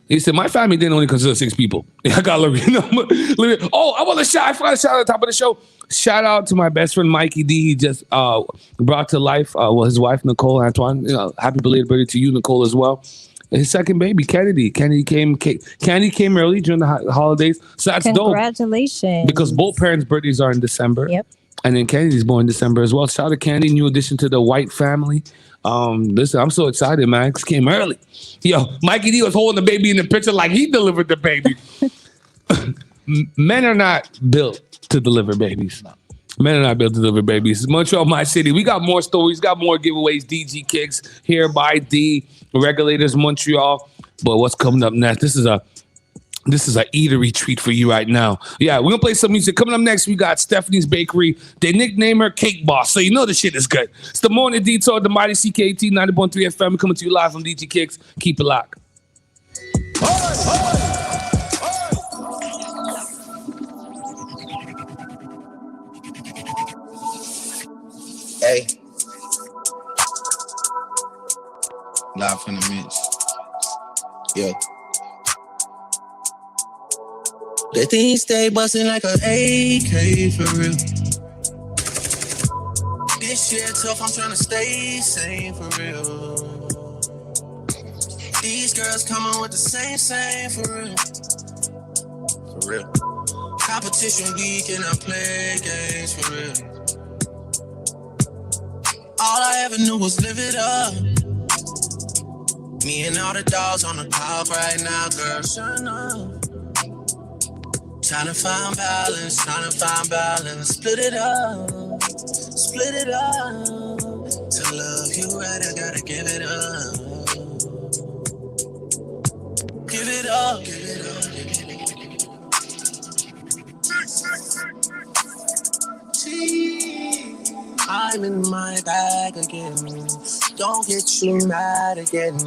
He said, my family didn't only consist of 6 people. I got oh, I want to shout. I forgot to shout at the top of the show. Shout out to my best friend, Mikey D. He just brought to life his wife, Nicole Antoine. You know, happy belated birthday to you, Nicole, as well. His second baby, Kennedy. Kennedy came early during the holidays. So that's dope. Congratulations. Because both parents' birthdays are in December. Yep. And then Kennedy's born in December as well. Shout out to Kennedy, new addition to the White family. Listen, I'm so excited, man. This came early. Yo, Mikey D was holding the baby in the picture like he delivered the baby. Men are not built to deliver babies. Men are not built to deliver babies. Montreal, my city. We got more stories, got more giveaways. DG Kicks here by D. Regulators, Montreal. But what's coming up next? This is a eatery treat for you right now. Yeah, we're gonna play some music. Coming up next, we got Stephanie's Bakery. They nickname her Cake Boss, so you know the shit is good. It's the Morning Detour, the mighty CKT 90.3 FM. Coming to you live from DG Kicks. Keep it locked. Hey. Live from the Mitch. Yo. The thing stay bustin' like an AK for real. This year tough, I'm trying to stay sane for real. These girls coming with the same for real. For real. Competition week and I play games for real. All I ever knew was live it up. Me and all the dogs on the top right now, girl, sure enough. Trying to find balance, split it up. To love you right, I gotta give it up. Give it up. I'm in my bag again. Don't get you mad again.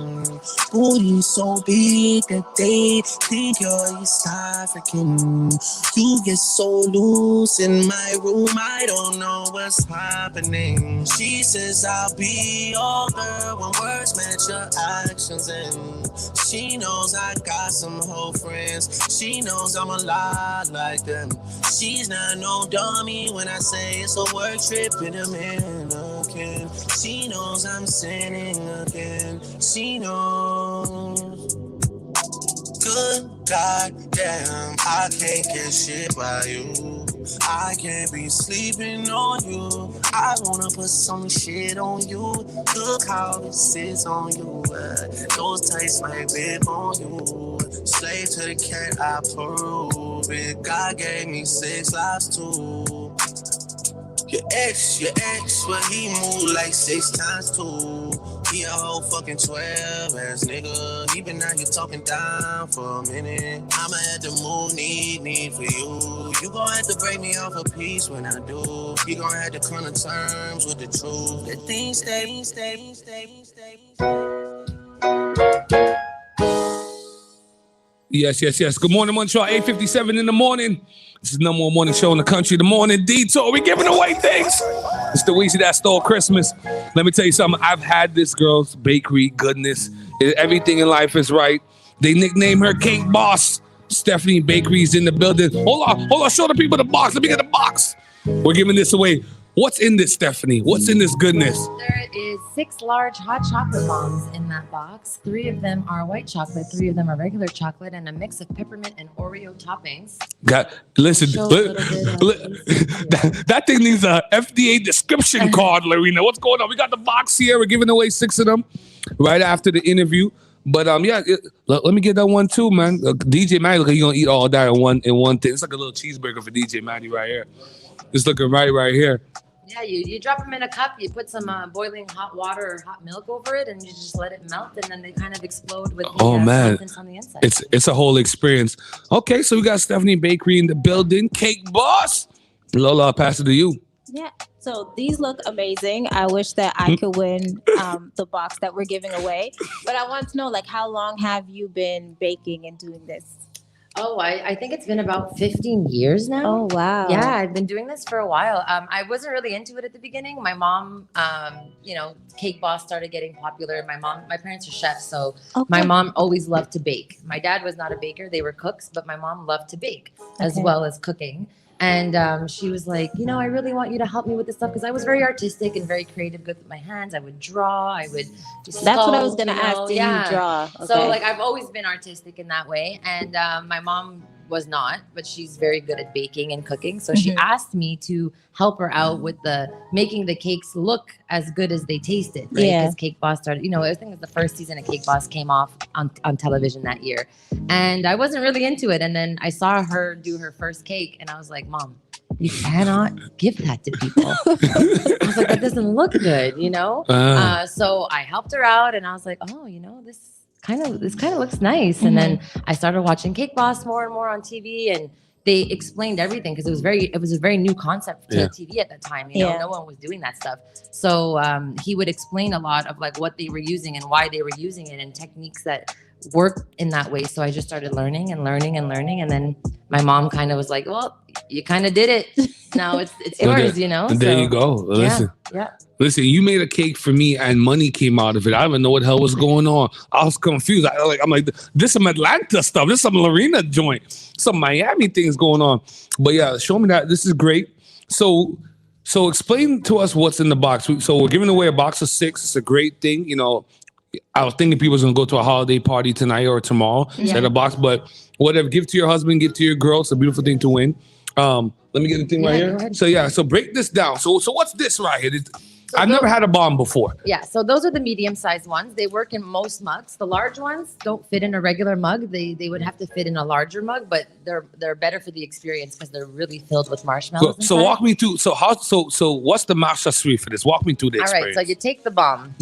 Booty so big that they think you're East African. You get so loose in my room, I don't know what's happening. She says I'll be your girl when words match your actions, and she knows I got some whole friends. She knows I'm a lot like them. She's not no dummy when I say it's a work trip in a mannequin. She knows I'm sinning again. She knows. Good goddamn, I can't get shit by you. I can't be sleeping on you. I wanna put some shit on you. Look how it sits on you. Those tights might rip on you. Slave to the cat, I prove it. God gave me 6 lives too. Your ex, well he moved like 6 times too. He a whole fucking 12-ass nigga. He been out here talking down for a minute. I'ma have to move, need for you. You gon' have to break me off a piece when I do. You gon' have to come to terms with the truth. Let things stay. Yes. Good morning, Montreal. 8:57 in the morning. This is the number one morning show in the country, the Morning Detour. We giving away things. It's the WIZZY that stole Christmas. Let me tell you something. I've had this girl's bakery goodness. Everything in life is right. They nickname her Cake Boss. Stephanie Bakery's in the building. Hold on. Show the people the box. Let me get the box. We're giving this away. What's in this, Stephanie? What's in this goodness? There is 6 large hot chocolate bombs in that box. 3 of them are white chocolate, 3 of them are regular chocolate, and a mix of peppermint and Oreo toppings. Listen, that thing needs a FDA description card, Lorena. What's going on? We got the box here. We're giving away 6 of them right after the interview. But let me get that one too, man. DJ Maddie, look, he's gonna eat all that in one thing. It's like a little cheeseburger for DJ Maddie right here. It's looking right here. Yeah, you drop them in a cup, you put some boiling hot water or hot milk over it, and you just let it melt, and then they kind of explode with the contents on the inside. It's a whole experience. Okay, so we got Stephanie Bakery in the building. Cake Boss. Lola, I'll pass it to you. Yeah. So these look amazing. I wish that I could win the box that we're giving away. But I want to know, how long have you been baking and doing this? Oh, I think it's been about 15 years now. Oh, wow. Yeah, I've been doing this for a while. I wasn't really into it at the beginning. My mom, Cake Boss started getting popular. My parents are chefs, so my mom always loved to bake. My dad was not a baker. They were cooks, but my mom loved to bake as well as cooking. And she was like, I really want you to help me with this stuff because I was very artistic and very creative, good with my hands. I would draw. I would That's what I was going to ask. Did you draw? Okay. So I've always been artistic in that way. And my mom was not, but she's very good at baking and cooking. So she asked me to help her out with making the cakes look as good as they tasted, right? Because Cake Boss started, I think it was the first season of Cake Boss came off on television that year. And I wasn't really into it. And then I saw her do her first cake and I was like, Mom, you cannot give that to people. I was like, that doesn't look good, So I helped her out and I was like, oh, this kind of looks nice. And then I started watching Cake Boss more and more on TV, and they explained everything because it was a very new concept to TV at that time. No one was doing that stuff. So he would explain a lot of what they were using and why they were using it and techniques that work in that way. So I just started learning. And then my mom kind of was like, well, you kind of did it. Now it's yours, There you go. Listen. Yeah. Listen, you made a cake for me and money came out of it. I didn't know what the hell was going on. I was confused. I'm like, this is some Atlanta stuff. This is some Lorena joint. Some Miami things going on. But yeah, show me that. This is great. So So explain to us what's in the box. So we're giving away a box of 6. It's a great thing. You know, I was thinking people was going to go to a holiday party tonight or tomorrow. Yeah. Set a box, but whatever. Give to your husband, give to your girl. It's a beautiful thing to win. Let me get the thing right here. So break this down. So what's this right here? I've never had a bomb before. Yeah, so those are the medium-sized ones. They work in most mugs. The large ones don't fit in a regular mug. They would have to fit in a larger mug, but they're better for the experience because they're really filled with marshmallows. So walk me through. So what's the marche for this? Walk me through the experience. All right, so you take the bomb,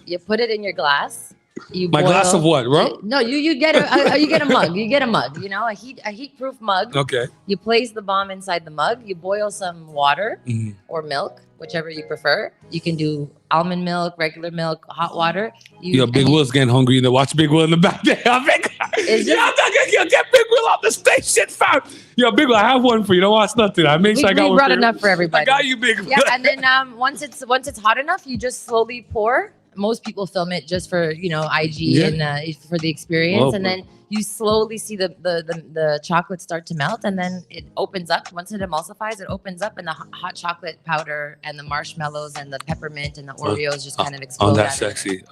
you put it in your glass. My glass of what, rum? No, you get a mug. You get a mug. You know, a heat-proof mug. Okay. You place the bomb inside the mug. You boil some water or milk, whichever you prefer. You can do almond milk, regular milk, hot water. Big Will's getting hungry. Watch Big Will in the back there. I'm not gonna get Big Will off the station, fam. Yo, Big Will, I have one for you. Don't watch nothing. I make sure I got one. We brought enough for everybody. I got you, Big Will. Yeah, and then once it's hot enough, you just slowly pour. Most people film it just for IG and for the experience, and then you slowly see the chocolate start to melt, and then it opens up. Once it emulsifies, it opens up, and the hot chocolate powder and the marshmallows and the peppermint and the Oreos just kind of explode. Oh, that's sexy.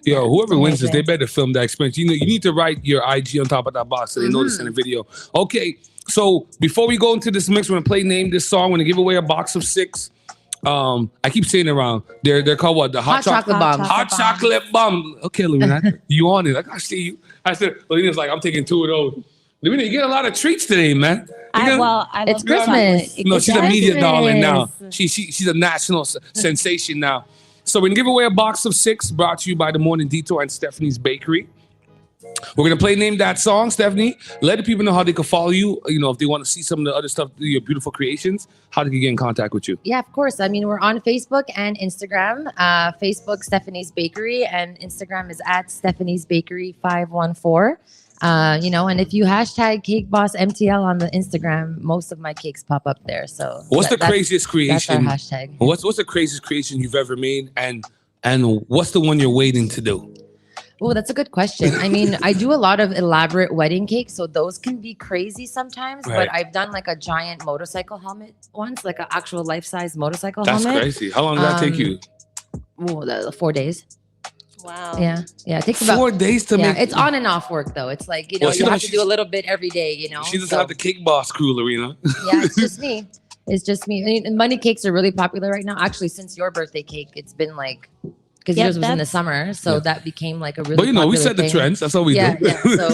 Yo, whoever wins this, they better film that experience. You need to write your IG on top of that box so they know this in the video. Okay, so before we go into this mix, we're gonna play Name This Song. We're gonna give away a box of 6. I keep saying it wrong. They're called what? The hot chocolate bomb. Hot chocolate bomb. Okay, Lumina, you on it? I see you. I said, Lumina's like, I'm taking 2 of those. Lumina, you get a lot of treats today, man. It's Christmas. No, she's a media darling now. She's a national sensation now. So we're gonna give away a box of 6 brought to you by the Morning Detour and Stephanie's Bakery. We're gonna play Name That Song, Stephanie. Let the people know how they can follow you. You know, if they want to see some of the other stuff, your beautiful creations, how they can get in contact with you. Yeah, of course. I mean, we're on Facebook and Instagram. Facebook, Stephanie's Bakery, and Instagram is at Stephanie's Bakery 514. And if you hashtag Cake Boss MTL on the Instagram, most of my cakes pop up there. So what's the craziest creation? That's our hashtag. What's the craziest creation you've ever made, and what's the one you're waiting to do? Oh, that's a good question. I mean, I do a lot of elaborate wedding cakes, so those can be crazy sometimes. Right. But I've done like a giant motorcycle helmet once, like an actual life-size motorcycle That's helmet. crazy. How long did that take you? 4 days. Wow. Yeah. It takes about 4 days to make. It's on and off work though. It's like, you have to do a little bit every day, She doesn't have the Cake Boss crew, Lorena. Yeah, it's just me. It's just me. I mean, money cakes are really popular right now. Actually, since your birthday cake, it's been like, because yours was in the summer, so that became like a really. But we set the trends. That's all we do. Yeah. So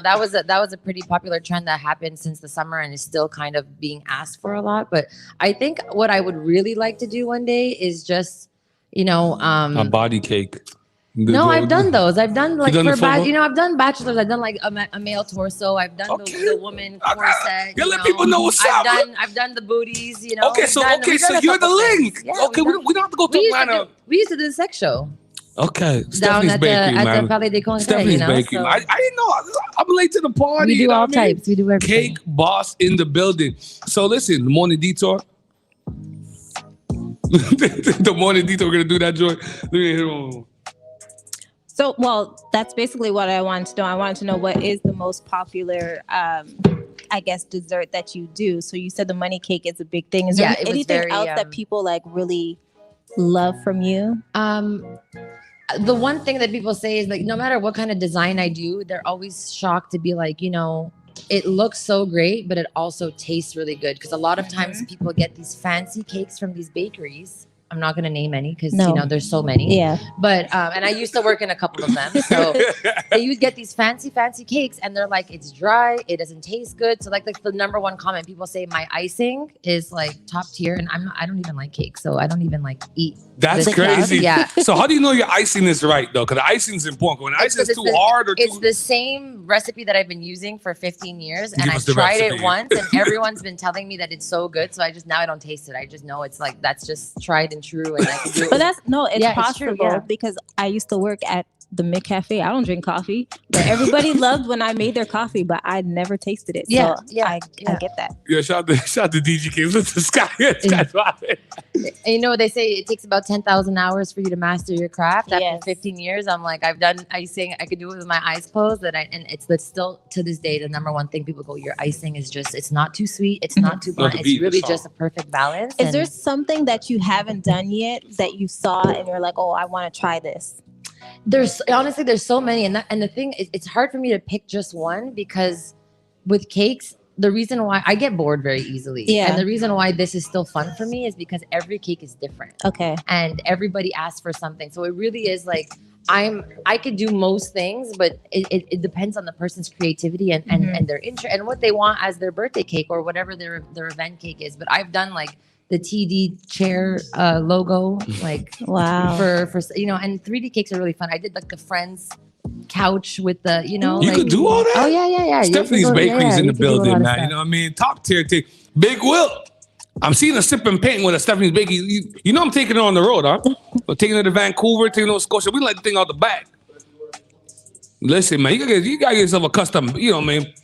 that was a pretty popular trend that happened since the summer, and is still kind of being asked for a lot. But I think what I would really like to do one day is just, a body cake. No, I've done those. I've done like done I've done bachelors. I've done like a male torso. I've done the woman corset. You let people know what's up. I've done the booties. Okay, so you're the link. Yeah, okay, we don't have to go to Atlanta. We used to do the sex show. Okay, Down Stephanie's at Bakery, man. the Palais des Congrès, Stephanie's Bakery. so. I didn't know. I'm late to the party. We do all types. We do everything. Cake Boss in the building. So listen, the Morning Detour. The Morning Detour. We're gonna do that joint. Let me hear one. So, that's basically what I wanted to know. I wanted to know what is the most popular, dessert that you do. So you said the money cake is a big thing. Is there anything else that people like really love from you? The one thing that people say is like, no matter what kind of design I do, they're always shocked to be like, it looks so great, but it also tastes really good. Because a lot of times people get these fancy cakes from these bakeries. I'm not going to name any because, there's so many. Yeah. But, and I used to work in a couple of them. So you get these fancy cakes and they're like, it's dry. It doesn't taste good. So like the number one comment, people say my icing is like top tier. And I don't even like cake. So I don't even like eat. That's crazy. Yeah. So how do you know your icing is right though? Because the icing is important. When icing is too hard or it's the same recipe that I've been using for 15 years. And I tried it once and everyone's been telling me that it's so good. So now I don't taste it. I just know it's like, that's just tried and true. And I can do it. But it's it's possible true, because I used to work at the McCafe. I don't drink coffee, but everybody loved when I made their coffee, but I never tasted it. Yeah, so yeah, I get that. Yeah, shout out to DJ Kings. Look, the sky. Sky's flying. You know, they say it takes about 10,000 hours for you to master your craft. After 15 years, I'm like, I've done icing. I could do it with my eyes closed. And it's still to this day the number one thing people go, your icing is just, it's not too sweet, it's not too blunt, it's really just a perfect balance. Is there something that you haven't done yet that you saw and you're like, oh, I want to try this? There's so many, and the thing is, it's hard for me to pick just one, because with cakes, the reason why I get bored very easily, and the reason why this is still fun for me is because every cake is different. Okay. And everybody asks for something, so it really is like I could do most things, but it depends on the person's creativity and their interest and what they want as their birthday cake or whatever their event cake is. But I've done like the TD chair logo, like wow, for and 3D cakes are really fun. I did like the Friends couch with the You like, could do all that? Oh yeah. Stephanie's Bakery's in the building, man. You know what I mean? Top tier thing. Big Will. I'm seeing a sip and paint with a Stephanie's Bakery. You know I'm taking it on the road, huh? I'm taking it to Vancouver, taking it to Scotia. We like the thing out the back. Listen, man, you gotta get yourself a custom, you know what I mean?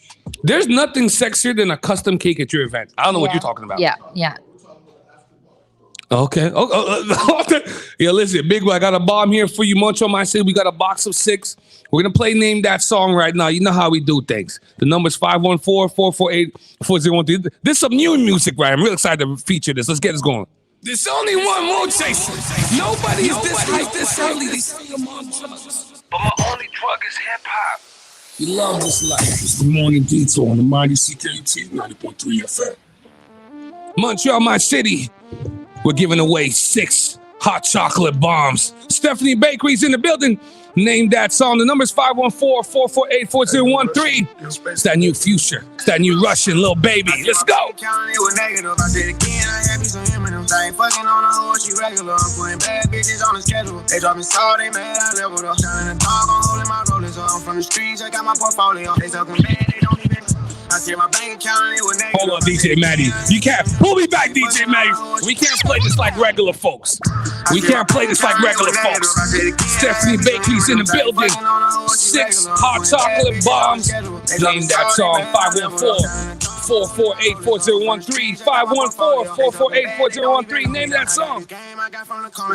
There's nothing sexier than a custom cake at your event. I don't know what you're talking about. Yeah. Okay. Yeah, listen, Big Will, I got a bomb here for you. Munch on my city. We got a box of 6. We're going to play Name That Song right now. You know how we do things. The number's 514-448-4013. This is some new music, right? I'm real excited to feature this. Let's get this going. There's only one more chaser. Nobody is this hype this early. But my only drug is hip-hop. You love this life. It's the Morning Detour on the Mighty CKT 90.3 FM. Montreal, my city. We're giving away 6 hot chocolate bombs. Stephanie Bakery's in the building. Name that song. The number's 514-448-4013. It's that new Future. It's that new Russian little baby. Let's go. I said again, I had me some M&M's. I ain't fucking on a hoe, she regular. I'm putting bad bitches on the schedule. They drop me salt, they mad, I leveled up. Shining the dog, I'm holding my rollers up. I'm from the streets, I got my portfolio. They talking bad, they don't even. I see my bank account, it was negative. Hold on, DJ Maddie. You can't pull me back, DJ Maddie. We can't play this like regular folks. We can't play this like regular folks. Stephanie Bakery's in the building. 6 hot chocolate bombs. Name that song. 514-448-4013. 514-448-4013. Name that song.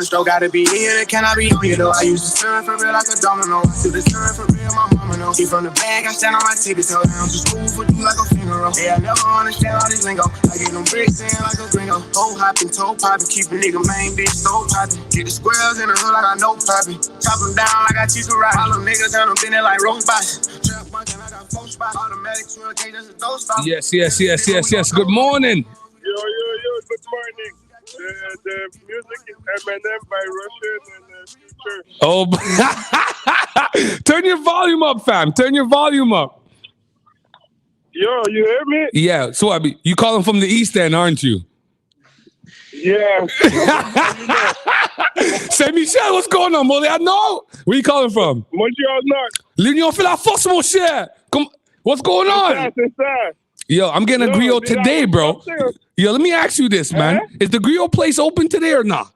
Still gotta be here, can I be on you though? I used to serve for real like a domino. Do the serve for real, my mama know. See from the bag, I stand on my tippy toe. Down to school for you like a funeral. Yeah, I never understand all this lingo. I get them bricks in like a gringo. Hoe hopping, toe popping, keep a nigga main bitch so popping. Get the squares in the hood like I know popping. Chop them down like I teach a rock. All them niggas down them been like robots. Trap bunkin', I got 4 spots. Automatic 12K, that's a dope stop. Yes. Good morning. Yo, good morning. The music is Eminem by Russian and Future. Oh, turn your volume up, fam. Turn your volume up. Yo, you hear me? Yeah. So you calling from the East End, aren't you? Yeah. Saint Michel, what's going on, Molly? I know. Where you calling from? Montreal North. L'Union fait la force, mon cher. Come, what's going on? C'est ça. Yo, I'm getting a griot today, bro. Yo, let me ask you this, man. Is the griot place open today or not?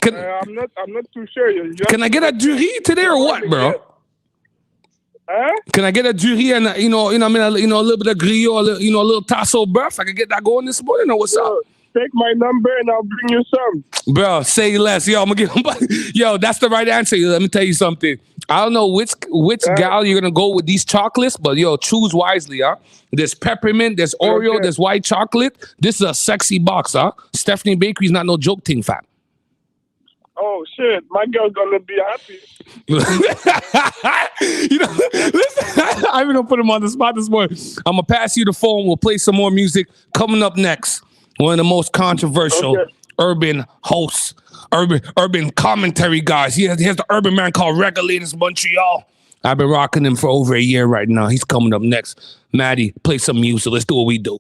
I'm not too sure. Can I get a jury today or what, bro? Can I get a jury and a little bit of griot, a little tasso breath? I can get that going this morning, or what's up? Take my number and I'll bring you some. Bro, say less. Yo, I'm gonna give Yo, that's the right answer. Let me tell you something. I don't know which gal you're gonna go with these chocolates, but yo, choose wisely, huh? There's peppermint, there's Oreo, there's white chocolate. This is a sexy box, huh? Stephanie Bakery's not no joke thing, fam. Oh shit, my girl's gonna be happy. Listen, I'm gonna put him on the spot this morning. I'm gonna pass you the phone. We'll play some more music. Coming up next, one of the most controversial urban hosts, urban commentary guys. He has the urban man called Regulators Montreal. I've been rocking him for over a year right now. He's coming up next. Maddie, play some music. Let's do what we do.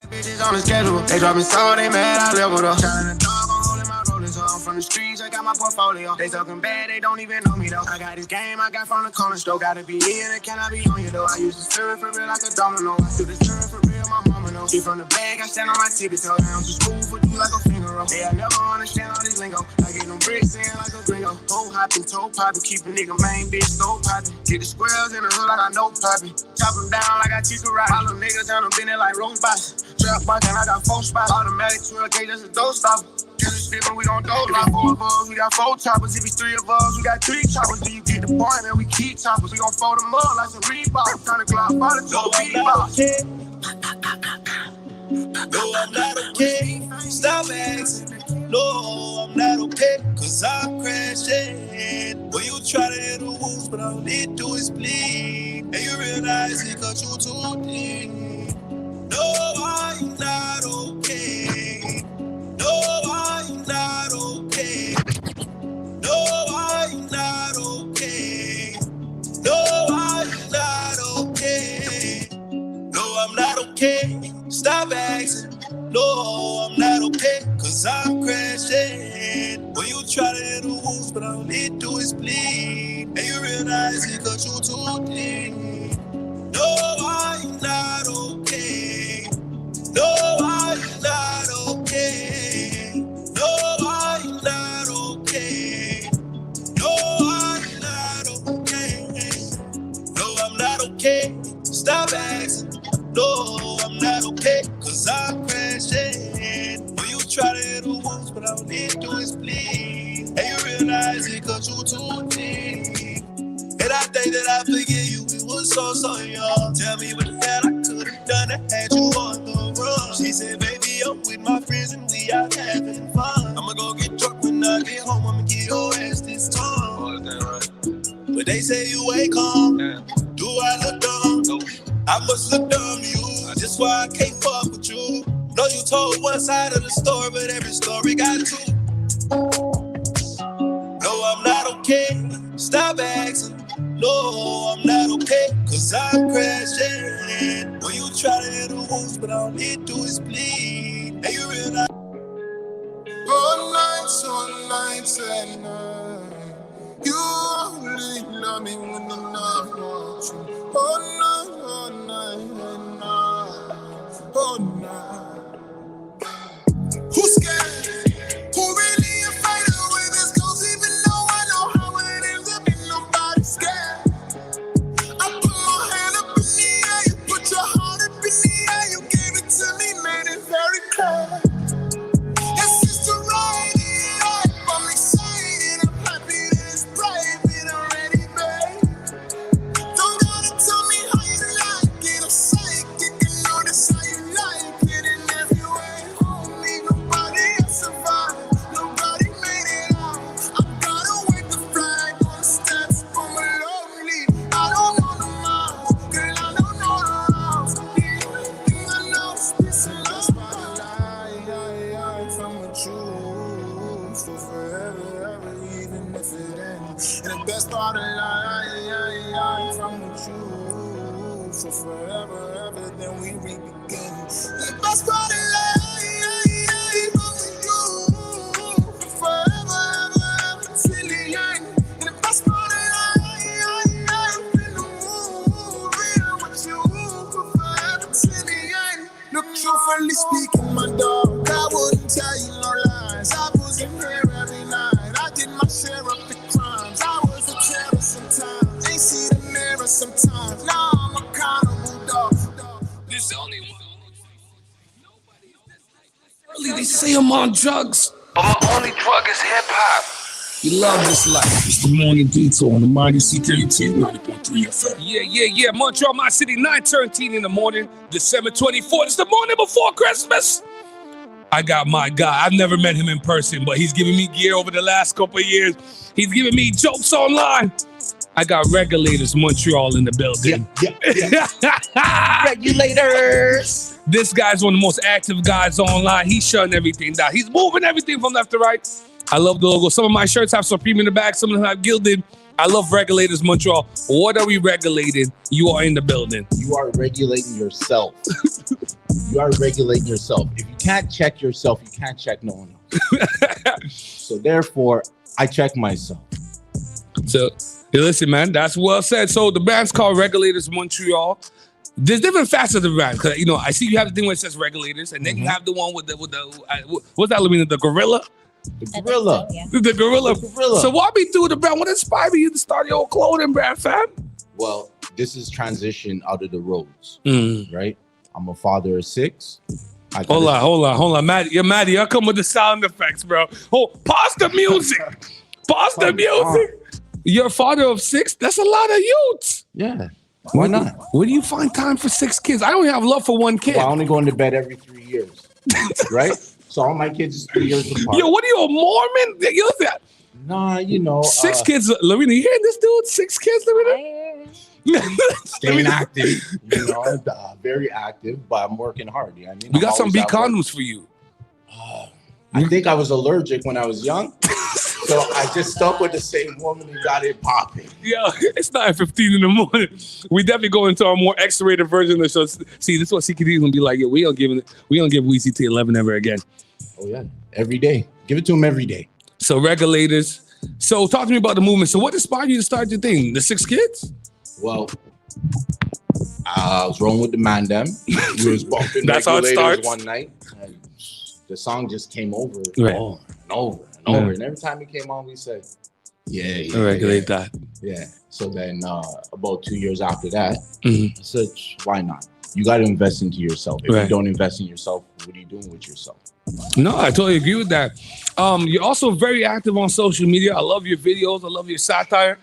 Bitches on the schedule. They drop me salt, they mad, I leveled up. Shining the dog, I'm holding my rollers up. I'm from the streets, I got my portfolio. They talking bad, they don't even know me though. I got this game, I got from the corner store. Gotta be here, can I be on you though? I used to serve for real like a domino. I do the serve for real, my mama domino. She from the bag, I stand on my tippy toe down. Too smooth for you like a finger roll. Hey, I never understand all this lingo. I get them bricks in like a gringo. Toe hopping, toe popping, keep a nigga main bitch stove popping. Get the squares in the hood like I know popping. Chop them down like I teach a ride. All them niggas down them bending like robots. Trap bucking, I got 4 spots. Automatic 12 gauge, that's a dope stopper. We gon' throw like 4 of us, we got 4 choppers. If it's 3 of us, we got 3 choppers. Do you get the point, man? We keep choppers. We gon' fold them up like some Reebok. Tryna glide by the door, beatbox. No, I'm not okay. Stop asking. No, I'm not okay. Cause I'm crashing. When you try to hit the wolves, but all they do is bleed. And you realize it cause you too deep. No, I'm not okay. No, I'm not okay. No, I'm not okay. No, I'm not okay. No, I'm not okay. Stop asking. No, I'm not okay. Cause I'm crashing. When you try to hit the wolves, but all they do is bleed. And you realize it cause you too deep. No, I'm not okay. No, I'm not okay. No, I'm not okay. No, I'm not okay. No, I'm not okay. Stop asking. No, I'm not okay. Cause I'm crashing. When you try to hit the wolves, but all they do is bleed. And you realize it cause you too deep. And I think that I forget you, we was so young. Tell me what the hell I could've done to had you on the run. She said, baby, I'm with my friends and we out having fun. I'ma go get drunk when I get home, I'ma get your ass this time. Oh, is that right? But they say you ain't calm. Yeah. Do I look dumb? No. I must look dumb to you. That's why I can't fuck with you. Know you told one side of the story, but every story got 2. No, I'm not okay. Stop asking. No, I'm not okay. Cause I'm crashing. When you try to hit the wolves, but all they do is bleed. And you realize all nights and night. You only love me when the night wants you. All night and night. All night. Who's scared? Who really a fighter when this goes? Even though I know how it ends up, ain't nobody scared. I put my hand up in the air, you put your heart up in the air. You gave it to me, made it very clear. It's just a ride in life. I'm excited, I'm happy that it's private already, babe. Don't gotta tell me how you like it. I'm psychic and notice how you like it. And if you ain't home, ain't nobody else survive. Nobody made it out. I gotta wave the flag on the steps for my lonely. I don't know the miles, girl, I don't know the routes. The only thing I know is this and that spotlight. I'm with you for forever, ever, even if it ends. And the best part of life, I'm with you for forever, ever, then we re-begin. The best part of life, I'm with you for forever, ever, ever, till the end. And the best part of life, in the movie with you for forever, till the end. Look, truthfully speaking, my dog, I wouldn't tell you no lies. I wasn't here every night. I did my share of the crimes. I was a terror sometimes. Ain't see the mirror sometimes. Now I'm accountable, dog. There's only one. Early they say I'm on drugs, but my only drug is hip hop. You love this life. It's the Morning Detour on the Mighty CKT 90.3 FM. Yeah. Montreal, my city, 9:13 in the morning, December 24th. It's the morning before Christmas. I got my guy. I've never met him in person, but he's giving me gear over the last couple of years. He's giving me jokes online. I got Regulators Montreal in the building. Yeah. Regulators. This guy's one of the most active guys online. He's shutting everything down. He's moving everything from left to right. I love the logo. Some of my shirts have Supreme in the back. Some of them have Gilded. I love Regulators Montreal. What are we regulating? You are in the building. You are regulating yourself. You are regulating yourself. If you can't check yourself, you can't check no one else. So therefore, I check myself. So, hey, listen, man, that's well said. So the band's called Regulators Montreal. There's different facets of the brand. Cause you know, I see you have the thing where it says regulators, and then you have the one with the what's that, Lamina? The gorilla. The gorilla. The gorilla. So walk me through the brand. What inspired you to start your own clothing brand, fam? Well, this is transition out of the roads, right? I'm a father of 6. Hold on, Maddie. Maddie, I'll come with the sound effects, bro. Oh, pause the music. Pause the music. You're a father of 6? That's a lot of youths. Yeah. Why not? Where do you find time for 6 kids? I only have love for 1 kid. Well, I only go into bed every 3 years, right? So all my kids is 3 years apart. Yo, what are you, a Mormon? You know that? Nah, you know. 6 kids. Lorena, you hearing this dude? 6 kids, Lorena? Staying active, you know, very active, but I'm working hard. You know what I mean? We got some big condoms for you. I think I was allergic when I was young, so I just stuck with the same woman and got it popping. Yeah, it's 9:15 in the morning. We definitely go into our more X-rated version of the show. See, this is what CKD is gonna be like. Yeah, we don't give WIZZY to 11 ever again. Oh yeah, every day. Give it to him every day. So regulators. So talk to me about the movement. So what inspired you to start your thing? The 6 kids? Well, I was rolling with the man them. We was bumping That's how it regulators starts. one night. And the song just came over Right. over and over and over. And every time it came on, we said, yeah. Regulate that. Yeah. So then about 2 years after that, Mhm. I said, why not? You got to invest into yourself. If Right. you don't invest in yourself, what are you doing with yourself? No, I totally agree with that. You're also very active on social media. I love your videos. I love your satire.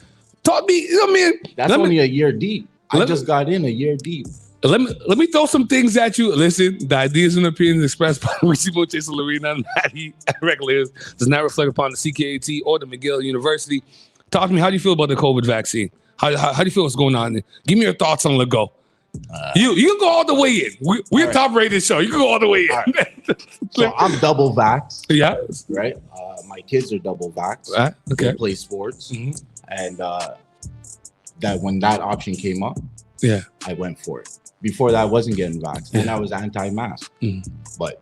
Talk me, you know what I mean? That's only a year deep. I just got in a year deep. Let me throw some things at you. Listen, the ideas and opinions expressed by WIZZY, Chase, Lorena, and Maddie, and regulators does not reflect upon the CKAT or the McGill University. Talk to me. How do you feel about the COVID vaccine? How do you feel what's going on there? Give me your thoughts on Lego. You can go all the way in. We're a top-rated show. You can go all the way in. Right. So I'm double vaxxed. Yeah. Right. My kids are double vaxxed. Right. Okay. They play sports, and that when that option came up, yeah, I went for it. Before that, I wasn't getting vaxxed, and I was anti-mask. But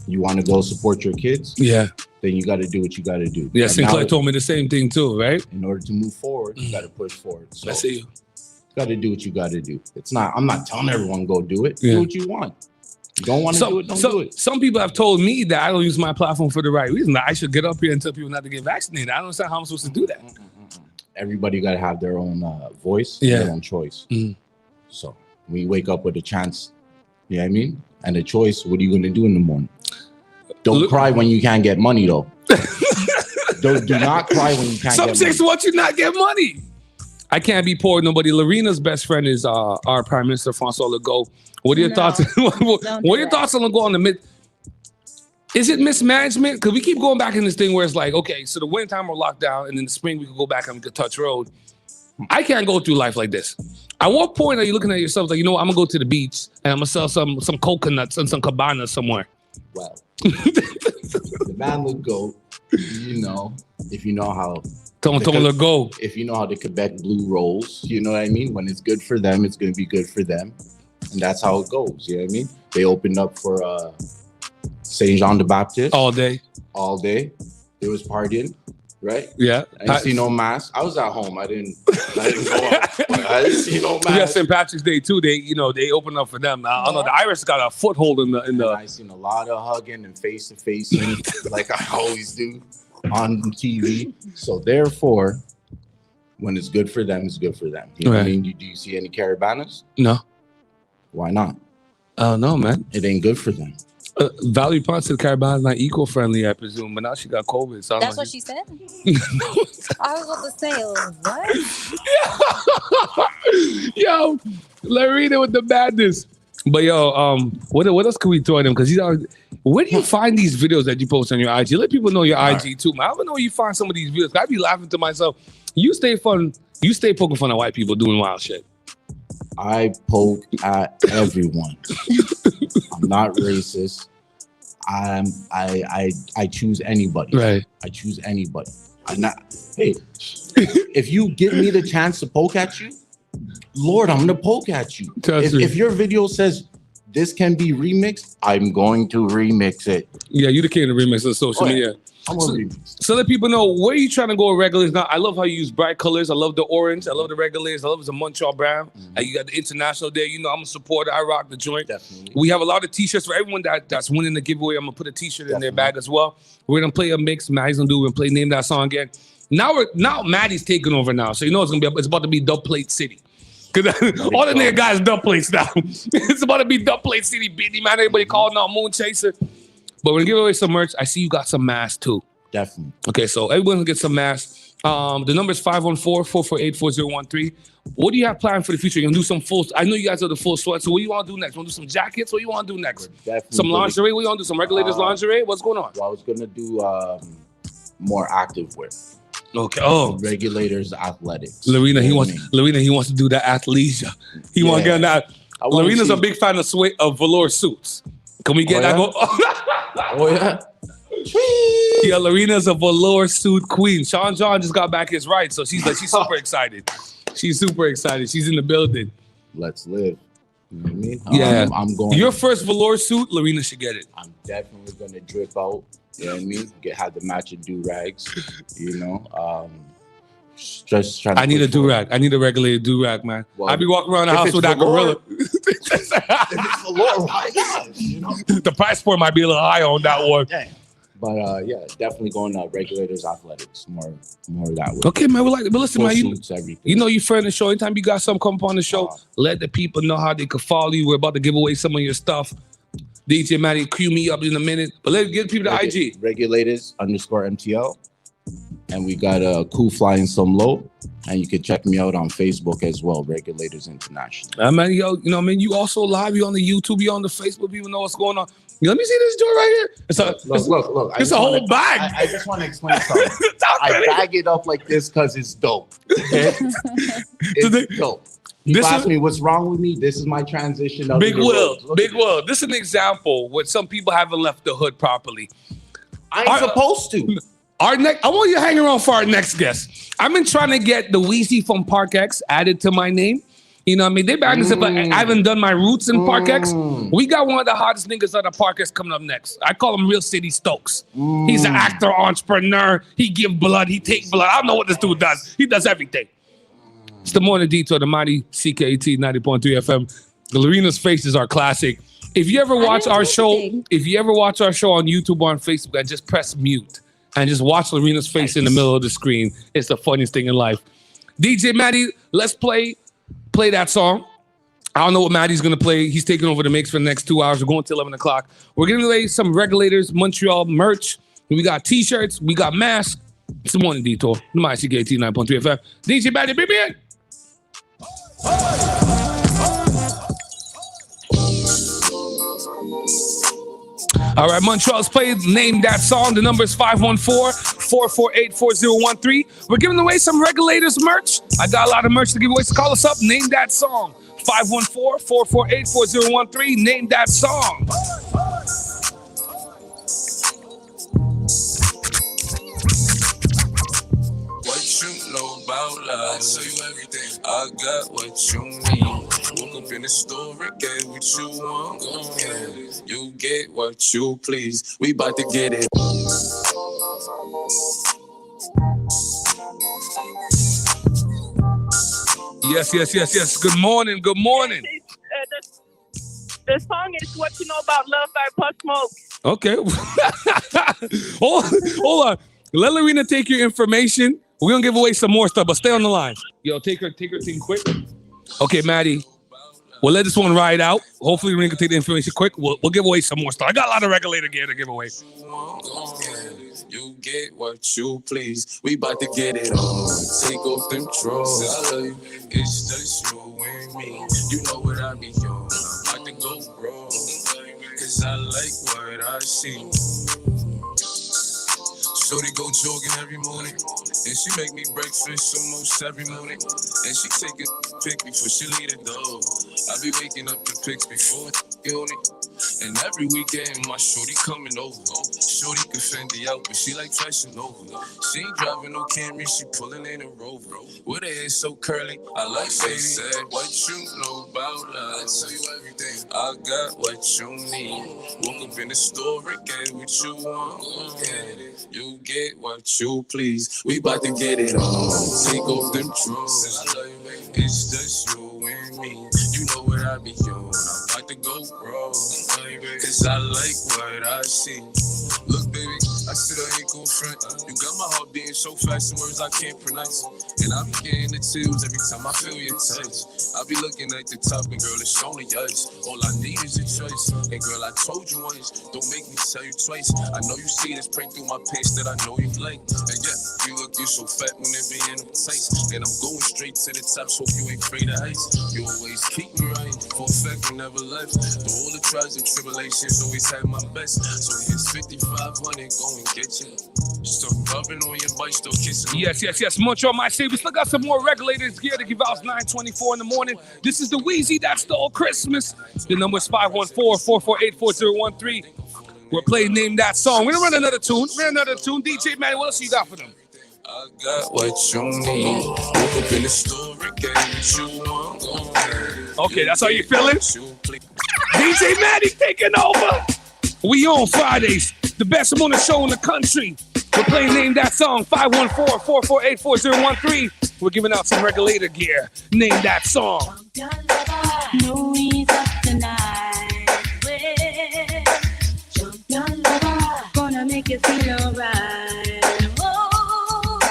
you want to go support your kids? Yeah. Then you got to do what you got to do. Yeah, But Sinclair now, told me the same thing too, right? in order to move forward, you got to push forward. So I see you. got to do what you got to do. I'm not telling everyone go do it. Yeah. Do what you want. You don't want to do it, don't do it. Some people have told me that I don't use my platform for the right reason. That I should get up here and tell people not to get vaccinated. I don't understand how I'm supposed to do that. Everybody got to have their own voice, Yeah. their own choice. So when you wake up with a chance, you know what I mean? And a choice, what are you going to do in the morning? Don't cry when you can't get money, though. Do not cry when you can't Some get chicks money. want you not get money. I can't be poor. Nobody. Lorena's best friend is our Prime Minister, François Legault. What are your thoughts? What are your thoughts on Legault on the mid? Is it mismanagement? Because we keep going back in this thing where it's like, okay, so the winter time we're locked down, and in the spring we can go back and we can touch road. I can't go through life like this. At what point are you looking at yourself like, you know what, I'm gonna go to the beach and I'm gonna sell some coconuts and some cabanas somewhere? Well, the man will go, you know, if you know how. Legault. If you know how the Quebec Blue rolls, you know what I mean? When it's good for them, it's going to be good for them. And that's how it goes, you know what I mean? They opened up for Saint Jean the Baptist. All day. All day. It was partying, right? Yeah. I didn't see no mask. I was at home. I didn't go out. I didn't see no mask. We got St. Patrick's Day too. They opened up for them. I don't know. The Irish got a foothold in the. I seen a lot of hugging and face to face, like I always do on TV. So therefore, when it's good for them, it's good for them. You know what I mean? Do you see any caravanas? No. Why not? Oh no, man. It ain't good for them. Valerie Ponce said Carabana is not eco-friendly, I presume, but now she got COVID. So That's what she said? I was about to say, what? Yo, Lorena with the madness. But yo, what else can we throw at him? Because where do you find these videos that you post on your IG? Let people know your IG too, man. I don't know where you find some of these videos. I be laughing to myself. You stay poking fun at white people doing wild shit. I poke at everyone. I'm not racist. I choose anybody. Right. I choose anybody. Hey, if you give me the chance to poke at you, Lord, I'm gonna poke at you. If your video says this can be remixed, I'm going to remix it. Yeah, you the king of remix on social media. I'm gonna remix. So let people know where you trying to go with regulars now. I love how you use bright colors. I love the orange. I love the regulars. I love the Montreal brown. And you got the international there. You know, I'm a supporter. I rock the joint. Definitely. We have a lot of t-shirts for everyone that's winning the giveaway. I'm gonna put a t-shirt in their bag as well. We're gonna play a mix. Maddie's gonna do. We're gonna play Name That Song again. Now Maddie's taking over now. So you know it's about to be Dub Plate City. Cause all the nigga guys dub plates now. It's about to be Dub Plate City, Beatty man. Everybody calling out Moon Chaser. But we're gonna give away some merch. I see you got some masks too. Definitely. Okay, so everyone will get some masks. The number is 514-448-4013. What do you have planned for the future? You're gonna do some full. I know you guys are the full sweat. So what do you want to do next? Want to do some jackets? What do you want to do next? Some lingerie? What do you want to do? Some regulators lingerie? What's going on? Well, I was gonna do more active wear. Okay. Oh, regulators athletics. Lorena, he wants to do that athleisure. He want to get on that. Lorena's a big fan of velour suits. Can we get that? Oh yeah. Yeah, Lorena's a velour suit queen. Sean John just got back his rights, so she's super excited. She's super excited. She's in the building. Let's live. You know what I mean? Yeah, I'm going. Your first velour suit, Lorena should get it. I'm definitely gonna drip out. You know what I mean? Have the matching do-rags. You know, just trying. I need a do-rag. I need a regulated do-rag, man. Well, I be walking around the house with that gorilla. If it's velour, why not? You know, the price point might be a little high on that one. Dang. But yeah, definitely going regulators athletics, more that way. Okay, man. But listen, Full man. suits, everything. You know, you friend the show. Anytime you got something come up on the show, let the people know how they can follow you. We're about to give away some of your stuff. DJ Matty, cue me up in a minute. But let's give people the IG. Regulators_MTL. And we got a Cool Flying Some Low. And you can check me out on Facebook as well, Regulators International. Man, yo, you know, man, you also live. You on the YouTube, you on the Facebook. People know what's going on. Let me see this joint right here. Look. It's a whole bag. I just want to explain something. I bag it up like this because it's dope. Okay? It's dope. You ask me what's wrong with me. This is my transition. Big Will. This is an example where some people haven't left the hood properly. I ain't supposed to. I want you to hang around for our next guest. I've been trying to get the WIZZY from Park X added to my name. You know what I mean? They back and said, but I haven't done my roots in Park X. We got one of the hottest niggas out of Park X coming up next. I call him Real City Stokes. He's an actor, entrepreneur. He give blood. He take blood. I don't know what this dude does. He does everything. It's the Morning Detour, the mighty CKT 90.3 FM. Lorena's faces are classic. If you ever watch our show, on YouTube or on Facebook, and just press mute and just watch Lorena's face in the middle of the screen, it's the funniest thing in life. DJ Matty, let's play that song. I don't know what Maddie's going to play. He's taking over the mix for the next 2 hours. We're going till 11 o'clock. We're giving away some Regulators Montreal merch. We got T-shirts. We got masks. It's the Morning Detour. The My CKT 9.3 FM. DJ Maddie, bring me in. All right, Montreal's played. Name that song. The number is 514-448-4013. We're giving away some Regulators merch. I got a lot of merch to give away, so call us up. Name that song. 514-448-4013. Name that song. What you know about love? I tell you everything. I got what you need. Woke up in the store and get what you want. You get what you please. We about to get it. Yes. Good morning. The song is What You Know About Love by Pop Smoke. Okay. Hold on. Let Lorena take your information. We're going to give away some more stuff, but stay on the line. Yo, take her thing quick. Okay, Maddie. We'll let this one ride out. Hopefully, Lorena can take the information quick. We'll give away some more stuff. I got a lot of regulator gear to give away. You get what you please. We about to get it on. Take off them drawers. I love you. It's just you and me. You know what I be on. I'm about to go wrong. Cause I like what I see. Shorty go jogging every morning, and she make me breakfast almost every morning. And she take a pic before she leave the door. I be waking up the pics before you on it. And every weekend, my shorty coming over. Shorty can fend the out, but she like fashion over. She ain't driving no Camry, she pulling in a Rover. With her hair so curly, I like she said, what you know about love? I tell you everything, I got what you need. Woke up in the store and get what you want. You get what you please. We bout to get it on. Take off them drawers. It's just you and me. You know what I be on. I like to go raw. Cause I like what I see. Look, baby, I said I ain't gon' front. You got my heart beating so fast in words I can't pronounce. And I be getting the chills every time I feel your touch. I be looking at the top and girl, it's only us. All I need is a choice. And girl, I told you once, don't make me tell you twice. I know you see this print through my pants that I know you like. And yeah, you so fat when it be in them tights. And I'm going straight to the top, so you ain't afraid of heights. You always keep me right, for a fact you never left. Through all the trials and tribulations, always had my best. So here's 5,500, go and get you. Still rubbing on your bike, still kissing. Yes. Montreal might say we still got some more regulators gear to give out 9:24 in the morning. This is the WIZZY That Stole Christmas. The number is 514-448-4013. We're playing Name That Song. We're gonna run another tune. DJ Manny, what else you got for them? I got what you need. Woke up in the store and get what you want. Okay, that's how you feeling? DJ Manny taking over. We on Fridays, the best morning show in the country. We're playing Name That Song, 514-448-4013. We're giving out some regulator gear. Name That Song. No, he's up tonight. Champion lover, gonna make you feel alright.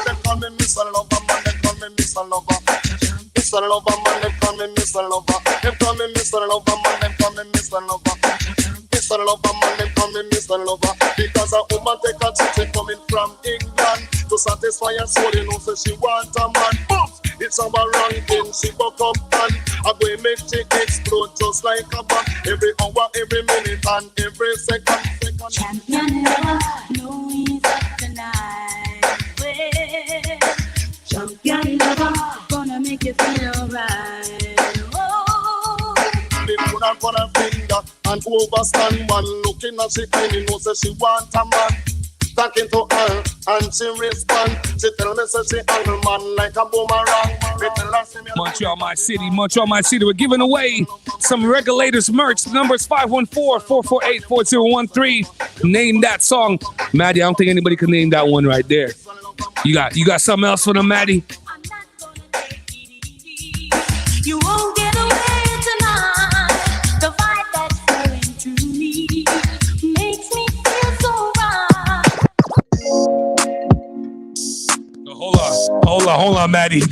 They call me Mr. Lover, man, they call me Mr. Lover. Mr. Lover, man, they call me Mr. Lover. They call me Mr. Lover, man, they call me Mr. Lover. Mr. Lover, man, they call me Mr. Lover. Because a woman take a chick coming from England to satisfy her soul, you know, so she want a man. It's our ranking, she buck up and I'm going to make it explode just like a bomb. Every hour, every minute, and every second. Champion lover, no, he's up tonight. Champion lover, gonna make you feel alright. They put her on her finger and overstand man. Looking at she kind, you know, so she want a man. Talking to her and she respond. She tell me so she angry man like a boomerang. Montreal, my city. We're giving away some regulators merch. The number is 514-448-4013. Name that song. Maddie, I don't think anybody can name that one right there. You got something else for them, Maddie? You won't get away tonight. The vibe that's flowing through me makes me feel so right. Hold on, Maddie.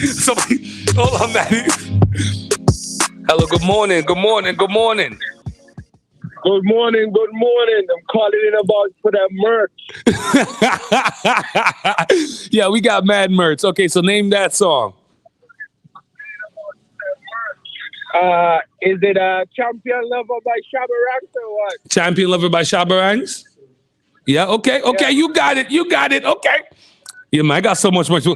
Hold on, Maddie. Hello, good morning. Good morning. I'm calling in about for that merch. Yeah, we got mad merch. Okay, so name that song. Is it Champion Lover by Shabba Ranks or what? Champion Lover by Shabba Ranks? Yeah, okay. Yeah. You got it. Okay. Yeah, man, I got so much merch.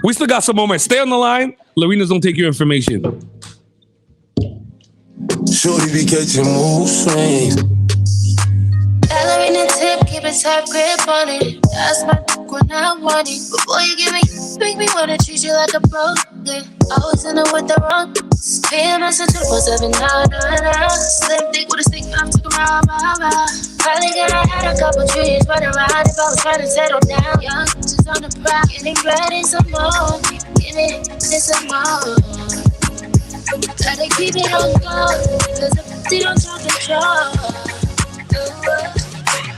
We still got some more merch. Stay on the line. Lorena's gonna take your information. Shorty be catching mood swings. Dollar in the tip, keep a tight grip on it. That's my when I want it. Before you give me, make me wanna treat you like a pro. Yeah, always in it with the wrong. Pay a message to 47999. Slim thick with a stick, I'm talking about. Probably gonna had a couple trees running around if I was trying to settle down. Young just on the prowl, getting ready some more. Give me some more. Gotta keep it on go, cause the pussy don't talk control.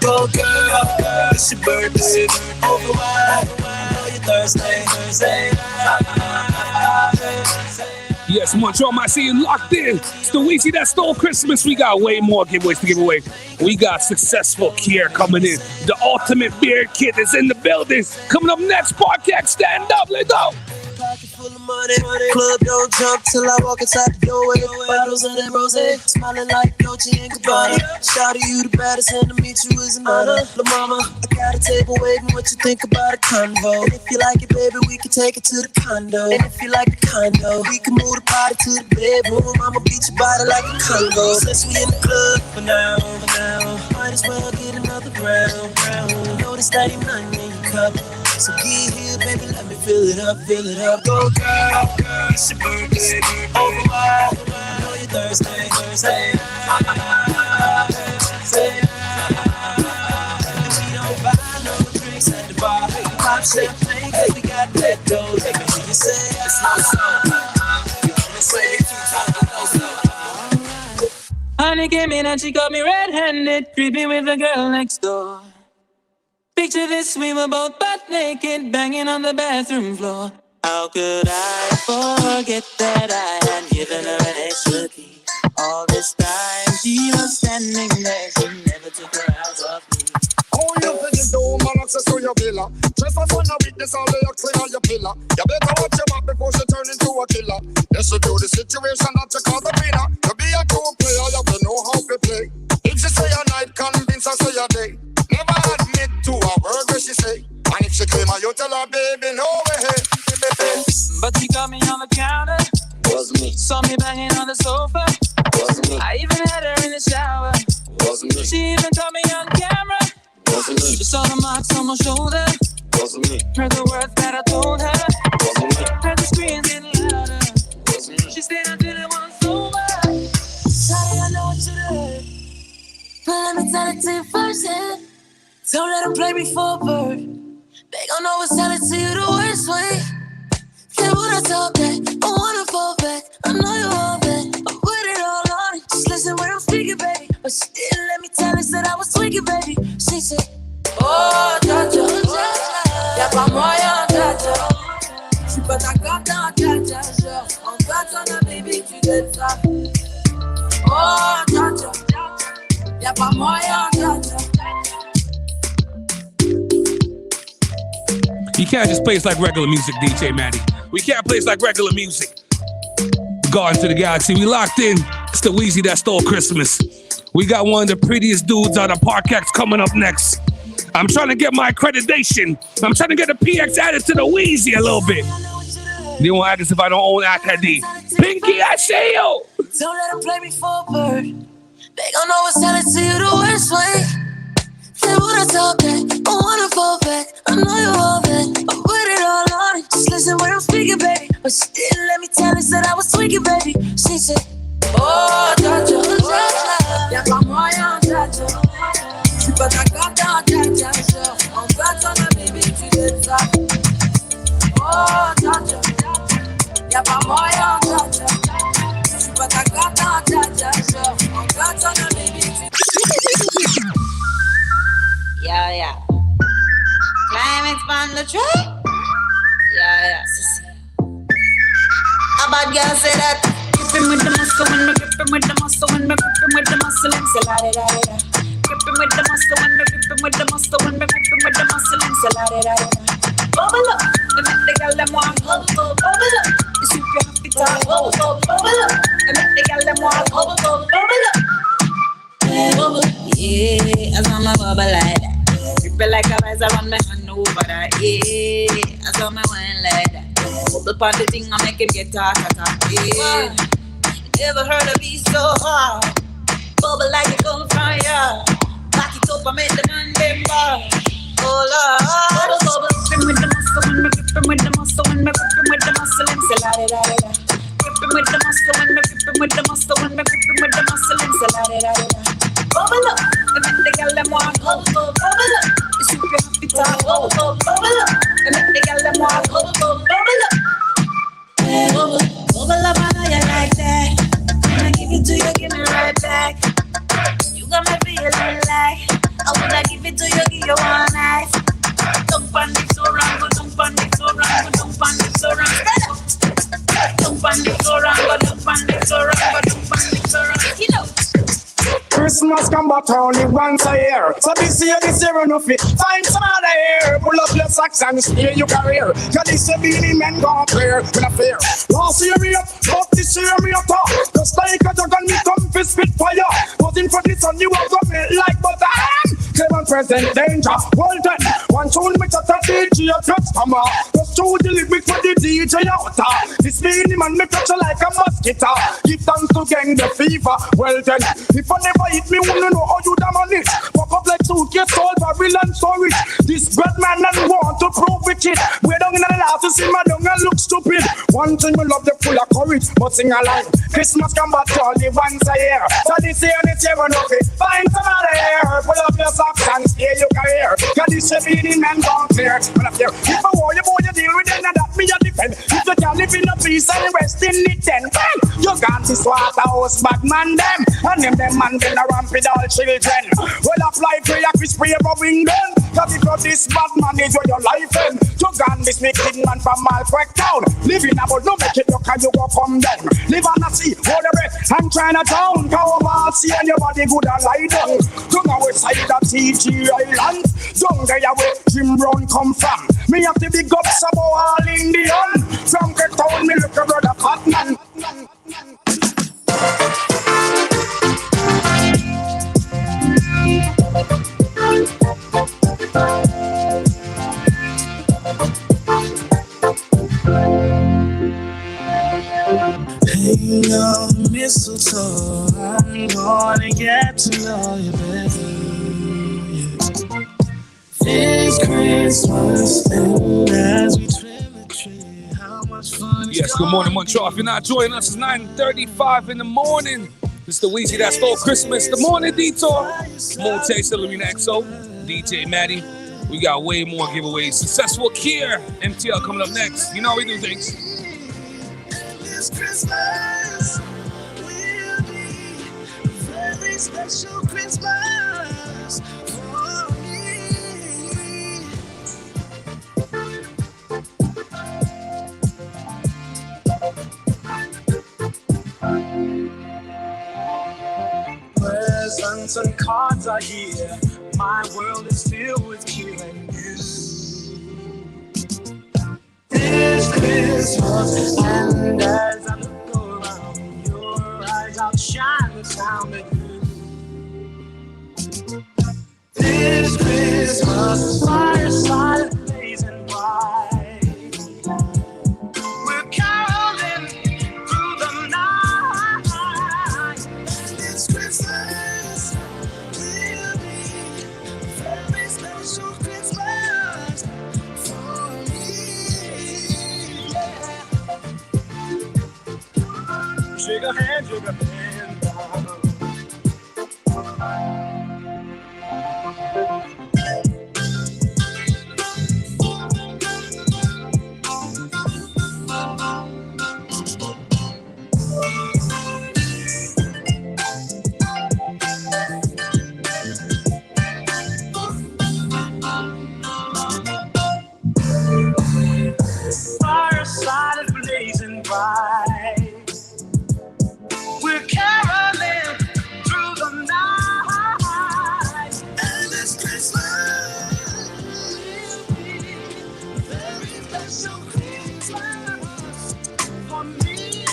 Go girl, it's your birthday. Over wide, you're Thursday. Yes, Montreal, I see you locked in. It's the WIZZY That Stole Christmas. We got way more giveaways to give away. We got successful care coming in. The ultimate beard kit is in the building. Coming up next, Parkex, stand up, let's go. full of money. Club don't jump till I walk inside the doorway. Bottles of that rosé, smiling like Dolce and Gabbana. Shout you the baddest, and to meet you is an honor. La mama, I got a table waiting. What you think about a convo? And if you like it, baby, we can take it to the condo. And if you like the condo, we can move the party to the bedroom. I'ma beat your body like a Congo. Since we in the club for now, might as well get another round. Notice that ain't nothing in your cup. So get here, baby, let me fill it up. Go girl, it's your birthday. Over my, I know you're Thursday. And we don't buy no drinks at the bar. Pop champagne, 'cause we got that dough. Let me hear you say it's not so. Honey came in and she got me red-handed, creeping with the girl next door. Picture this, we were both butt naked, banging on the bathroom floor. How could I forget that I had given her an extra key? All this time she was standing there, she never took her eyes off me. Oh, you think you do, man, access to your villa. Just as when I witness all the oxygen on your pillar. You better watch your back before she turn into a killer. Yes, you do the situation that you call the winner. To be a true player, you have to know how to play. If she say a night, convince her say a day. Never admit to a word where she say. And if she claim her, you tell her, baby, no way. But she got me on the counter, Wasn't me. saw me banging on the sofa. Wasn't me. I even had her in the shower. Wasn't me. She even caught me on camera. Wasn't me. She saw the marks on my shoulder. Wasn't me. Heard the words that I told her. Wasn't me. Heard the screams getting louder. Wasn't me. She stayed until it was over. Sorry, I know what you did, but let me tell it to you first hand. Don't let them play me for a bird. They gon' always tell it to you the worst way. They wanna talk back, I wanna fall back. I know you want that, I put it all on it. Just listen when I'm speaking, baby. But she didn't let me tell her that I was tweaking, baby. She said, oh, cha-cha, y'a pas moyen, cha-cha. J'suis pas ta cata, cha-cha, genre. En katana, baby, tu t'aides ça. Oh, cha-cha, y'a pas moyen, cha-cha. You can't just play it like regular music, DJ Matty. We can't play it like regular music. Garden to the Galaxy, we locked in. It's the WIZZY that stole Christmas. We got one of the prettiest dudes on the Parkex coming up next. I'm trying to get my accreditation. I'm trying to get the PX added to the WIZZY a little bit. They won't add this if I don't own Acadie. Pinky, I say yo. Don't let them play me for a bird. They gon' always tell it to you the worst way. They wanna talk back, I wanna fall back. I know you all that, I put it all on it. Just listen when I'm speaking, baby. But she didn't let me tell her that I was tweaking, baby. She said, oh, cha-cha, y'a pas moyen, cha-cha. J'suis pas ta cata, cha-cha, genre. En katana, baby, tu t'aides ça. Oh, cha-cha, y'a pas moyen, cha-cha. J'suis pas ta cata, cha-cha, genre. En katana, baby, tu Yeah. Climax on the track. Yeah. A bad girl say that. Gripping with the muscle when me gripping with the muscle when me gripping with the muscle and say la da da da. Gripping with the muscle when me gripping with the muscle when me gripping with the muscle and say la da da da. Bubble up, they make the girl them want bubble up. The super happy talk bubble up. They make the girl them want bubble up. Bubble, yeah, as I'm a bubble like that. Grip it like a rise around me hand over that, yeah. As I'm a wine like that. Bubble pon the thing I make him get hot, yeah. Never heard a beat so hard. Bubble like it come from ya. Back it up and make the man them bar. Oh Lord, bubble, gripping with the muscle when me gripping with the muscle when me gripping with the muscle and say la da da da. Gripping with the muscle when me gripping with the muscle when me gripping with the muscle and say la da da da. Bubble up, and make the girl them want bubble up. The super happy talk bubble up. And make the girl them want bubble up. Bubble up, I know you like that. When I give it to you, give me right back. You got me feeling like I wanna give it to you, give you one night. Don't panic so wrong, but don't panic so wrong, but don't panic so wrong. Don't panic so wrong, but don't panic so wrong, but don't panic so wrong. You know. Christmas come but only once a year. So this year enough it. Find some other year. Pull up your socks and steer your career. Cause this year Beanie Men gon' clear. When I fear. Last year me up, but this year me up top. Just like a jug and me come for spit fire. But in front of the sun you are gonna melt like butter. Clement present danger. Well then, one tune me touch a DJ a customer. Just to the lyric for the DJ out. This Beanie Man me touch like a mosquito. Give thanks to gang the fever. Well then, if I never hit me, wanna know how you damn on it. Pop up like suitcase, soul, barrel and storage. This bad man and want to prove wicked. We're down in the last to see my dung and look stupid. One thing we love the full of courage, but sing along. Christmas come back only once a year. So this year we know it. Find some other year. Pull up your socks and stay your career. Cause this year Beanie Men don't clear. When I fear, if I war you boy, you deal with them and that me a defend. If you can't live in a peace and rest in it then bang. You got this Waterhouse bad man them. And them man them a ramp with all children. Well apply for your fish for your wing them. Cause if you're this bad man is where your life end. You got this wicked man from Malquack town. Living about no make it look and you go come down. Live on the sea, hold the breath and Chinatown. Come on, see and your body good and lie down. Come on west side of TG Island. Down there where Jim Brown come from. Me have to big up some all Indian. From Cape Town me look a brother fat man. Hang on, mistletoe, I'm gonna get to know you better. This Christmas, and as we trim the tree, how much fun is Yes, good morning, Montreal. If you're not joining us, it's 9:35 in the morning. It's the WIZZY that stole Christmas. The Morning Detour. Moon Taste, Lumina XO, DJ Maddie. We got way more giveaways. Successful Kier, MTL coming up next. You know how we do things. this Christmas will be a very special Christmas for me. Presents and cards are here. My world is filled with cheer and you. This Christmas, and as I look around, your eyes outshine the town that you. This Christmas, fireside blazing bright. We're caroling through the night. This Christmas will be a very special Christmas for me. Yeah. Shake a hand, fireside is blazing bright. We're caroling through the night. And this Christmas will be a very special Christmas for me.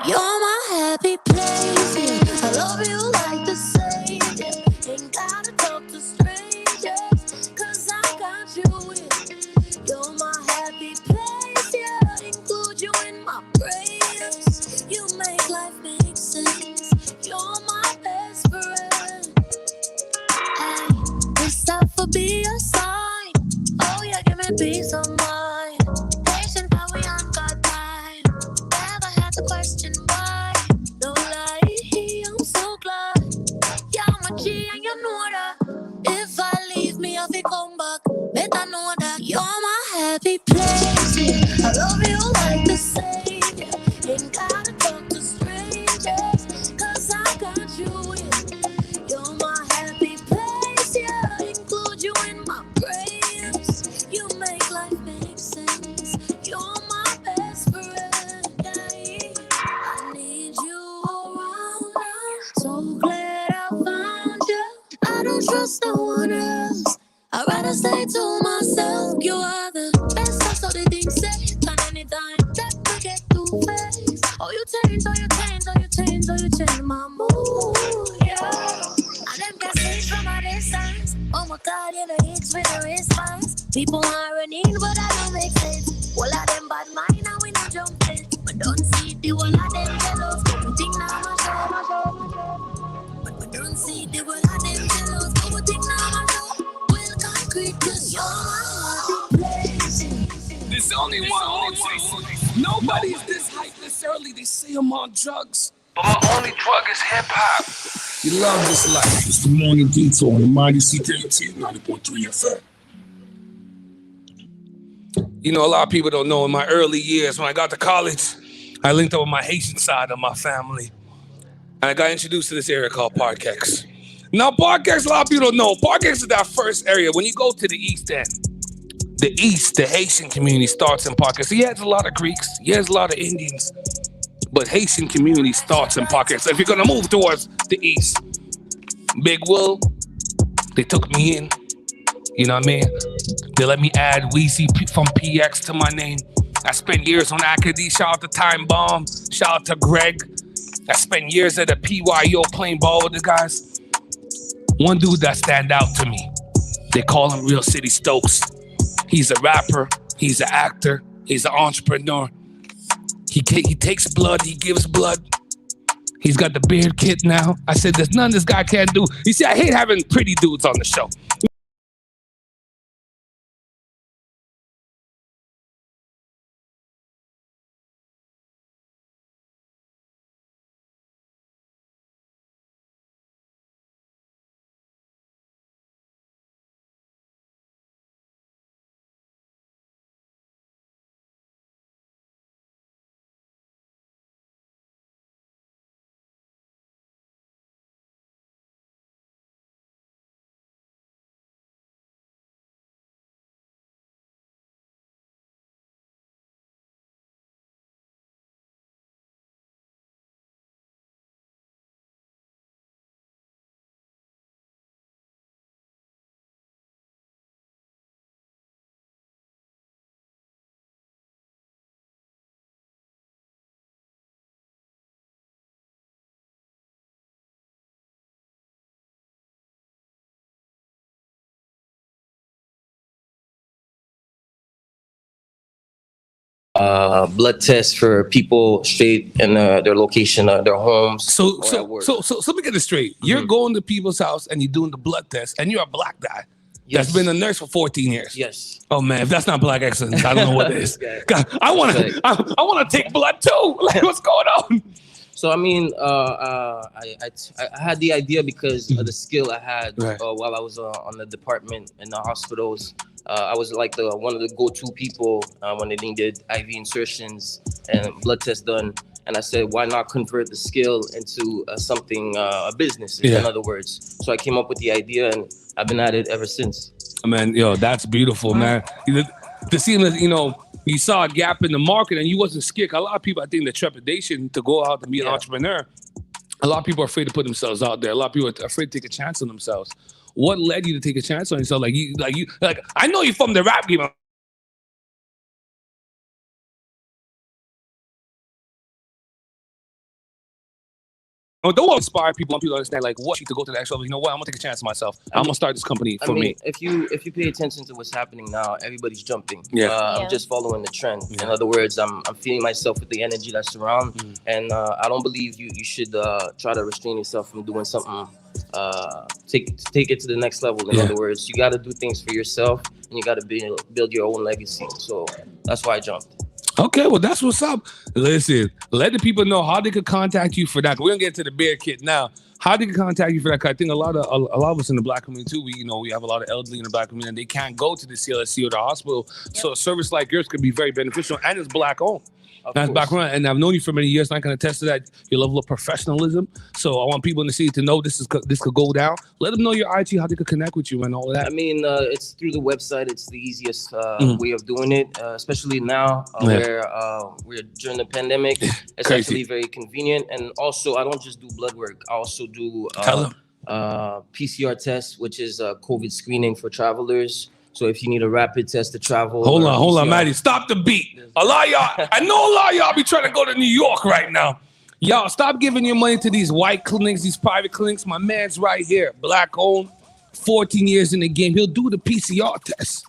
You're my happy place, yeah. I love you like the same, yeah. Ain't gotta talk to strangers, cause I got you with. You're my happy place, yeah. Include you in my prayers. You make life make sense. You're my best friend. Hey, this stuff will be a sign. Oh yeah, give me peace of mind. Patient, but we ain't got time. Never had to question why. No lie, I'm so glad. Yeah, I'm a G and you know that. If I leave me, I'll come back. Better know that you're my happy place. Yeah. I love you like the same. Yeah. Ain't gotta talk to strangers, told myself you are the best, that's all the things say. And anytime that we get to face, oh you change, oh you change, oh you change, oh you change my mood, yeah. And them can see from a distance. Oh my God, you know hits with a response. People are running, but I don't make sense. All of them bad mind and we not jump in. But don't see the whole of them jealous. But think now my show. But don't see the whole of them jealous. But think now my show. Well, concrete, cause you're my blazing. There's only one Jason. Nobody's this hype this early. They say I'm on drugs. But my only drug is hip-hop. You love this life. It's the Morning Detour on the Mighty CKUT 90.3 FM. You know, a lot of people don't know in my early years, when I got to college, I linked up with my Haitian side of my family. And I got introduced to this area called Park X. Now, Park X, a lot of people don't know. Park X is that first area. When you go to the East End, the Haitian community starts in Park X. So yeah, there's a lot of Greeks. Yeah, there's a lot of Indians. But Haitian community starts in Park X. So if you're going to move towards the East, Big Will, they took me in. You know what I mean? They let me add WIZZY from PX to my name. I spent years on Academy. Shout out to Time Bomb. Shout out to Greg. I spent years at the PYO playing ball with the guys. One dude that stand out to me, they call him Real City Stokes. He's a rapper. He's an actor. He's an entrepreneur. He takes blood. He gives blood. He's got the beard kit now. I said, there's none this guy can't do. You see, I hate having pretty dudes on the show. Blood tests for people straight in their location, their homes. So let me get this straight. You're going to people's house and you're doing the blood test, and you're a black guy that's been a nurse for 14 years. Yes. Oh man, if that's not black excellence, I don't know what it is. God, I want to take blood too. Like, what's going on? So I mean, I had the idea because of the skill I had while I was on the department in the hospitals. I was like one of the go-to people when they needed IV insertions and blood tests done. And I said, why not convert the skill into a business, in other words. So I came up with the idea, and I've been at it ever since. Man, that's beautiful, man. To see that, you saw a gap in the market and you wasn't scared. A lot of people, I think the trepidation to go out and be an entrepreneur, a lot of people are afraid to put themselves out there. A lot of people are afraid to take a chance on themselves. What led you to take a chance on yourself? Like I know you're from the rap game. Don't inspire people and people understand like what you to go to the next level. You know what? I'm gonna take a chance on myself. I'm gonna start this company for me. If you pay attention to what's happening now, everybody's jumping. I'm just following the trend. In other words, I'm feeling myself with the energy that's around, and I don't believe you should try to restrain yourself from doing something. Take it to the next level. In other words, you got to do things for yourself, and you got to build your own legacy. So that's why I jumped. Okay, well, that's what's up. Listen, let the people know how they could contact you for that. We're gonna get to the bear kit now. How they can contact you for that? 'Cause I think a lot of us in the black community too. We have a lot of elderly in the black community, and they can't go to the CLSC or the hospital. So a service like yours could be very beneficial, and it's black owned. That's background, and I've known you for many years, and I can attest to that. Your level of professionalism. So I want people in the city to know this could go down. Let them know your IG, how they could connect with you, and all of that. I mean, it's through the website. It's the easiest way of doing it, especially now where we're during the pandemic. It's actually very convenient, and also I don't just do blood work. I also do PCR tests, which is COVID screening for travelers. So if you need a rapid test to travel, Hold on, Maddie. Stop the beat. A lot of y'all, I know a lot of y'all be trying to go to New York right now. Y'all, stop giving your money to these white clinics, these private clinics. My man's right here, black owned, 14 years in the game. He'll do the PCR test.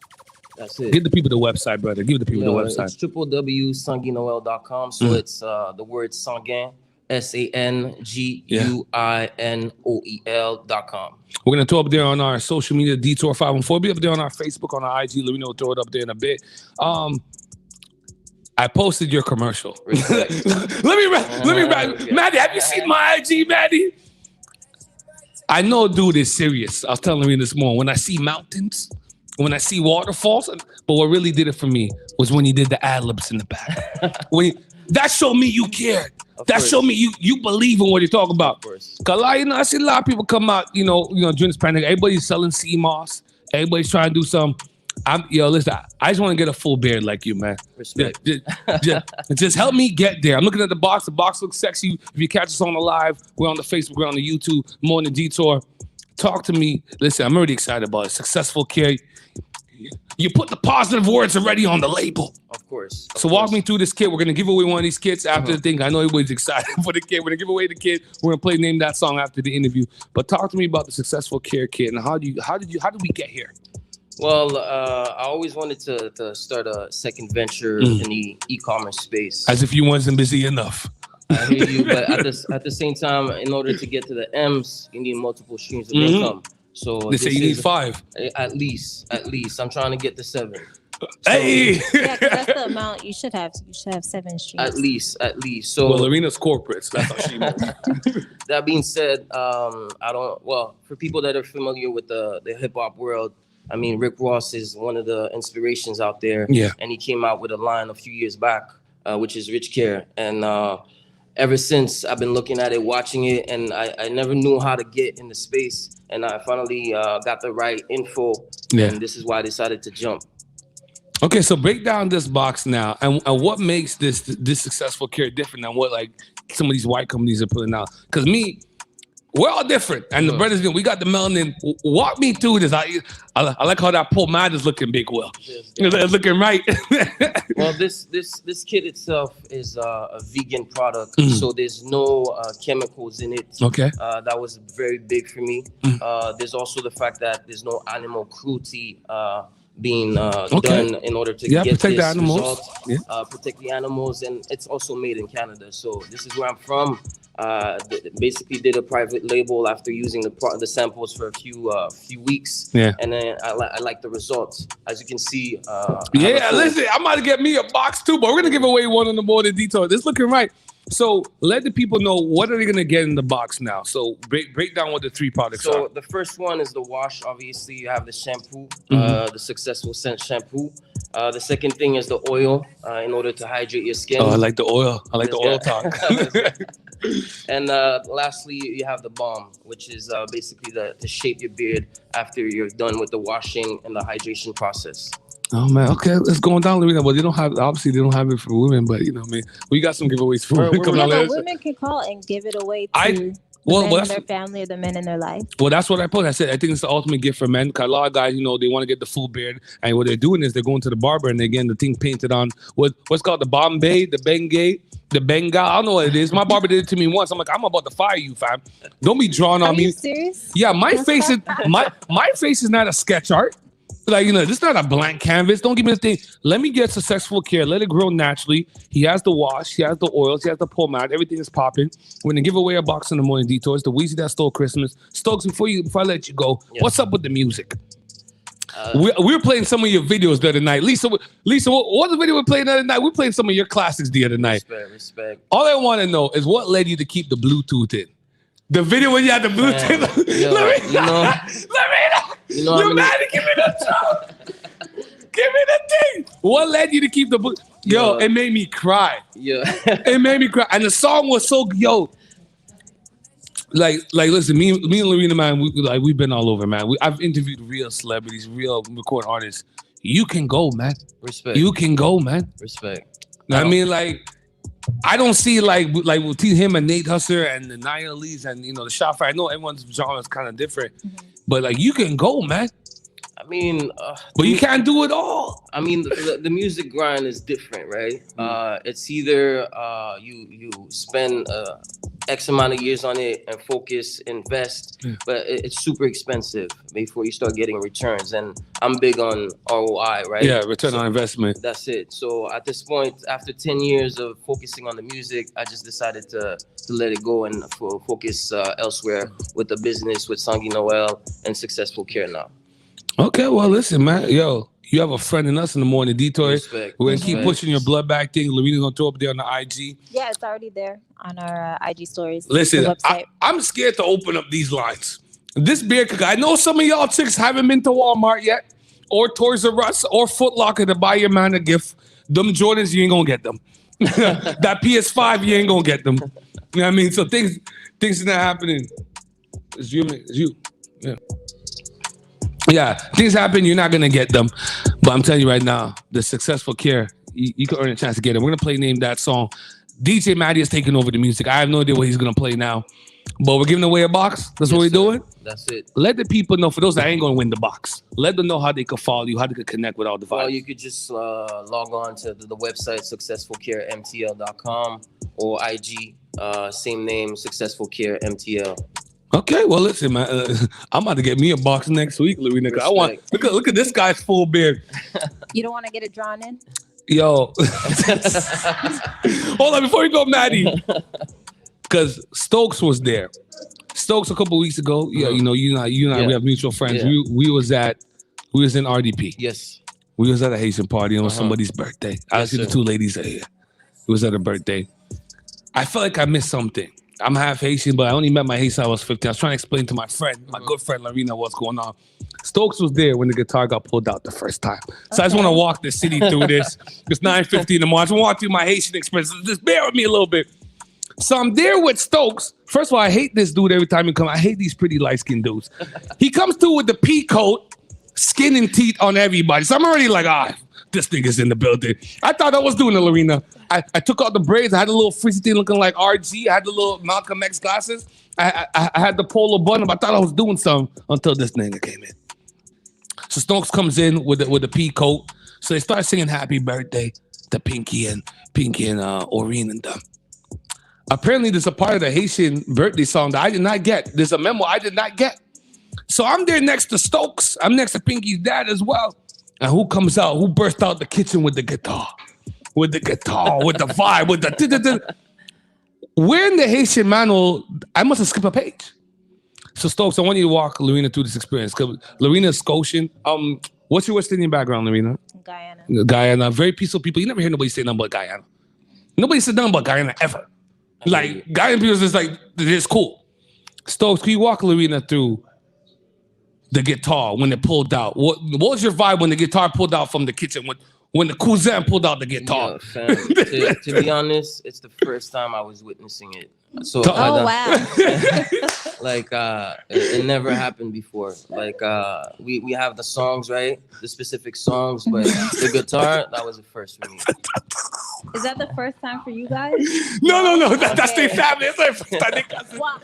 That's it. Give the people the website, brother. Give the people the website. It's www.sanguinoel.com. So it's the word Sanguin, SANGUINOEL.com. We're going to throw up there on our social media, Detour 514. Be up there on our Facebook, on our IG. Let me know. Throw it up there in a bit. I posted your commercial. let me Maddie, have you seen my IG, Maddie? I know dude is serious. I was telling Lorena this morning, when I see mountains, when I see waterfalls, but what really did it for me was when he did the ad-libs in the back. That showed me you cared. That showed me you believe in what you're talking about. Cause I see a lot of people come out, during this pandemic, everybody's selling sea moss. Everybody's trying to do some. Listen, I just want to get a full beard like you, man. Respect. Just help me get there. I'm looking at the box. The box looks sexy. If you catch us on the live, we're on the Facebook, we're on the YouTube, Morning Detour. Talk to me. Listen, I'm already excited about it. Successful care. You put the positive words already on the label. Of course. So walk me through this kit. We're going to give away one of these kits after the thing. I know everybody's excited for the kit. We're going to give away the kit. We're going to play Name That Song after the interview. But talk to me about the Successful Care Kit and how did we get here? Well, I always wanted to start a second venture in the e-commerce space. As if you wasn't busy enough. I hear you, but at the same time, in order to get to the M's, you need multiple streams of income. So they say you need 5. At least. I'm trying to get to 7. Hey! Yeah, 'cause that's the amount you should have. You should have 7 streams. At least. So well, Lorena's corporate. So that's how she knows. That being said, for people that are familiar with the hip hop world, I mean, Rick Ross is one of the inspirations out there. Yeah. And he came out with a line a few years back, which is Rich Care. And ever since, I've been looking at it, watching it, and I never knew how to get in the space. And I finally got the right info. Yeah. And this is why I decided to jump. Okay, so break down this box now. And what makes this Successful Care different than what like some of these white companies are putting out? Because we're all different, and the brothers, we got the melanin. Walk me through this. I like how that pomade is looking big. Well, it's looking right. Well, this kit itself is a vegan product, so there's no chemicals in it. Okay. That was very big for me. There's also the fact that there's no animal cruelty being done in order to get protect this the animals. result. Protect the animals, and it's also made in Canada. So this is where I'm from. Basically did a private label after using the samples for a few weeks. Yeah. And then I like the results. As you can see. Listen, I'm about to get me a box too, but we're gonna give away one on the Morning Detour. This looking right. So let the people know what are they gonna get in the box now. So break down what the 3 products are. So the first one is the wash. Obviously, you have the shampoo, the Successful Scent shampoo. The second thing is the oil in order to hydrate your skin. Oh, I like the oil. I like the oil talk. And lastly, you have the balm, which is basically to shape your beard after you're done with the washing and the hydration process. Oh man, okay, let's go on down, Lorena. Well, they don't have it for women, but we got some giveaways for women. But women can call and give it away to men in their family or the men in their life. Well, that's what I posted. I said I think it's the ultimate gift for men. Cause a lot of guys, they want to get the full beard, and what they're doing is they're going to the barber and they're getting the thing painted on what's called the Bombay, the Bengay, the Bengal. I don't know what it is. My barber did it to me once. I'm like, I'm about to fire you, fam. Don't be drawn on me. Are you serious? Yeah, my face is not a sketch art. Like, this is not a blank canvas. Don't give me the thing. Let me get Successful Care. Let it grow naturally. He has the wash. He has the oils. He has the pomade. Everything is popping. We're going to give away a box in the Morning Detour. It's the WIZZY That Stole Christmas. Stokes, before I let you go, what's up with the music? We were playing some of your videos the other night. Lisa, what was the video we playing the other night? We were playing some of your classics the other night. Respect. All I want to know is what led you to keep the Bluetooth in? The video when you had the Bluetooth. You're mad to give me the job. Give me the thing. What led you to keep the Bluetooth? Yo, it made me cry. Yeah. It made me cry. And the song was so, listen, me and Lorena, man, we've been all over, man. I've interviewed real celebrities, real recording artists. You can go, man. Respect. You can go, man. Respect. I mean, I don't see like with him and Nate Husser and the Nia Lees and the Shot Fire. I know everyone's genre is kind of different, but you can go, man. mean, but you can't do it all. I mean, the music grind is different, right? It's either you spend X amount of years on it and focus, invest, but it's super expensive before you start getting returns. And I'm big on ROI, right? Yeah, return on investment. That's it. So at this point, after 10 years of focusing on the music, I just decided to let it go and focus elsewhere with the business, with Sangi Noel and Successful Care now. Okay, well, listen, man. Yo, you have a friend in us in the Morning Detour. Respect. We're going to keep pushing your blood back thing. Lorena's going to throw up there on the IG. Yeah, it's already there on our IG stories. Listen, the website. I'm scared to open up these lines. This beer cook, I know some of y'all chicks haven't been to Walmart yet, or Toys R Us, or Foot Locker to buy your man a gift. Them Jordans, you ain't going to get them. That PS5, you ain't going to get them. You know what I mean? So things are not happening. It's you. Yeah. Yeah, things happen, you're not going to get them. But I'm telling you right now, the Successful Care, you can earn a chance to get it. We're going to play Name That Song. DJ Maddie is taking over the music. I have no idea what he's going to play now. But we're giving away a box. That's what we're doing. That's it. Let the people know, for those that ain't going to win the box, let them know how they can follow you, how they can connect with all the vibes. Well, you could just log on to the website, successfulcaremtl.com, or IG, same name, Successful Care MTL. Okay, well, listen, man. I'm about to get me a box next week, Lorena. I want look at this guy's full beard. You don't want to get it drawn in? Yo, hold on before you go, Maddie, because Stokes was there. Stokes a couple weeks ago. Yeah, you and I, we have mutual friends. Yeah. We was in RDP. Yes, we was at a Haitian party on somebody's birthday. I see the two ladies here. It was at a birthday. I felt like I missed something. I'm half Haitian, but I only met my Haitian when I was 15. I was trying to explain to my friend, my good friend Lorena, what's going on. Stokes was there when the guitar got pulled out the first time. So I just want to walk the city through this. It's 9:50 in the morning. I just want to walk through my Haitian experience. Just bear with me a little bit. So I'm there with Stokes. First of all, I hate this dude every time he comes. I hate these pretty light-skinned dudes. He comes through with the pea coat, skin and teeth on everybody. So I'm already like, this nigga's in the building. I thought I was doing it, Lorena. I took out the braids. I had a little frizzy thing looking like RG. I had the little Malcolm X glasses. I had the polo button. I thought I was doing something until this nigga came in. So Stokes comes in with the pea coat. So they start singing "Happy Birthday" to Pinky and Oreen and them. Apparently, there's a part of the Haitian birthday song that I did not get. There's a memo I did not get. So I'm there next to Stokes. I'm next to Pinky's dad as well. And who comes out? Who burst out the kitchen with the guitar? With the vibe, with the... We're in the Haitian manual. I must have skipped a page. So Stokes, I want you to walk Lorena through this experience. Because Lorena is Scotian. What's your West Indian background, Lorena? Guyana. Very peaceful people. You never hear nobody say nothing but Guyana. Nobody said nothing about Guyana ever. Like, Guyana people is just like, it's cool. Stokes, can you walk Lorena through the guitar when it pulled out? What was your vibe when the guitar pulled out from the kitchen? When the cousin pulled out the guitar? Yeah, to be honest, it's the first time I was witnessing it. So wow. Like it never happened before. Like we have the songs, right? The specific songs, but the guitar, that was the first for me. Is that the first time for you guys? No. That's their family. It's their first time. Wow.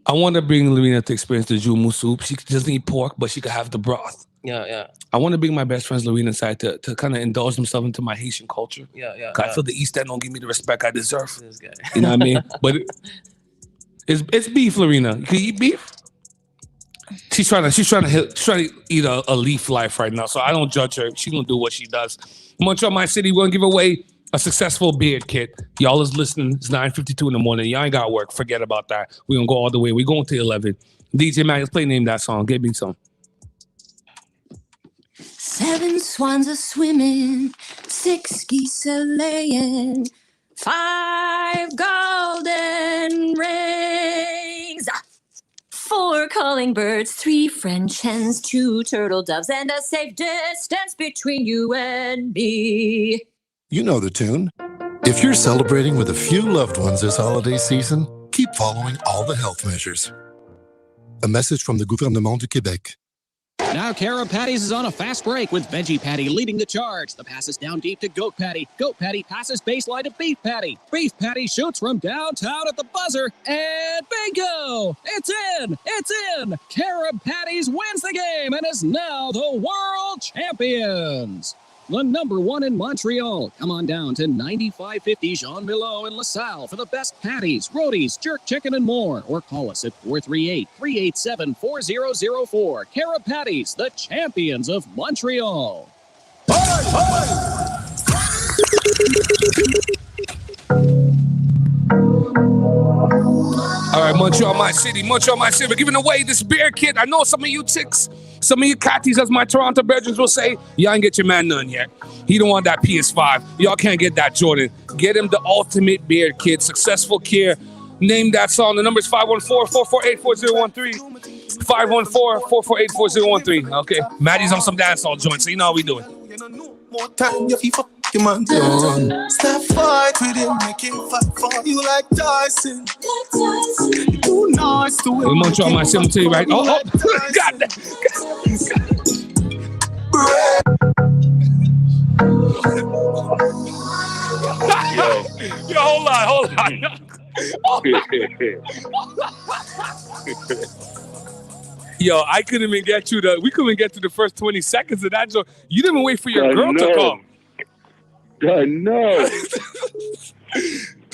I want to bring Lorena to experience the jumu soup. She doesn't eat pork, but she could have the broth. Yeah. I want to bring my best friends Lorena inside to kind of indulge themselves into my Haitian culture. Yeah. I feel the East End don't give me the respect I deserve. This guy. You know what I mean? But it's beef, Lorena. You can eat beef. She's trying to eat a leaf life right now, so I don't judge her. She's gonna do what she does. Montreal, my city, we're gonna give away a successful beard kit. Y'all is listening. It's 9:52 in the morning. Y'all ain't got work. Forget about that. We're gonna go all the way. We're going to 11. DJ Mac, let's play Name That Song. Give me some. 7 swans are swimming, 6 geese are laying, 5 golden rings, 4 calling birds, 3 French hens, 2 turtle doves, and a safe distance between you and me. You know the tune. If you're celebrating with a few loved ones this holiday season, keep following all the health measures. A message from the Gouvernement du Québec. Now Cara Patties is on a fast break with Veggie Patty leading the charge. The pass is down deep to Goat Patty. Goat Patty passes baseline to Beef Patty. Beef Patty shoots from downtown at the buzzer. And bingo! It's in! It's in! Cara Patties wins the game and is now the world champions. The number one in Montreal. Come on down to 9550 Jean Milo in LaSalle for the best patties, rotis, jerk chicken, and more. Or call us at 438-387-4004. Cara Patties, the champions of Montreal. All right, Montreal, my city. Montreal, my city. We're giving away this beer kit. I know some of you chicks, some of you catties, as my Toronto brethren will say, y'all ain't get your man none yet. He don't want that PS5. Y'all can't get that Jordan. Get him the ultimate beer kit. Successful Care. Name that song. The number is 514-448-4013. 514-448-4013. Okay. Maddie's on some dancehall joints, so you know how we doing. More time, you fuck your man done. Stop fight with him, make him fight for you like Tyson. You too nice to him. Montreal, my city, I'm tell you right. Oh, God. Yo, hold on. Yo, I couldn't even get you we couldn't get to the first 20 seconds of that joke. You didn't even wait for your girl to come. No.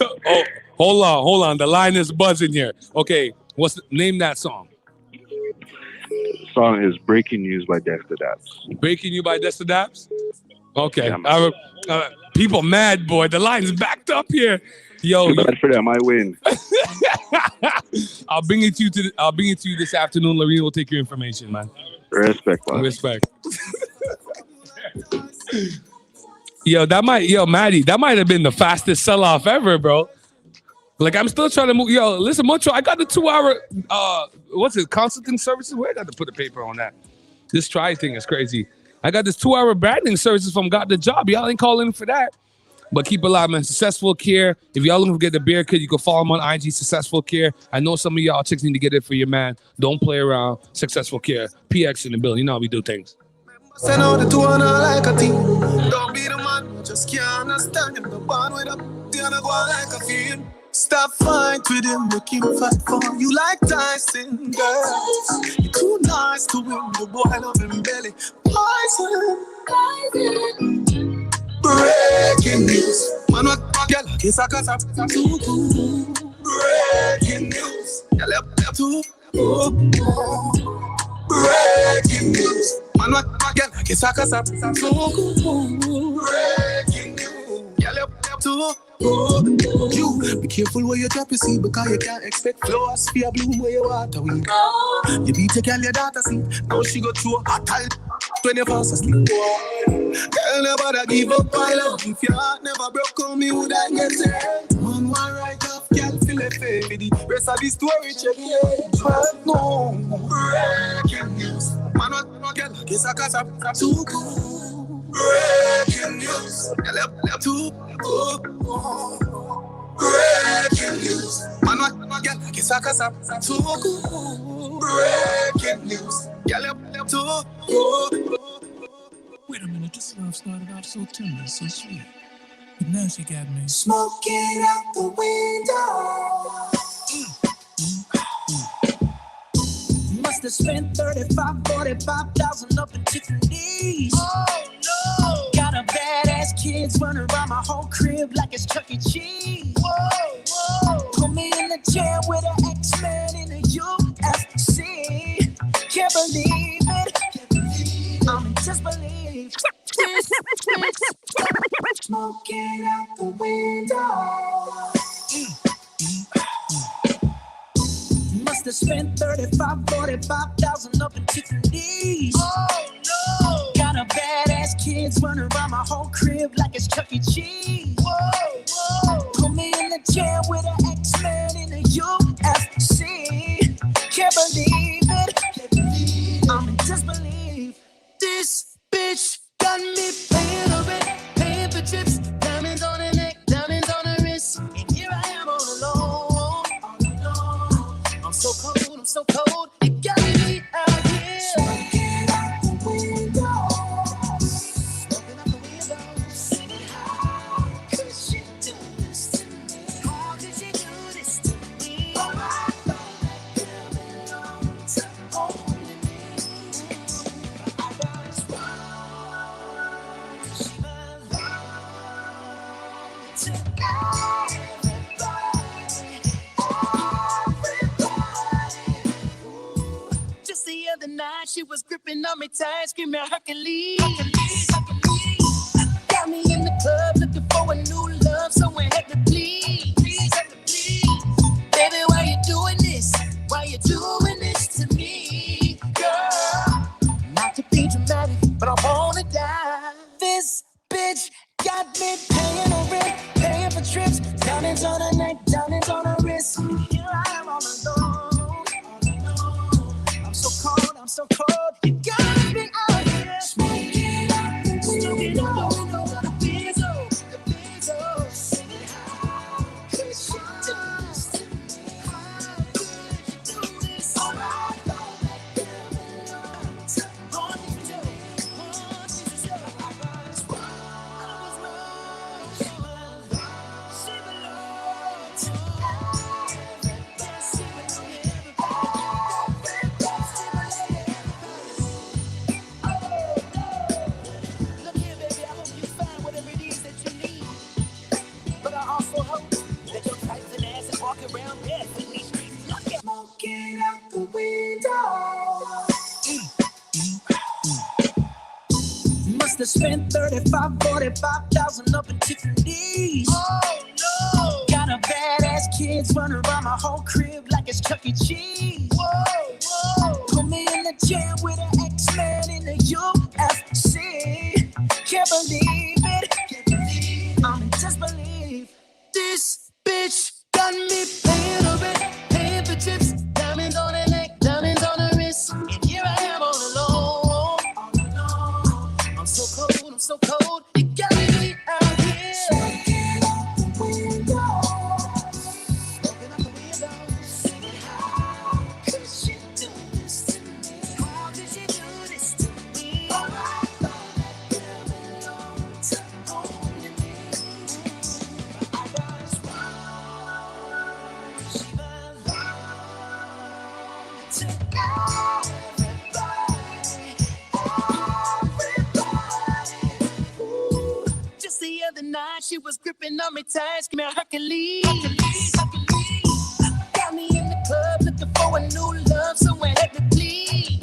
Oh, hold on. The line is buzzing here. Okay, name that song? The song is Breaking News by Dexter Daps. Breaking You by Dexter Daps? Okay. Yeah, people mad, boy. The line's backed up here. Yo, bad for them. I win. I'll bring it to you this afternoon. Lorena will take your information, man. Respect, man. Respect. Maddie, that might have been the fastest sell-off ever, bro. Like, I'm still trying to move. Yo, listen, Montreal, I got the 2-hour, consulting services? Where I got to put the paper on that? This try thing is crazy. I got this 2-hour branding services from Got the Job. Y'all ain't calling for that. But keep it alive, man. Successful Care. If y'all looking to get the beer kit, you can follow him on IG, Successful Care. I know some of y'all chicks need to get it for your man. Don't play around. Successful Care. PX in the building. You know how we do things. Send out the two and I like a team. Don't be the man, just can't understand him. The bond with him, the other go like a fiend. Stop fight with him, make him fight for you like Tyson, girl. You too nice to win, the boy love him belly. Poison. Breaking news. Man, what girl? Kiss a casa. Too cool. Breaking news. Girl, left too. Breaking news. Man, what girl? Kiss a casa. Too cool. Breaking news. Girl, left too. You be careful where you drop your seed because you can't expect flowers for your bloom where you water weed. You beat your girl your daughter seed. Now she go through a hot time when you fast asleep. Girl, never give up my love. If your heart never broke on me, would I get it? Man, one right off, girl, feel it for the rest of the story. Check it. No. Breaking news. Man, what girl? Kiss a casa. Too cool. Breaking news. Girl, left too. Breaking news. Man, what girl? Kiss a casa. Too cool. Breaking news. Girl, left too. Wait a minute, this love started off so tender, so sweet. But now she got me smoking out the window. Must have spent 45,000 up in Tiffany's. Oh no! Got a badass kids running around my whole crib like it's Chuck E. Cheese. Whoa! Put me in the chair with an X-Man in the UFC. Can't believe it. I'm in disbelief. Smoking out the window. Must have spent 45,000 up in Tiffany's. Oh no! Got a badass kids running around my whole crib like it's Chuck E. Cheese. Whoa! Put me in the chair with an X-Man in the UFC. Can't believe it. I'm in disbelief. This bitch got me paying the rent, paying for trips, diamonds on her neck, diamonds on her wrist, and here I am all alone. I'm so cold, you got me out here. Just the other night, she was gripping on me tight, screaming Hercules. Got me in the club looking for a new love, someone had to please. Baby, why you doing this? Why you doing this to me, girl? Not to be dramatic, but I wanna die. This bitch got me paying her rent, paying for trips, diamonds on her neck, diamonds on her wrist. Here I am all alone. I'm so cold, I'm so cold. You got me out here smoking up, smoking up. The Bizzo, the Bizzo. Singing how could she do this to me? How could you do this? All right, don't let them alone. On you, Joe. On you, Joe. I was wrong. She belonged to everybody. She Look here, baby, I hope you find whatever it is that you need. But I also hope that you're tight and ass and walk around death in these streets. Look at smoking out the window. Must have spent 45,000 up in Tiffany's. Oh no! Got a badass kids running around my whole crib like it's Chuck E. Cheese. Whoa, whoa! Put me in the jam with an X-Man in the UFC. Can't believe it. I'm in disbelief. This bitch got me paying her rent, paying for chips, diamonds on her neck, diamonds on her wrist. And here I am all alone. I'm so cold, I'm so cold. You got me out here. Smoking out the window. Smoking out the window. Singing how could she do this to me? How could she do this to me? All right, don't let them alone. To only me. I was wrong. She belonged to everybody. Just the other night, she was gripping on me tight, screaming Hercules. Got me in the club looking for a new love, someone had to please.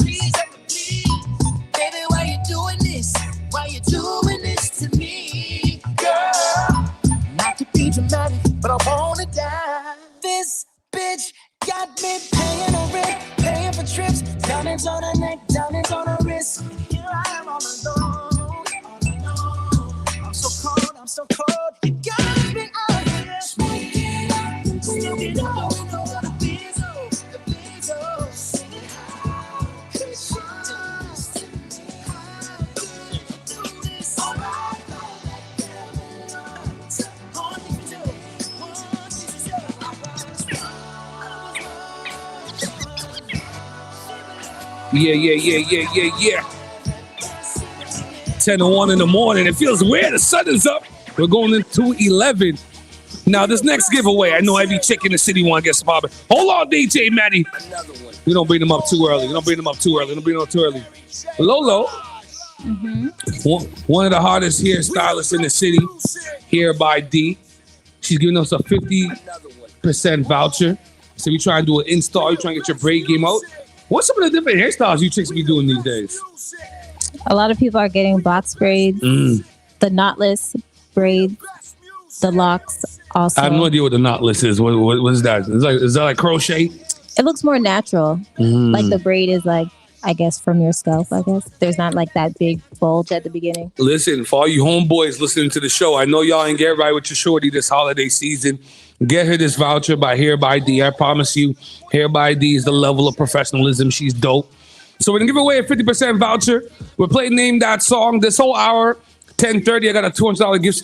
Baby, why you doing this? Why you doing this to me, girl? Not to be dramatic, but I wanna die. This bitch got me paying her rent, paying for trips, diamonds on her neck, diamonds on her wrist. Here I am all alone. I'm so cold, I'm so cold. You got me out here smoking up, smoking up. The Bizzo, the Bizzo. Singing how could she do this to me? How could you do this? All right, don't let them alone. On you, Joe. On you, Joe. Yeah. 10:01 in the morning. It feels weird. The sun is up. We're going into 11. Now, this next giveaway, I know every chick in the city want to get some poppin'. Hold on, DJ Matty. We don't bring them up too early. Lolo, one of the hardest hairstylists in the city, here by D. She's giving us a 50% voucher. So we try and do an install. You trying to get your braid game out. What's some of the different hairstyles you chicks be doing these days? A lot of people are getting box braids, the knotless braids, the locks also. I have no idea what the knotless is. What is that? Is that like crochet? It looks more natural. Like the braid is like, I guess, from your scalp, I guess. There's not like that big bulge at the beginning. Listen, for all you homeboys listening to the show, I know y'all ain't get right with your shorty this holiday season. Get her this voucher by Hair by D. I promise you, Hair by D is the level of professionalism. She's dope. So we're going to give away a 50% voucher. We're playing Name That Song this whole hour. 10:30, I got a $200 gift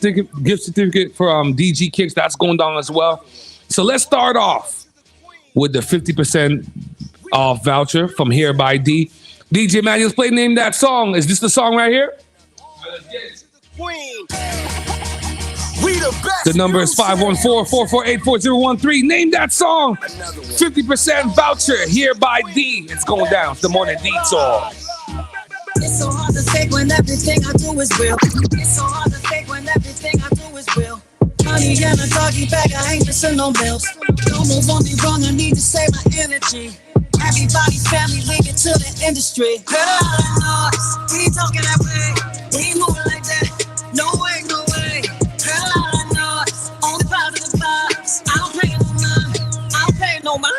certificate for DG Kicks. That's going down as well. So let's start off with the 50% off voucher from Hair by D. DJ Matty, let's play Name That Song. Is this the song right here? Queen. We the best. The number is 514-448-4013. Name that song. 50% voucher here by D. It's going down. It's the Morning Detour. It's so hard to take when everything I do is real. It's so hard to take when everything I do is real. Honey and a doggy bag, I ain't missing no meals. Don't move on me wrong, I need to save my energy. Everybody's family linked to the industry. Girl, I know we ain't talking that way. We ain't moving like that. No way, no way. Girl, I know only positive vibes. I don't pay no mind. I don't pay no mind.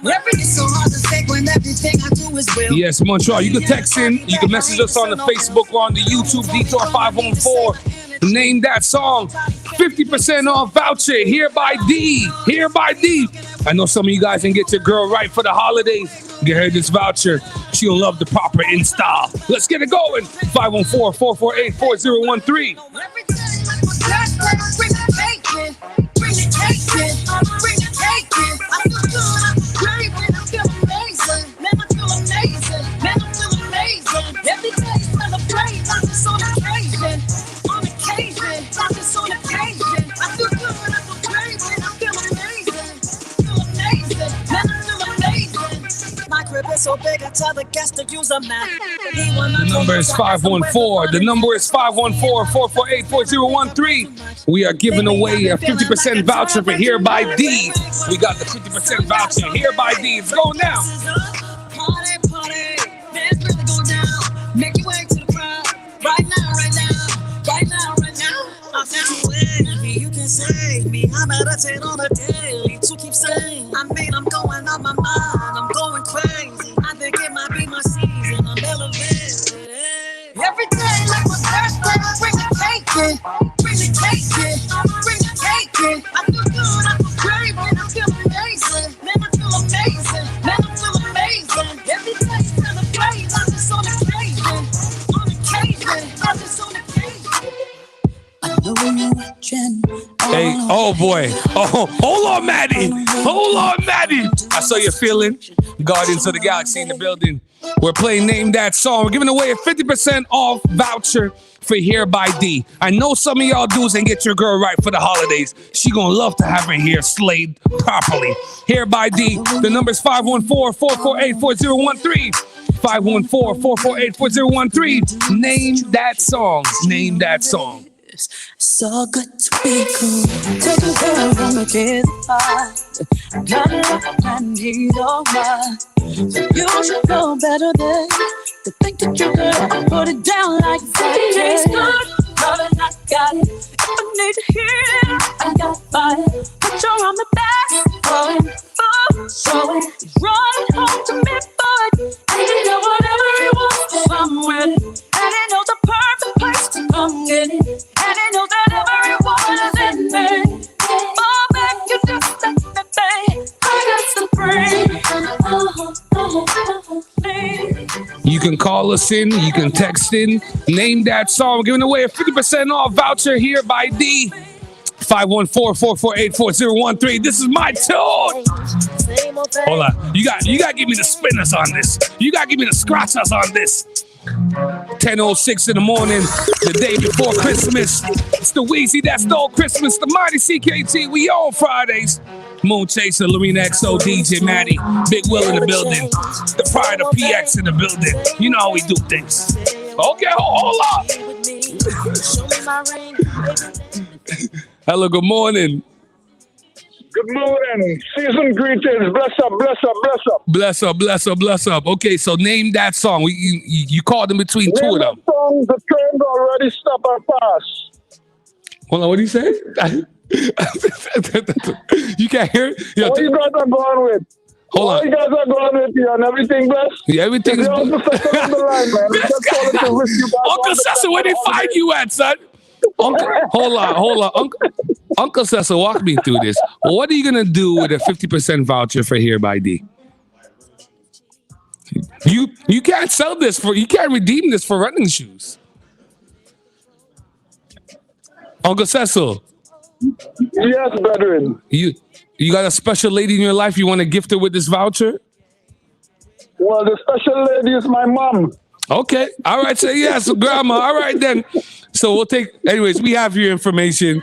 Everything's so hard to take when everything I do is real. Yes, Montreal. You can text in. You can message us on the Facebook or on the YouTube. Detour 514. Name that song. 50% off voucher. Here by D. Here by D. I know some of you guys can get your girl right for the holidays. Get her this voucher. She'll love the proper install. Let's get it going. 514-448-4013. Bring the cake in. Bring the cake in. Bring the cake in. I feel good. I feel great. I feel amazing. Man, I feel amazing. Man, I feel amazing. Every day celebrate. I'm just on occasion. On occasion. I'm just on occasion. I feel good. I feel great. I feel amazing. Feel amazing. Man, I feel amazing. My crib is so big, I tell the guests to use a map. The number is 514. The number is 514-448-4013. We are giving away a 50% voucher for Here by D. We got the 50% voucher Here by D. It's going down. Party, party. Let's really go down. Make your way to the crowd. Right now, right now. Right now, right now. I found a way. You can save me. I meditate on a daily to keep saying. I mean, I'm going out my mind. I'm going crazy. I think it might be my season. I'm elevated. Every day like my birthday. Bring the cake in. Bring the cake in. Bring the cake in. I feel good. I feel great. Man, I feel amazing. Man, I feel amazing. Man, I feel amazing. Every day celebrate. I'm just on occasion. On occasion. I'm just on occasion. I know when you're watching. Hey, oh boy. Oh, hold on, Maddie. Hold on, Maddie. I saw you feeling. Guardians of the Galaxy in the building. We're playing Name That Song. We're giving away a 50% off voucher for Here by D. I know some of y'all dudes and get your girl right for the holidays. She gonna love to have her hair slayed properly. Here by D. The number is 514-448-4013. 514-448-4013. Name that song. Name that song. So good to be cool. Take a girl from a kid's heart. Got it up and need all right. So you should know better than to think that you could put it down like that. It's good, loving I got it. If I need to hear it, I got fire. Put your on the back, going full, showing, running home to me, but you know whatever it wants, I'm with it. And it knows the perfect place to come get it. And it knows that everyone is in me. Fall back, you just let me be. I got to breathe. You can call us in. You can text in. Name that song. We're giving away a 50% off voucher Here by D. 514-448-4013. This is my tune. Hold on. You got to give me the spinners on this. You got to give me the scratchers on this. 10:06 in the morning, the day before Christmas. It's the WIZZY, that's the old Christmas. The mighty CKT, we on Fridays. Moon Chaser, Lorena XO, DJ Maddie, Big Will in the building. The Pride of PX in the building. You know how we do things. Okay, hold up. Hello, good morning. Good morning. Season greetings. Bless up, bless up, bless up. Bless up, bless up, bless up. Okay, so name that song. You called in between two of them. Song, the train already stop and pass. Hold on, what did he say? You can't hear it? Yo, what you guys are going with? Hold on. What you guys are going with here and everything blessed? Yeah, everything is blessed. Uncle Cecil, where they find you at, son? Hold on. Uncle Cecil, walk me through this. What are you gonna do with a 50% voucher for Here by D? You can't sell this you can't redeem this for running shoes. Uncle Cecil. Yes, brethren. You got a special lady in your life you want to gift her with this voucher? Well, the special lady is my mom. Okay. All right. So yes, grandma. All right then. So we'll take. Anyways, we have your information.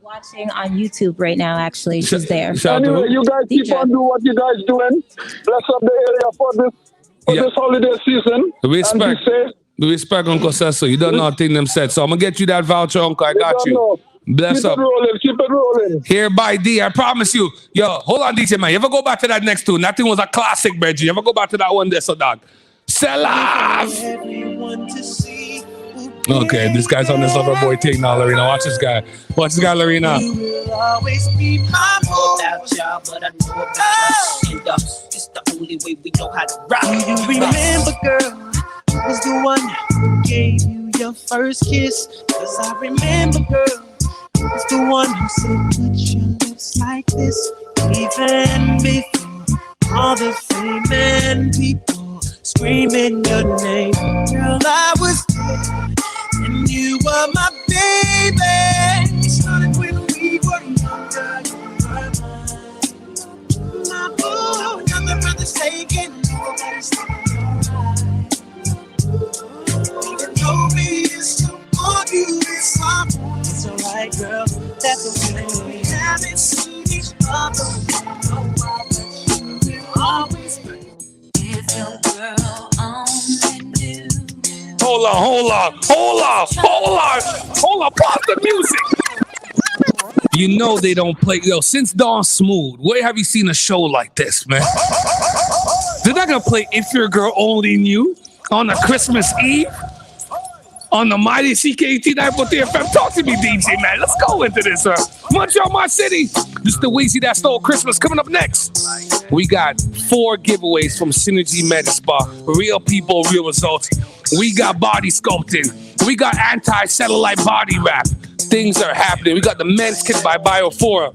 Watching on YouTube right now. Actually, she's there. Anyway, you guys keep on doing what you guys doing. Bless up the area for this holiday season. Respect, Uncle Cecil. You don't know a thing them said. So I'm gonna get you that voucher, Uncle. I got you. Bless up. Keep it rolling. Here by D, I promise you. Yo, hold on, DJ man. You ever go back to that next tune? That thing was a classic, Reggie. You ever go back to that one there, so dog? Sell off. Okay, this guy's on this lover boy thing now, Lorena. Watch this guy. Watch this guy, Lorena. You will always be my boy. Without y'all, but I know about us. And it's the only way we know how to rock. Do you remember, girl? I was the one who gave you your first kiss. Cause I remember, girl. I was the one who said, put your lips like this. Even before all the fame and people screaming your name. Girl, I was there. And you were my baby. It started when we were younger. My boo, now the brother's taken. Nobody's alright. Even though we used to argue, it's alright, girl. That's okay. We haven't seen each other. No, we'll always be. If your girl only knew. Hold on. Pause the music. You know they don't play. Yo, since Dawn Smooth, where have you seen a show like this, man? They're not gonna play If Your Girl Only Knew on a Christmas Eve on the mighty CKT 9.3 FM. Talk to me, DJ, man. Let's go into this, sir. Montreal, my city. This is the WIZZY That Stole Christmas. Coming up next, we got 4 giveaways from Synergy Med Spa. Real people, real results. We got body sculpting. We got anti-satellite body wrap. Things are happening. We got the men's kit by Biofora.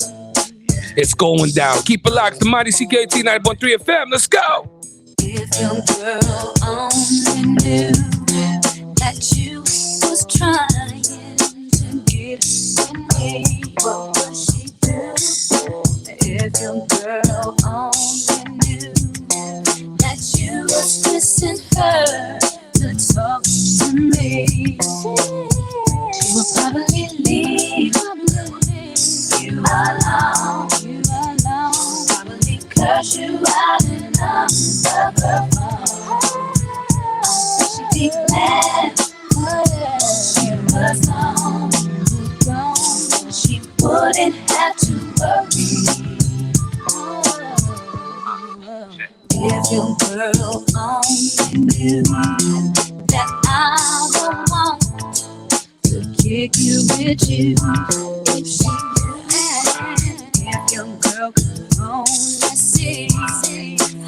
It's going down. Keep it locked. The mighty CKT 9.3 FM. Let's go. If your girl only knew that you was trying to get me, what would she do? If your girl only knew that you was missing her to talk to me, she would probably leave you alone, probably curse you out and answer the phone. She'd be glad she was gone. She wouldn't have to worry. If your girl only knew that I don't want to kick you with you. If she if your girl could only see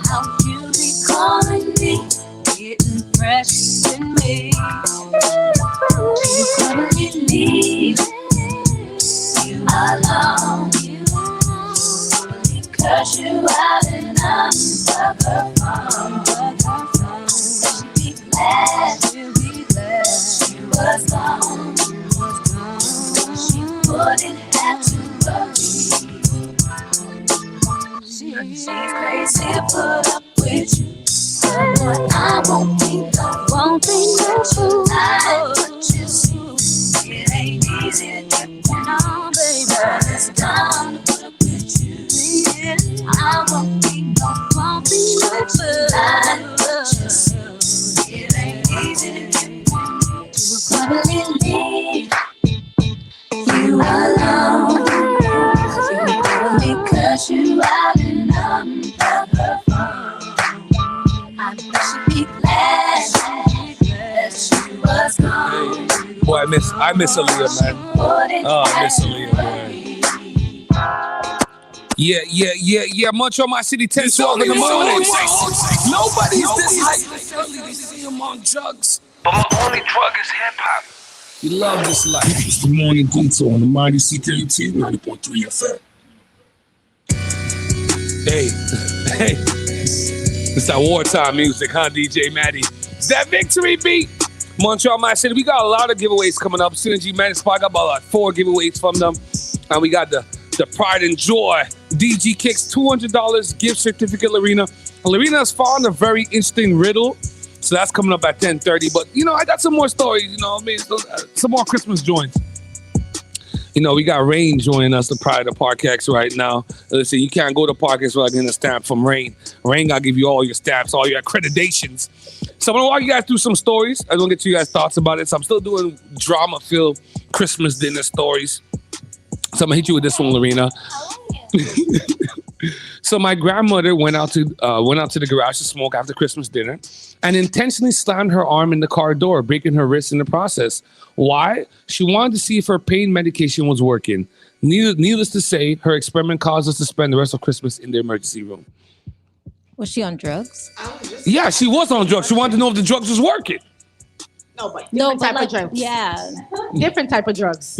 how you be calling me, getting precious in me, she would probably leave you alone, probably curse you out and answer the phone. She'd be glad she was gone. She wouldn't have to worry. She's crazy to put up with you. But I won't be no fool. But you see, it ain't easy to get on, baby. It's time to put up with you. I won't be no fool. But you see, it ain't easy to get on. You will probably leave you alone. She will probably curse you out and under the phone. I know she'd be glad that she was gone. Boy, I miss Aaliyah, man. Oh, I miss Aaliyah, man. Yeah. Montreal, my city, 10-12 in the morning. Nobody's this hype. They say I'm on drugs. But my only drug is hip hop. You love this life. It's the Morning Detour on the mighty CKT 90.3 FM. Hey. It's that wartime music, huh, DJ Maddie? It's that victory beat. Montreal, my city. We got a lot of giveaways coming up. Synergy Man Spot got about 4 giveaways from them. And we got the Pride and Joy DG Kicks $200 gift certificate, Lorena. Lorena has found a very interesting riddle. So that's coming up at 10:30. But, I got some more stories, some more Christmas joints. We got Rain joining us, the Pride of Park X right now. Listen, you can't go to Park X without getting a stamp from Rain. Rain got to give you all your stamps, all your accreditations. So I'm going to walk you guys through some stories. I don't get to you guys' thoughts about it. So I'm still doing drama-filled Christmas dinner stories. So I'm gonna hit you with this one, Lorena. So my grandmother went out to the garage to smoke after Christmas dinner and intentionally slammed her arm in the car door, breaking her wrist in the process. Why? She wanted to see if her pain medication was working. Needless to say, her experiment caused us to spend the rest of Christmas in the emergency room. Was she on drugs? Yeah, she was on drugs. She wanted to know if the drugs was working. No, but different type of drugs. Yeah. Different type of drugs.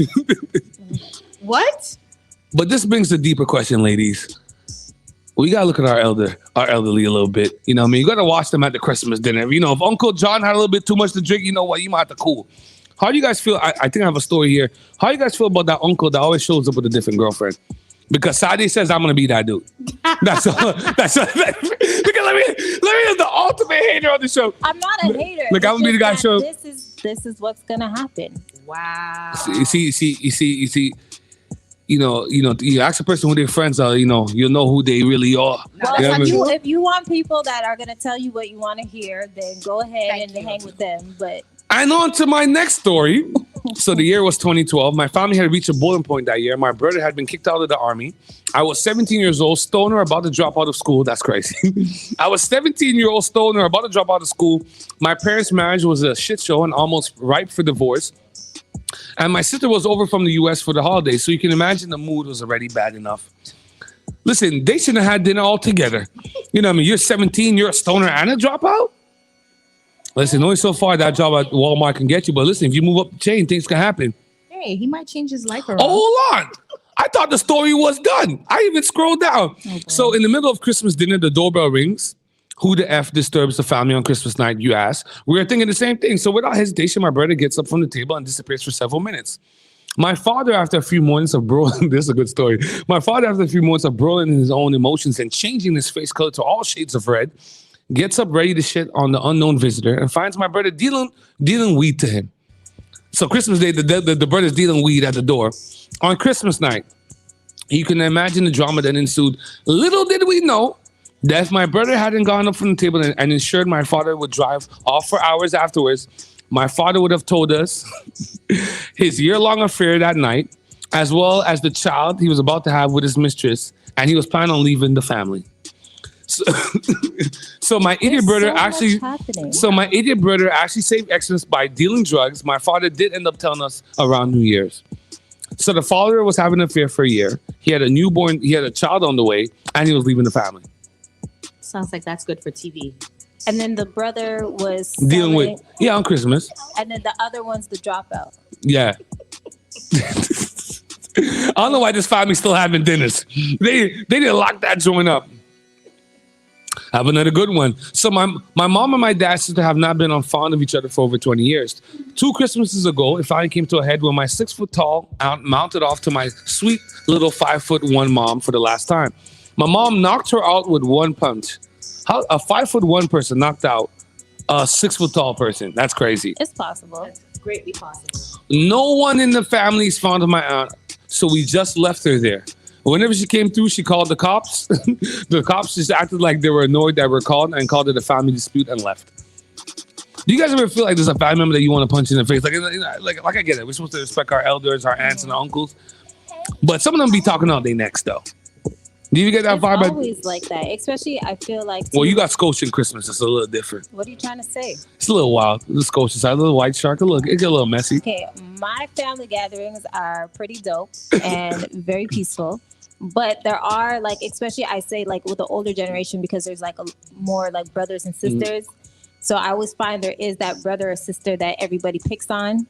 What? But this brings the deeper question, ladies. We gotta look at our elderly a little bit. You know what I mean? You gotta watch them at the Christmas dinner. You know, if Uncle John had a little bit too much to drink, you know what? You might have to cool. How do you guys feel? I think I have a story here. How do you guys feel about that uncle that always shows up with a different girlfriend? Because Sadi says, I'm gonna be that dude. That's all. Because let me be the ultimate hater on the show. I'm not a hater. Look, I'm gonna be the guy show. This is what's gonna happen. Wow. You see. You ask a person who their friends are, you'll know who they really are. Well, if you want people that are gonna tell you what you want to hear, then go ahead and hang with them. But and on to my next story. So the year was 2012. My family had reached a boiling point that year. My brother had been kicked out of the army. I was 17 years old, stoner, about to drop out of school. That's crazy. I was 17-year-old stoner, about to drop out of school. My parents' marriage was a shit show and almost ripe for divorce. And my sister was over from the U.S. for the holidays, so you can imagine the mood was already bad enough. Listen, they shouldn't have had dinner all together. You know what I mean? You're 17, you're a stoner and a dropout? Listen, only so far that job at Walmart can get you, but listen, if you move up the chain, things can happen. Hey, he might change his life around. Oh, hold on. I thought the story was done. I even scrolled down. So in the middle of Christmas dinner, the doorbell rings. Who the F disturbs the family on Christmas night, you ask? We were thinking the same thing. So without hesitation, my brother gets up from the table and disappears for several minutes. My father, after a few moments of broiling, this is a good story. My father, after a few moments of broiling in his own emotions and changing his face color to all shades of red, gets up ready to shit on the unknown visitor and finds my brother dealing weed to him. So Christmas Day, the brother's dealing weed at the door. On Christmas night, you can imagine the drama that ensued. Little did we know that if my brother hadn't gone up from the table and ensured my father would drive off for hours afterwards, my father would have told us his year-long affair that night, as well as the child he was about to have with his mistress, and he was planning on leaving the family. So my idiot brother actually saved Xmas by dealing drugs. My father did end up telling us around New Year's. So the father was having an affair for a year. He had a child on the way, and he was leaving the family. Sounds like that's good for TV. And then the brother was dealing with on Christmas. And then the other one's the dropout. Yeah. I don't know why this family still having dinners. They didn't lock that joint up. I have another good one. So my mom and my dad sister have not been fond of each other for over 20 years. 2 Christmases ago, it finally came to a head when my 6-foot-tall aunt mounted off to my sweet little 5'1" mom for the last time. My mom knocked her out with one punch. How a 5'1" person knocked out a 6-foot-tall person? That's crazy. It's possible. It's greatly possible. No one in the family is fond of my aunt, so we just left her there. Whenever she came through, she called the cops. The cops just acted like they were annoyed that we're called and called it a family dispute and left. Do you guys ever feel like there's a family member that you want to punch in the face? Like I get it. We're supposed to respect our elders, our aunts and our uncles. But some of them be talking out their necks, though. Do you get that vibe? It's always like that. Especially, I feel like... Well, you got Scotian Christmas. It's a little different. What are you trying to say? It's a little wild. The Scotian side, a little white shark. It get a little messy. Okay, my family gatherings are pretty dope and very peaceful. But there are, like, especially I say, like, with the older generation, because there's, like, more, like, brothers and sisters. So I always find there is that brother or sister that everybody picks on.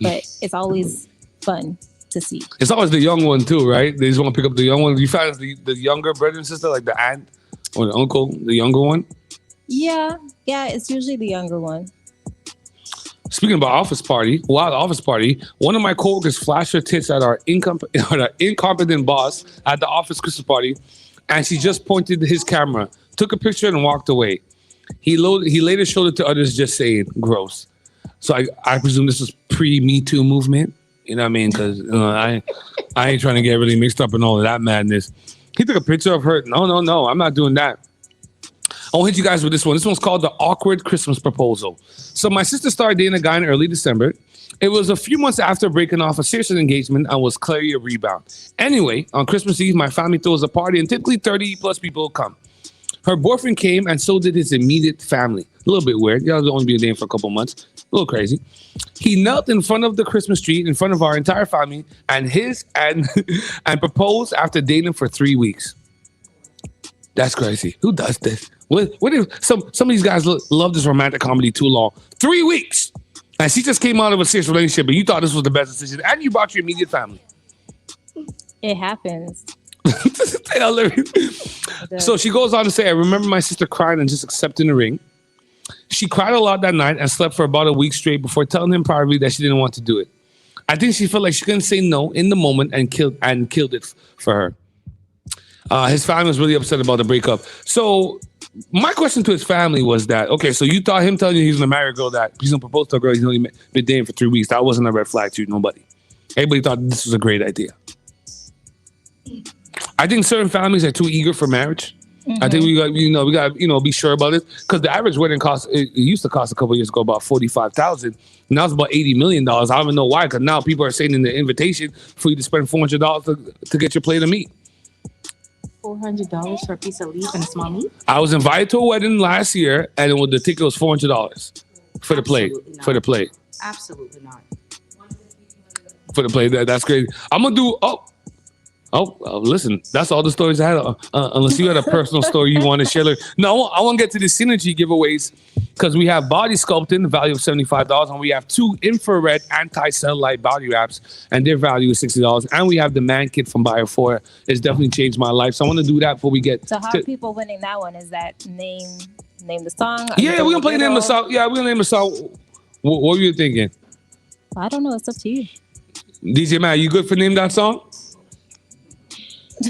But it's always fun to see. It's always the young one, too, right? They just want to pick up the young one. You find the younger brother and sister, like the aunt or the uncle, the younger one? Yeah, it's usually the younger one. Speaking about office party, one of my coworkers flashed her tits at our incompetent boss at the office Christmas party, and she just pointed his camera, took a picture, and walked away. He later showed it to others, just saying, gross. So I presume this was pre-Me Too movement. You know what I mean? Because I ain't trying to get really mixed up in all of that madness. He took a picture of her. No, I'm not doing that. I'll hit you guys with this one. This one's called The Awkward Christmas Proposal. So my sister started dating a guy in early December. It was a few months after breaking off a serious engagement and was clearly a rebound. Anyway, on Christmas Eve, my family throws a party and typically 30 plus people come. Her boyfriend came and so did his immediate family. A little bit weird. Y'all only be dating for a couple months. A little crazy. He knelt in front of the Christmas tree in front of our entire family and and proposed after dating for 3 weeks. That's crazy. Who does this? What if some of these guys love this romantic comedy too long? 3 weeks. And she just came out of a serious relationship and you thought this was the best decision and you brought your immediate family. It happens. So she goes on to say, I remember my sister crying and just accepting the ring. She cried a lot that night and slept for about a week straight before telling him privately that she didn't want to do it. I think she felt like she couldn't say no in the moment and killed it for her. His family was really upset about the breakup. So my question to his family was that, okay, so you thought him telling you he's going to marry a girl, that he's going to propose to a girl he's only been dating for 3 weeks. That wasn't a red flag to nobody. Everybody thought this was a great idea. I think certain families are too eager for marriage. I think we got be sure about it, because the average wedding it used to cost a couple of years ago about $45,000. Now it's about $80 million. I don't even know why, because now people are saying in the invitation for you to spend $400 to get your plate of meat. $400 for a piece of leaf and a small meat? I was invited to a wedding last year, and the ticket was $400 for the plate. For the plate. Absolutely not. For the plate. That's crazy. I'm gonna do. Listen, that's all the stories I had. Unless you had a personal story you want to share. No, I want to get to the synergy giveaways, because we have body sculpting, the value of $75, and we have 2 infrared anti-cellulite body wraps, and their value is $60. And we have the man kit from Bio4. It's definitely changed my life. So I want to do that before we get. So how are people winning that one? Is that name the song? Yeah, we're gonna play name the song. Yeah, we're gonna name the song. What were you thinking? I don't know. It's up to you. DJ Matt, you good for name that song?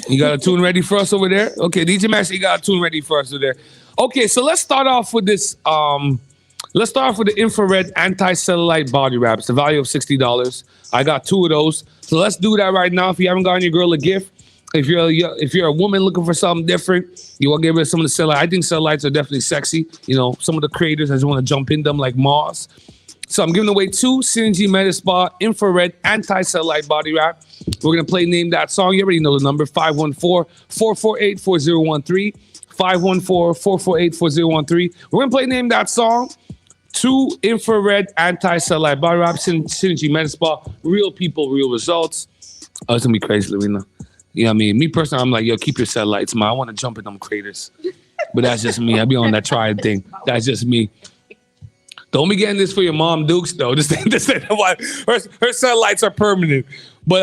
You got a tune ready for us over there? Okay, DJ Max, you got a tune ready for us over there. Okay, so let's start off with this. Let's start off with the infrared anti-cellulite body wraps, the value of $60. I got 2 of those. So let's do that right now. If you haven't gotten your girl a gift, if you're a woman looking for something different, you want to get rid of some of the cellulite. I think cellulites are definitely sexy. You know, some of the creators, I just want to jump in them like Moss. So I'm giving away 2 Synergy Metaspa infrared anti-cellulite body wrap. We're going to play Name That Song. You already know the number, 514-448-4013. 514-448-4013. We're going to play Name That Song. 2 infrared anti-cellulite body wrap, Synergy Metaspa. Real people, real results. Oh, it's going to be crazy, Lorena. You know what I mean? Me personally, I'm like, yo, keep your satellites, man. I want to jump in them craters. But that's just me. I be on that trying thing. That's just me. Don't be getting this for your mom Dukes, though. This ain't why her satellites are permanent. But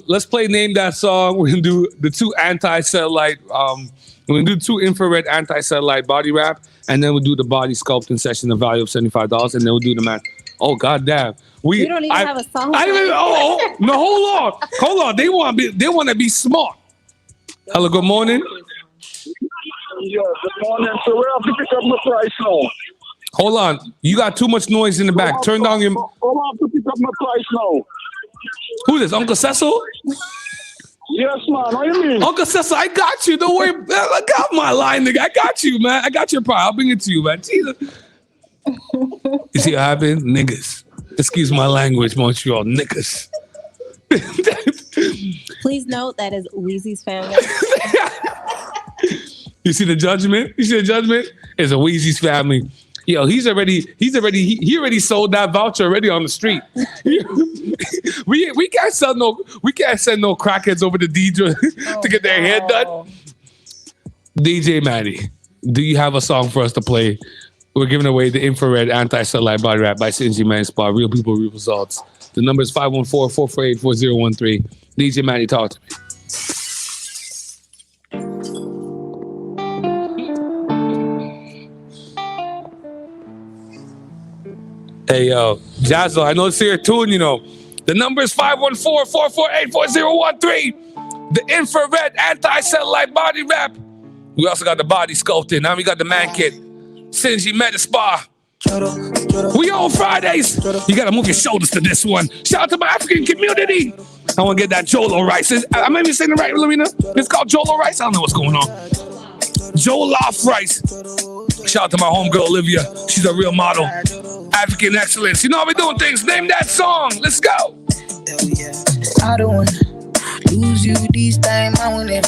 let's play Name That Song. We're going to do the 2 anti-cellulite. We're going to do 2 infrared anti-cellulite body wrap. And then we'll do the body sculpting session, the value of $75. And then we'll do the math. Oh, goddamn. You don't even have a song. No, hold on. They want to be smart. Hello, good morning. Yeah, good morning. So we have to pick up my price now. Hold on. You got too much noise in the back. Turn down your... Hold on to pick up my price now. Who is this, Uncle Cecil? Yes, man. What do you mean? Uncle Cecil, I got you. Don't worry. I got my line, nigga. I got you, man. I got your price. I'll bring it to you, man. Jesus. You see what happened? Niggas. Excuse my language, Montreal. Niggas. Please note that is WIZZY's family. You see the judgment? It's a WIZZY's family. Yo, he already sold that voucher already on the street. we can't send no crackheads over to DJ to get their hair done. DJ Maddie, do you have a song for us to play? We're giving away the infrared anti-cellulite body wrap by Synergy Metaspa. Real people, real results. The number is 514-448-4013. DJ Maddie, talk to me. Hey, yo, Jazzo, I know it's your tune, you know. The number is 514-448-4013. The infrared anti-cellulite body wrap. We also got the body sculpting. Now we got the man kit. Synergy Metaspa. We on Fridays. You got to move your shoulders to this one. Shout out to my African community. I want to get that Jolo rice. Am I even saying it right, Lorena? It's called Jolo rice? I don't know what's going on. Jollof rice. Shout out to my homegirl, Olivia. She's a real model. African excellence. You know how we doing things. Name that song. Let's go. Hell yeah. I don't wanna lose you this time. I wanna.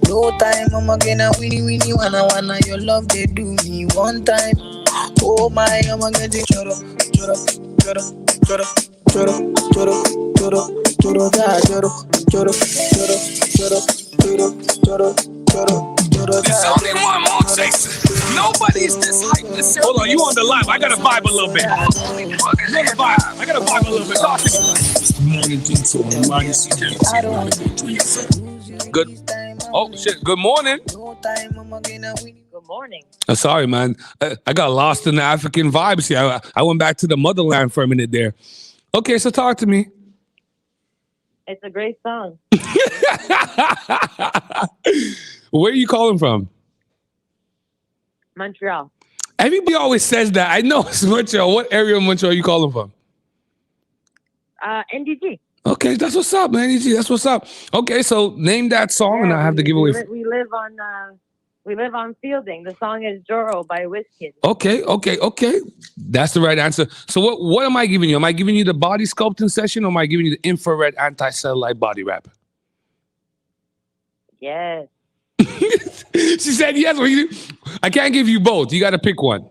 No time, I'm gonna winnie wanna your love they do me one time. Oh my, I'm gonna choro There's only one more chase. Nobody's this hype. Hold on, you on the live. I gotta vibe a little bit. I gotta vibe a little bit. Talk to me. Morning Detour, Legacy 13. Good. Oh shit. Good morning. Good morning. Sorry, man. I got lost in the African vibes here. I went back to the motherland for a minute there. Okay, so talk to me. It's a great song. Where are you calling from? Montreal. Everybody always says that. I know it's Montreal. What area of Montreal are you calling from? NDG. Okay, that's what's up, man. That's what's up. Okay, so name that song, and I have to give away. We live on Fielding. The song is Joro by WIZZY. Okay. That's the right answer. So what am I giving you? Am I giving you the body sculpting session, or am I giving you the infrared anti-cellulite body wrap? Yes. She said yes. I can't give you both. You got to pick one.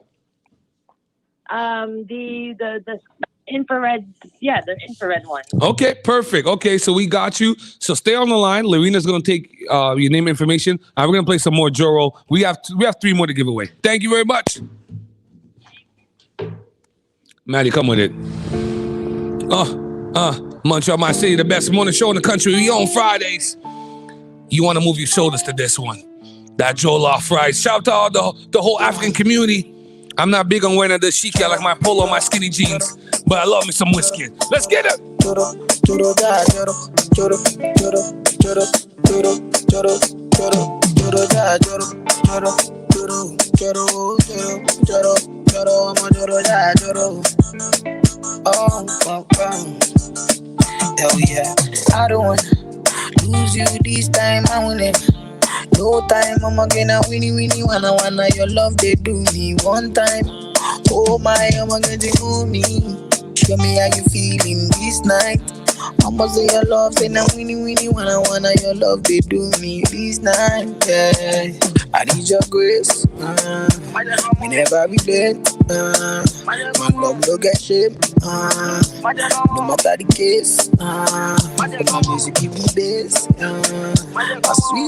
The infrared, the infrared one. Okay, perfect. Okay, so we got you. So stay on the line. Lorena's gonna take your name information. We're gonna play some more Joro. We have 3 more to give away. Thank you very much. Maddie, come with it. Montreal, my city, the best morning show in the country. We on Fridays. You want to move your shoulders to this one. That Jollof rice. Shout out to all the whole African community. I'm not big on wearing the chic. I like my polo, my skinny jeans, but I love me some whiskey. Let's get it. Hell yeah, I don't wanna lose you this time. I wanna. No time, I'm gonna winnie wanna your love they do me one time. Oh my, I'm gonna do me. Show me how you feeling this night. I'ma say your love, say now winnie wanna your love they do me this night. Yeah, I need your grace. We never regret. My love no get shame. No matter the case. My music give me bass. A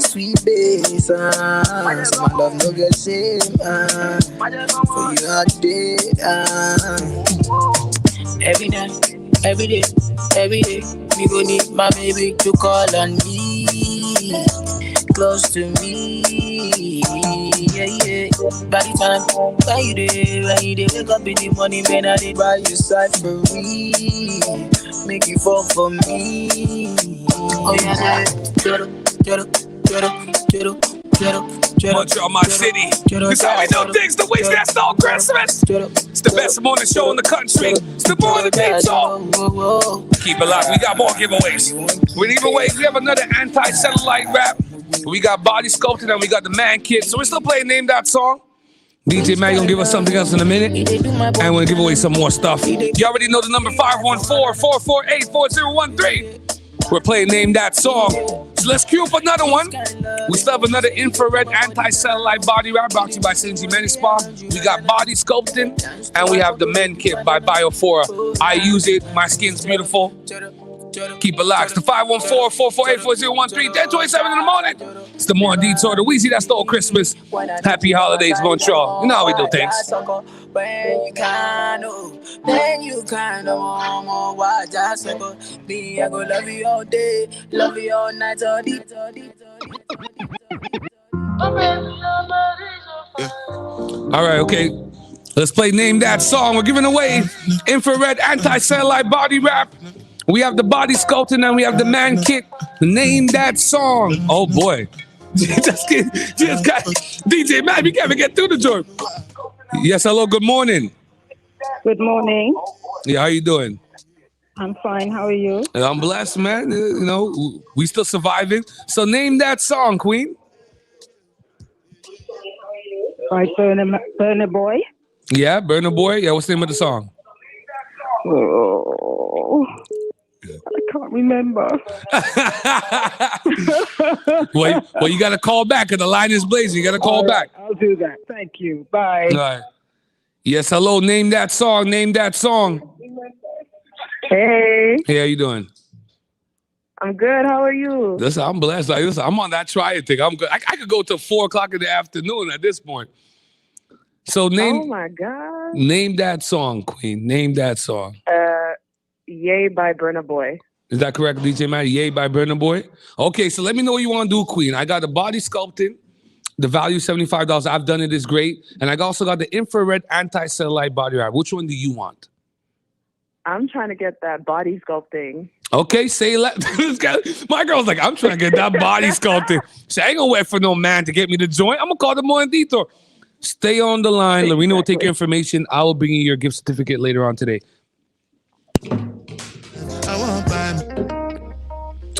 sweet bass. My love no get shame. For you all day. Every night, every day, me go need my baby to call on me, close to me, yeah. By the time, when you dey wake up in the morning, man, I dey by your side for me, make you fall for me. Oh yeah, Montreal, my city. This how we do things. The WIZZY, that's all Christmas. It's the best morning show in the country. It's the Morning Detour. Keep it locked. We got more giveaways. We have another anti-cellulite rap. We got body sculpting and we got the man kit. So we're still playing Name That Song. DJ Matt gonna give us something else in a minute, and we're gonna give away some more stuff. You already know the number 514-448-4013. We're playing Name That Song. So let's queue up another one. We still have another infrared anti-cellulite body wrap brought to you by Cincy Many Spa. We got body sculpting, and we have the men kit by Biofora. I use it. My skin's beautiful. Keep it locked. The 514-448-4013. 10:27 in the morning. It's the Morning Detour. The WIZZY that stole Christmas. Happy holidays, Montreal. You know how we do things. When you can, oh, why just be? I go love you all day, love you all night, all All right, okay. Let's play Name That Song. We're giving away infrared anti-cellulite body wrap. We have the body sculpting and we have the man kit. Name That Song. Oh boy. just got DJ Matt, we can't even get through the door. Yes, hello, good morning. Good morning. Yeah, how you doing? I'm fine. How are you? I'm blessed, man. You know, we still surviving. So name that song, Queen. Right, Burner Boy. Yeah, Burna Boy. Yeah, what's the name of the song? Oh, I can't remember. Well, you got to call back because the line is blazing. You got to call All right, back. I'll do that. Thank you. Bye. All right. Yes, hello. Name that song. Name that song. Hey. Hey, how you doing? I'm good. How are you? Listen, I'm blessed. Like, listen, I'm on that try it thing. I'm good. I could go till 4:00 in the afternoon at this point. So name. Oh my God. Name that song, Queen. Name that song. Yay by Burna Boy. Is that correct, DJ Matt? Yay by Burna Boy. Okay, so let me know what you want to do, Queen. I got the body sculpting. The value $75. I've done it is great, and I also got the infrared anti-cellulite body wrap. Which one do you want? I'm trying to get that body sculpting. Okay, say my girl's like, I'm trying to get that body sculpting. So I ain't gonna wait for no man to get me the joint. I'm gonna call the Morning Detour. Stay on the line. Lorena will take your information. I will bring you your gift certificate later on today.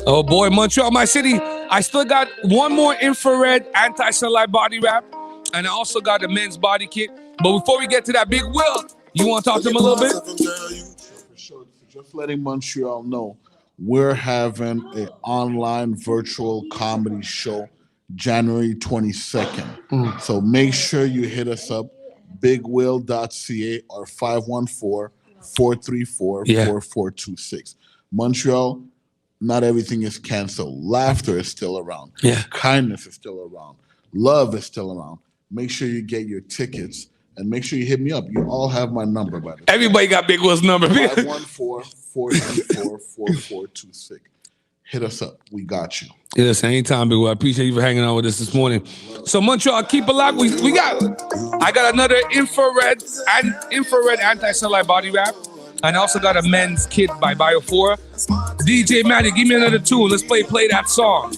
Oh boy, Montreal, my city. I still got one more infrared anti-cellulite body wrap, and I also got a men's body kit. But before we get to that, Big Will, you want to talk to him a little bit? Just letting Montreal know we're having an online virtual comedy show January 22nd. So make sure you hit us up, bigwill.ca or 514-434-4426. Montreal, not everything is canceled. Laughter is still around. Yeah. Kindness is still around. Love is still around. Make sure you get your tickets and make sure you hit me up. You all have my number, by the way. Everybody got Big Will's number. 514-434-4426. Hit us up. We got you. Yes, anytime, Big Will. I appreciate you for hanging out with us this morning. So Montreal, keep it locked. I got another infrared anti-cellulite body wrap. And I also got a men's kit by Biofora. DJ Matty, give me another tune. Let's play that song.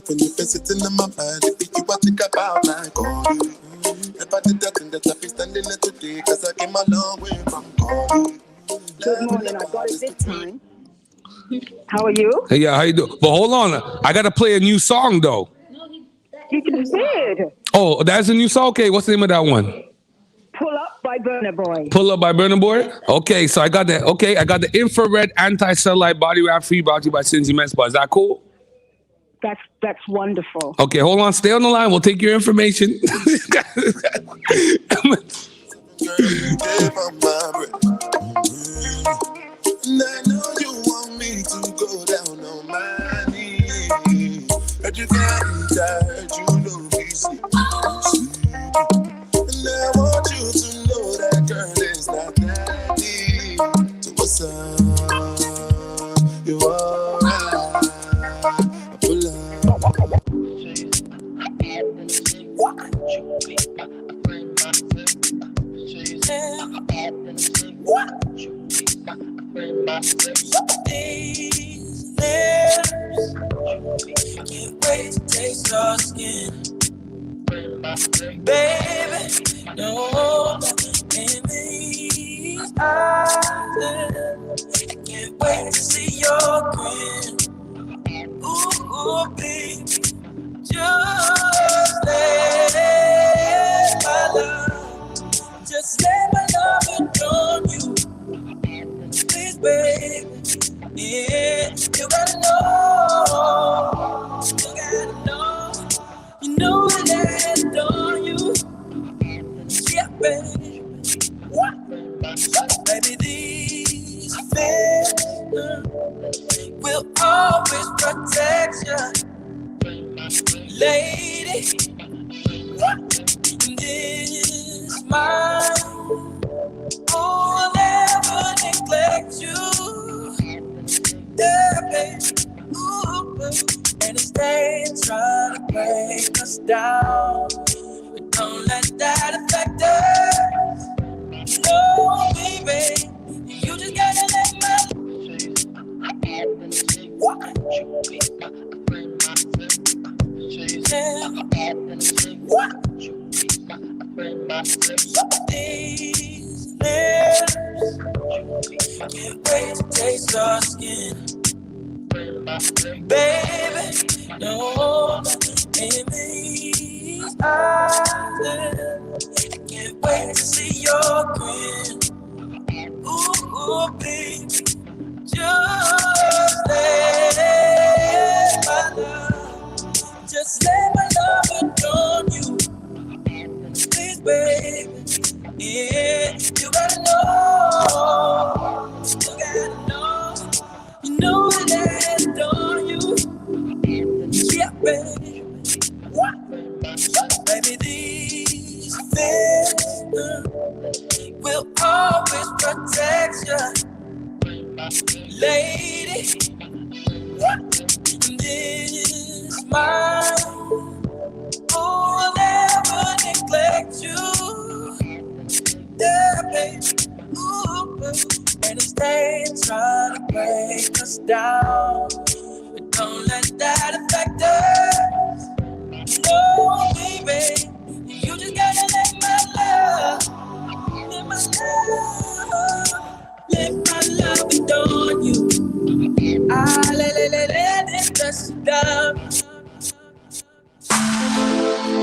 When you face it in my mind, if you want to think about like all you. If I did that thing that I be standing there today, cause I came a long way from God. Good morning. I got it this time. How are you? Hey, yeah, how you doing? But hold on. I got to play a new song, though. You did. Oh, that's a new song? Okay, what's the name of that one? Pull Up by Burna Boy. Pull Up by Burna Boy? Okay, so I got that. Okay, I got the infrared anti-cellulite body wrap for you, brought to you by Cincy Men's Spa. Is that cool? That's wonderful. Okay, hold on. Stay on the line. We'll take your information. And I know you want me to go down on my knees. But you can't, I heard you know me sleep. And I want you to know that girl is not that deep. So what's up? You alright? I pull up. These lips can't wait to taste your skin, baby. No, in these eyes, I can't wait to see your grin. Ooh, baby, just let my love adorn you. Please, baby, yeah, you gotta know, you know that I adore you, yeah, baby, what? Baby, these feelings will always protect you, lady, what? This mind will never neglect you. Yeah, baby. Ooh, and it's they trying to break us down. But don't let that affect us. No, baby. You just gotta let my These lips can't wait to taste your skin. Baby, no, in these eyes, I can't wait to see your grin. Ooh, baby, just let my love adorn you. Please, baby, yeah, you gotta know, you know that I adore you. Yeah, baby, what? Baby, these things will always protect you, lady. What? This mind will never neglect you. Yeah, baby. Ooh, and it's they trying to break us down, but don't let that affect us. No, baby, you just gotta let my love adorn you. Let it touch down.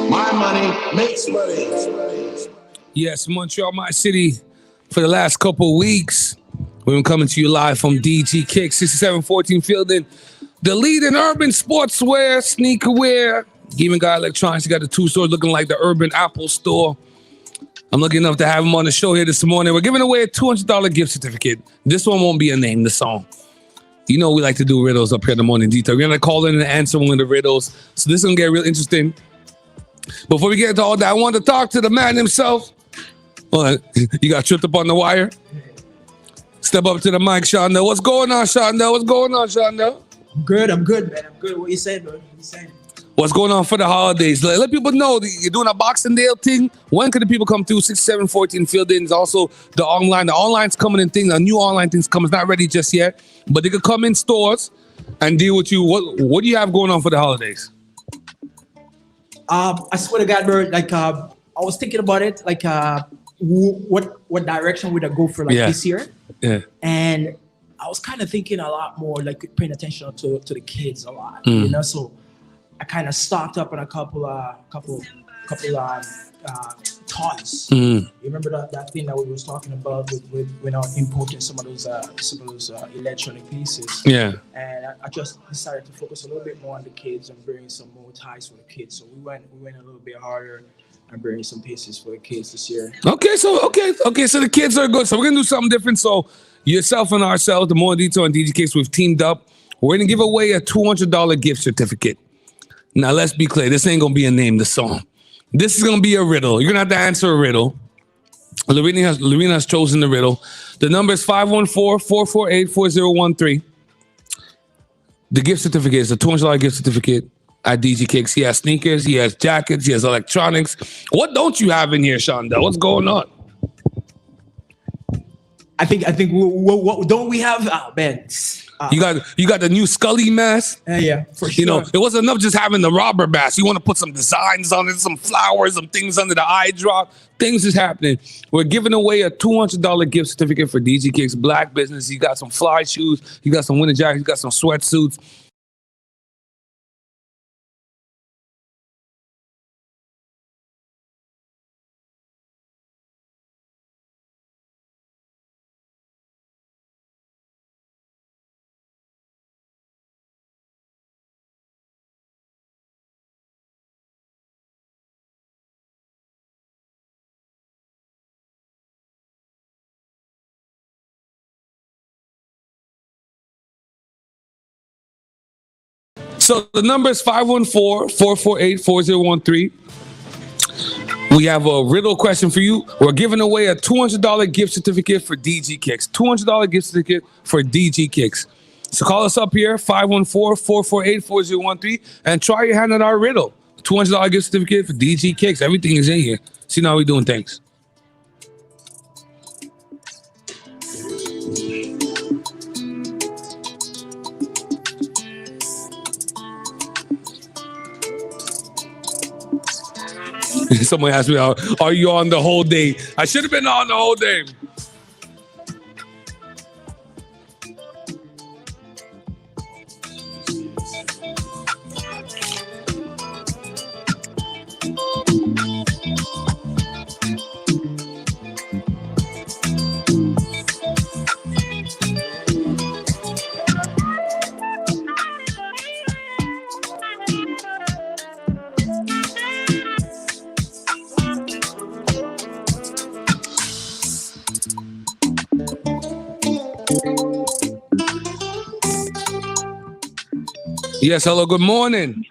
My money makes money. Yes, Montreal, my city, for the last couple of weeks. We've been coming to you live from DG Kicks, 6714 Fielding. The lead in urban sportswear, sneaker wear. Even got electronics. You got the two stores looking like the urban Apple store. I'm lucky enough to have him on the show here this morning. We're giving away a $200 gift certificate. This one won't be a name, the song. You know we like to do riddles up here in the Morning Detour. We're going to call in and answer one of the riddles. So this is going to get real interesting. Before we get into all that, I want to talk to the man himself. You got tripped up on the wire? Step up to the mic, Shonda. What's going on, Shonda? What's going on, Shonda? I'm good, man. I'm good. What you saying, bro? What you saying? What's going on for the holidays? Let people know that you're doing a Boxing Day thing. When can the people come through? 6714 Fieldings. Also, the online. The online's coming in thing. A new online thing's coming. It's not ready just yet. But they could come in stores and deal with you. What do you have going on for the holidays? I swear to God, bro. Like, I was thinking about it. Like, what direction would I go for this year? Yeah. And I was kind of thinking a lot more, like paying attention to the kids a lot, Mm. you know. So I kind of stocked up on a couple toys. Mm. You remember that thing that we was talking about with importing some of those electronic pieces. Yeah. And I just decided to focus a little bit more on the kids and bring some more ties for the kids. So we went a little bit harder and bring some pieces for the kids this year. Okay, so the kids are good. So we're gonna do something different. So yourself and ourselves, the Morning Detour and DG Kicks, we've teamed up. We're gonna give away a $200 gift certificate. Now let's be clear. This ain't gonna be a name the song. This is gonna be a riddle. You're gonna have to answer a riddle. Lorena has chosen the riddle. The number is 514-448-4013. The gift certificate is a $200 gift certificate at DG Kicks. He has sneakers, he has jackets, he has electronics. What don't you have in here, Shonda? What's going on? I think what don't we have? Oh man, you got the new Scully mask. Yeah, for sure. You know, it wasn't enough just having the robber mask. You want to put some designs on it, some flowers, some things under the eye drop. Things is happening. We're giving away a $200 gift certificate for DG Kicks Black Business. You got some fly shoes, you got some winter jackets, you got some sweatsuits. So the number is 514-448-4013. We have a riddle question for you. We're giving away a $200 gift certificate for DG Kicks. $200 gift certificate for DG Kicks. So call us up here, 514-448-4013, and try your hand at our riddle. $200 gift certificate for DG Kicks. Everything is in here. See how we doing things. Someone asked me, "Are you on the whole day?" I should have been on the whole day. Yes, hello, good morning.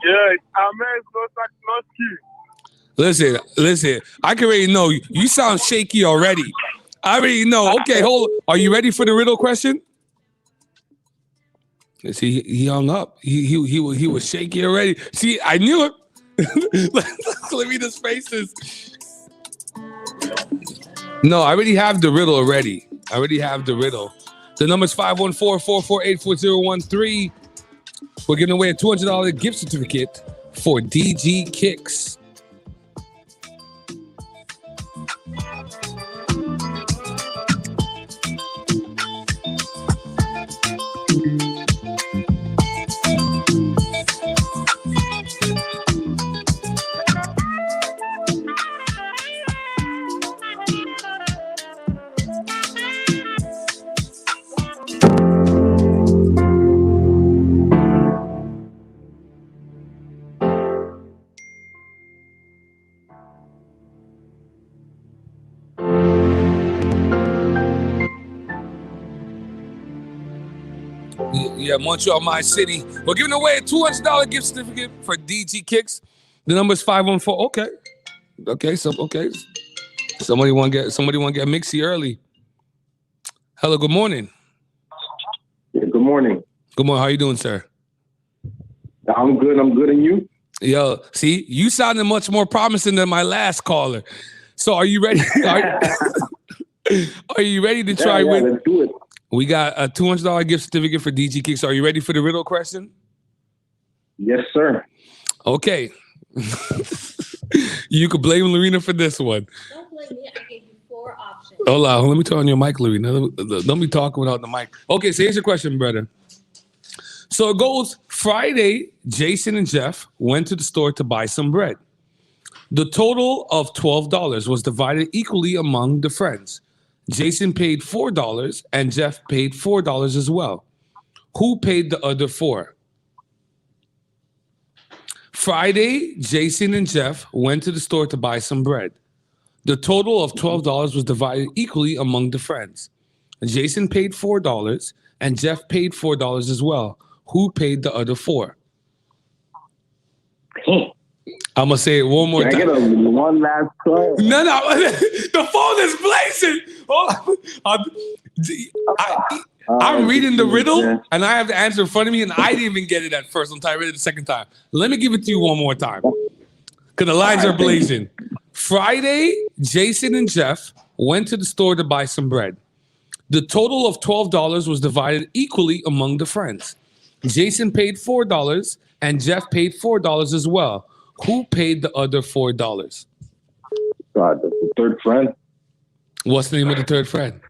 Yeah, Ahmed Gosaklowski. Listen, I can already know you sound shaky already. I already know. Okay, hold on. Are you ready for the riddle question? See, he hung up. He was shaky already. See, I knew it. Let me the faces. No, I already have the riddle already. The number's 514-448-4013. We're giving away a $200 gift certificate for DG Kicks. Yeah, Montreal, my city. We're giving away a $200 gift certificate for DG Kicks. The number's 514. Okay. Somebody want to get mixy early. Hello, good morning. Yeah, good morning. Good morning. How you doing, sir? I'm good, and you? Yo, see, you sounded much more promising than my last caller. So are you ready? Are you ready to try with? Let's do it. We got a $200 gift certificate for DG Kicks. Are you ready for the riddle question? Yes, sir. Okay. You could blame Lorena for this one. Don't blame me. I gave you 4 options. Hold on. Let me turn on your mic, Lorena. Don't be talking without the mic. Okay, so here's your question, brother. So it goes, Friday, Jason and Jeff went to the store to buy some bread. The total of $12 was divided equally among the friends. Jason paid $4 and Jeff paid $4 as well. Who paid the other $4? Friday, Jason and Jeff went to the store to buy some bread. The total of $12 was divided equally among the friends. Jason paid $4 and Jeff paid $4 as well. Who paid the other $4? I'm gonna say it one more time. Can I get one last try? No, the phone is blazing. Hold on. I'm reading the riddle and I have the answer in front of me, and I didn't even get it at first. I'm tired. I read it the second time. Let me give it to you one more time because the lines are blazing. Friday, Jason and Jeff went to the store to buy some bread. The total of $12 was divided equally among the friends. Jason paid $4 and Jeff paid $4 as well. Who paid the other $4? God, that's the third friend. What's the name of the third friend?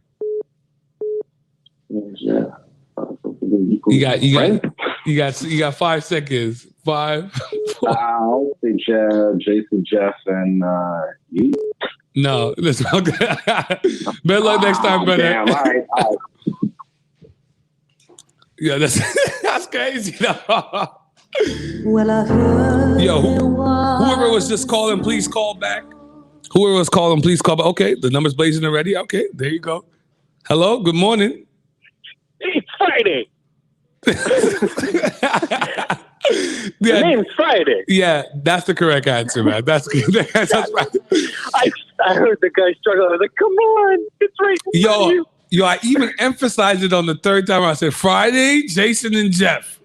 Yeah. You got 5 seconds. 5. 4. I'll say Jason, Jeff, and you. No, that's all good. Better luck next time, brother. Damn, all right. Yeah, that's crazy. Well, I heard Yo, whoever was just calling, please call back. Whoever was calling, please call back. Okay, the number's blazing already. Okay, there you go. Hello, good morning. It's Friday. The name's Friday. Yeah, that's the correct answer, man. That's right. I heard the guy struggle. I was like, come on, it's right. Yo, I even emphasized it on the third time. I said Friday, Jason and Jeff.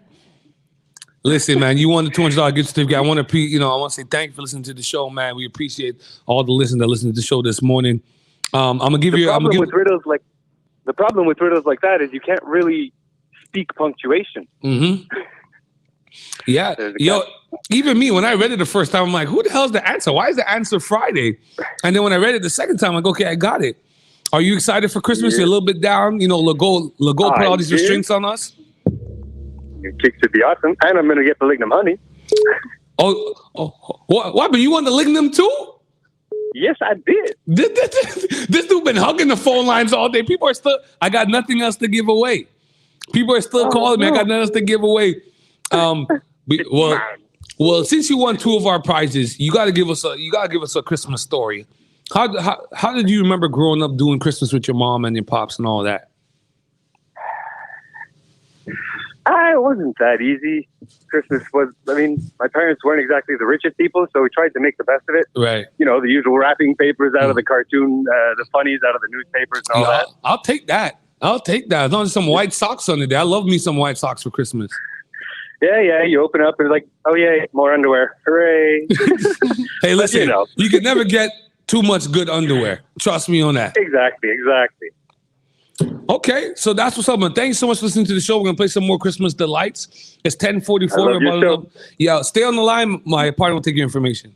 Listen, man, you won the $200 gift certificate. I want to say thank you for listening to the show, man. We appreciate all the listeners that listened to the show this morning. I'm gonna give you. The problem with riddles like that is you can't really speak punctuation. Mm-hmm. Yeah. Yo, even me, when I read it the first time, I'm like, who the hell's the answer? Why is the answer Friday? And then when I read it the second time, I'm like, okay, I got it. Are you excited for Christmas? You're a little bit down. You know, Legault put all these restraints on us. Your kick should be awesome. And I'm going to get the Lignum honey. What? But you want the Lignum too? Yes, I did. This dude been hugging the phone lines all day. People are still, I got nothing else to give away. People are still calling me. I got nothing else to give away. Well, since you won 2 of our prizes, you got to give us a Christmas story. How did you remember growing up doing Christmas with your mom and your pops and all that? It wasn't that easy. Christmas was, my parents weren't exactly the richest people, so we tried to make the best of it. Right. You know, the usual wrapping papers out of the cartoon, the funnies out of the newspapers and all that. I'll take that. As long as some white socks under there. I love me some white socks for Christmas. Yeah. You open up and it's like, oh yeah, more underwear. Hooray. Hey, listen, you can never get too much good underwear. Trust me on that. Exactly. Okay, so that's what's up, man. Thanks so much for listening to the show. We're going to play some more Christmas delights. It's 10:44. Yeah, stay on the line. My partner will take your information.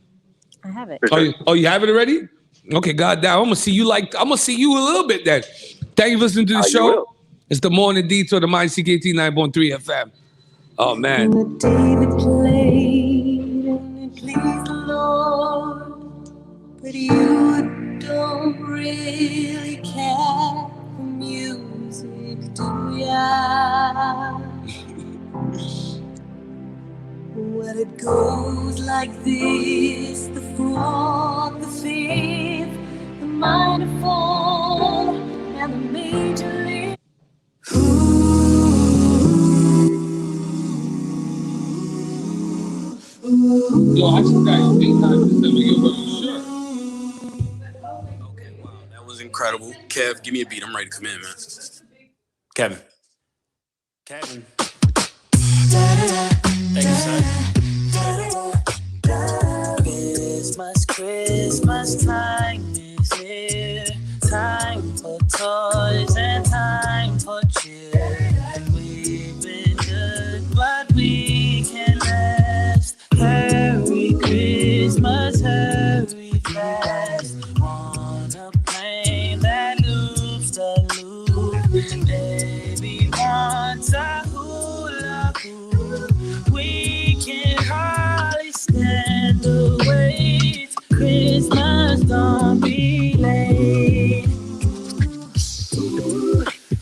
I have it. Oh, you have it already? Okay, goddamn. I'm going to see you a little bit then. Thank you for listening to the show. It's the Morning Detour, the Mind CKT 9.3 FM. Oh, man. The David played and it pleased the Lord, but you don't really care for music, do ya? Well, it goes like this: the 4th, the 5th, the minor 4, and the major lift. Yo, I just got you 8 times instead of you, but you sure? Okay, wow, that was incredible. Kev, give me a beat. I'm ready to come in, man. Kevin. Thank you, son. Christmas time is here. Time for toys and time for cheer. We've been good, but we can rest. Merry Christmas, hurry fast. On a plane that loops the loop. Baby wants a hula hoop. We can hardly stand the wait. Christmas, don't be late.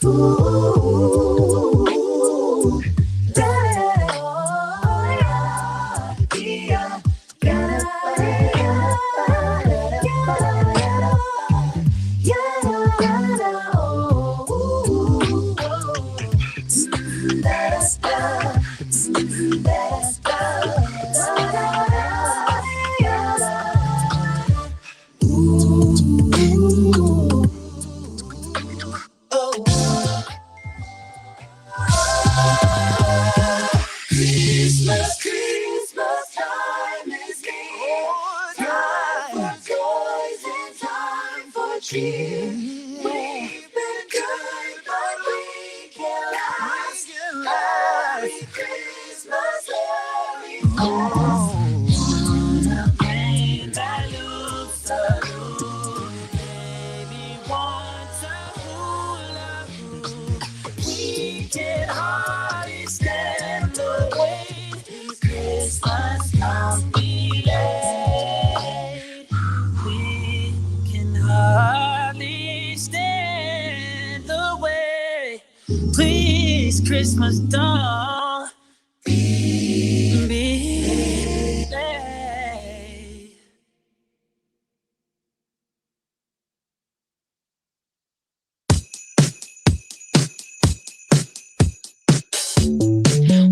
Ooh, ooh, Christmas time is here. Time for toys and time for cheer. We've been good, but we can last. Merry Christmas, every on a plane that looks the loop. Baby wants a hula hoop. We can hardly stand the wait. Christmas can't be late. We can hardly stand the wait. Please, Christmas don't be late.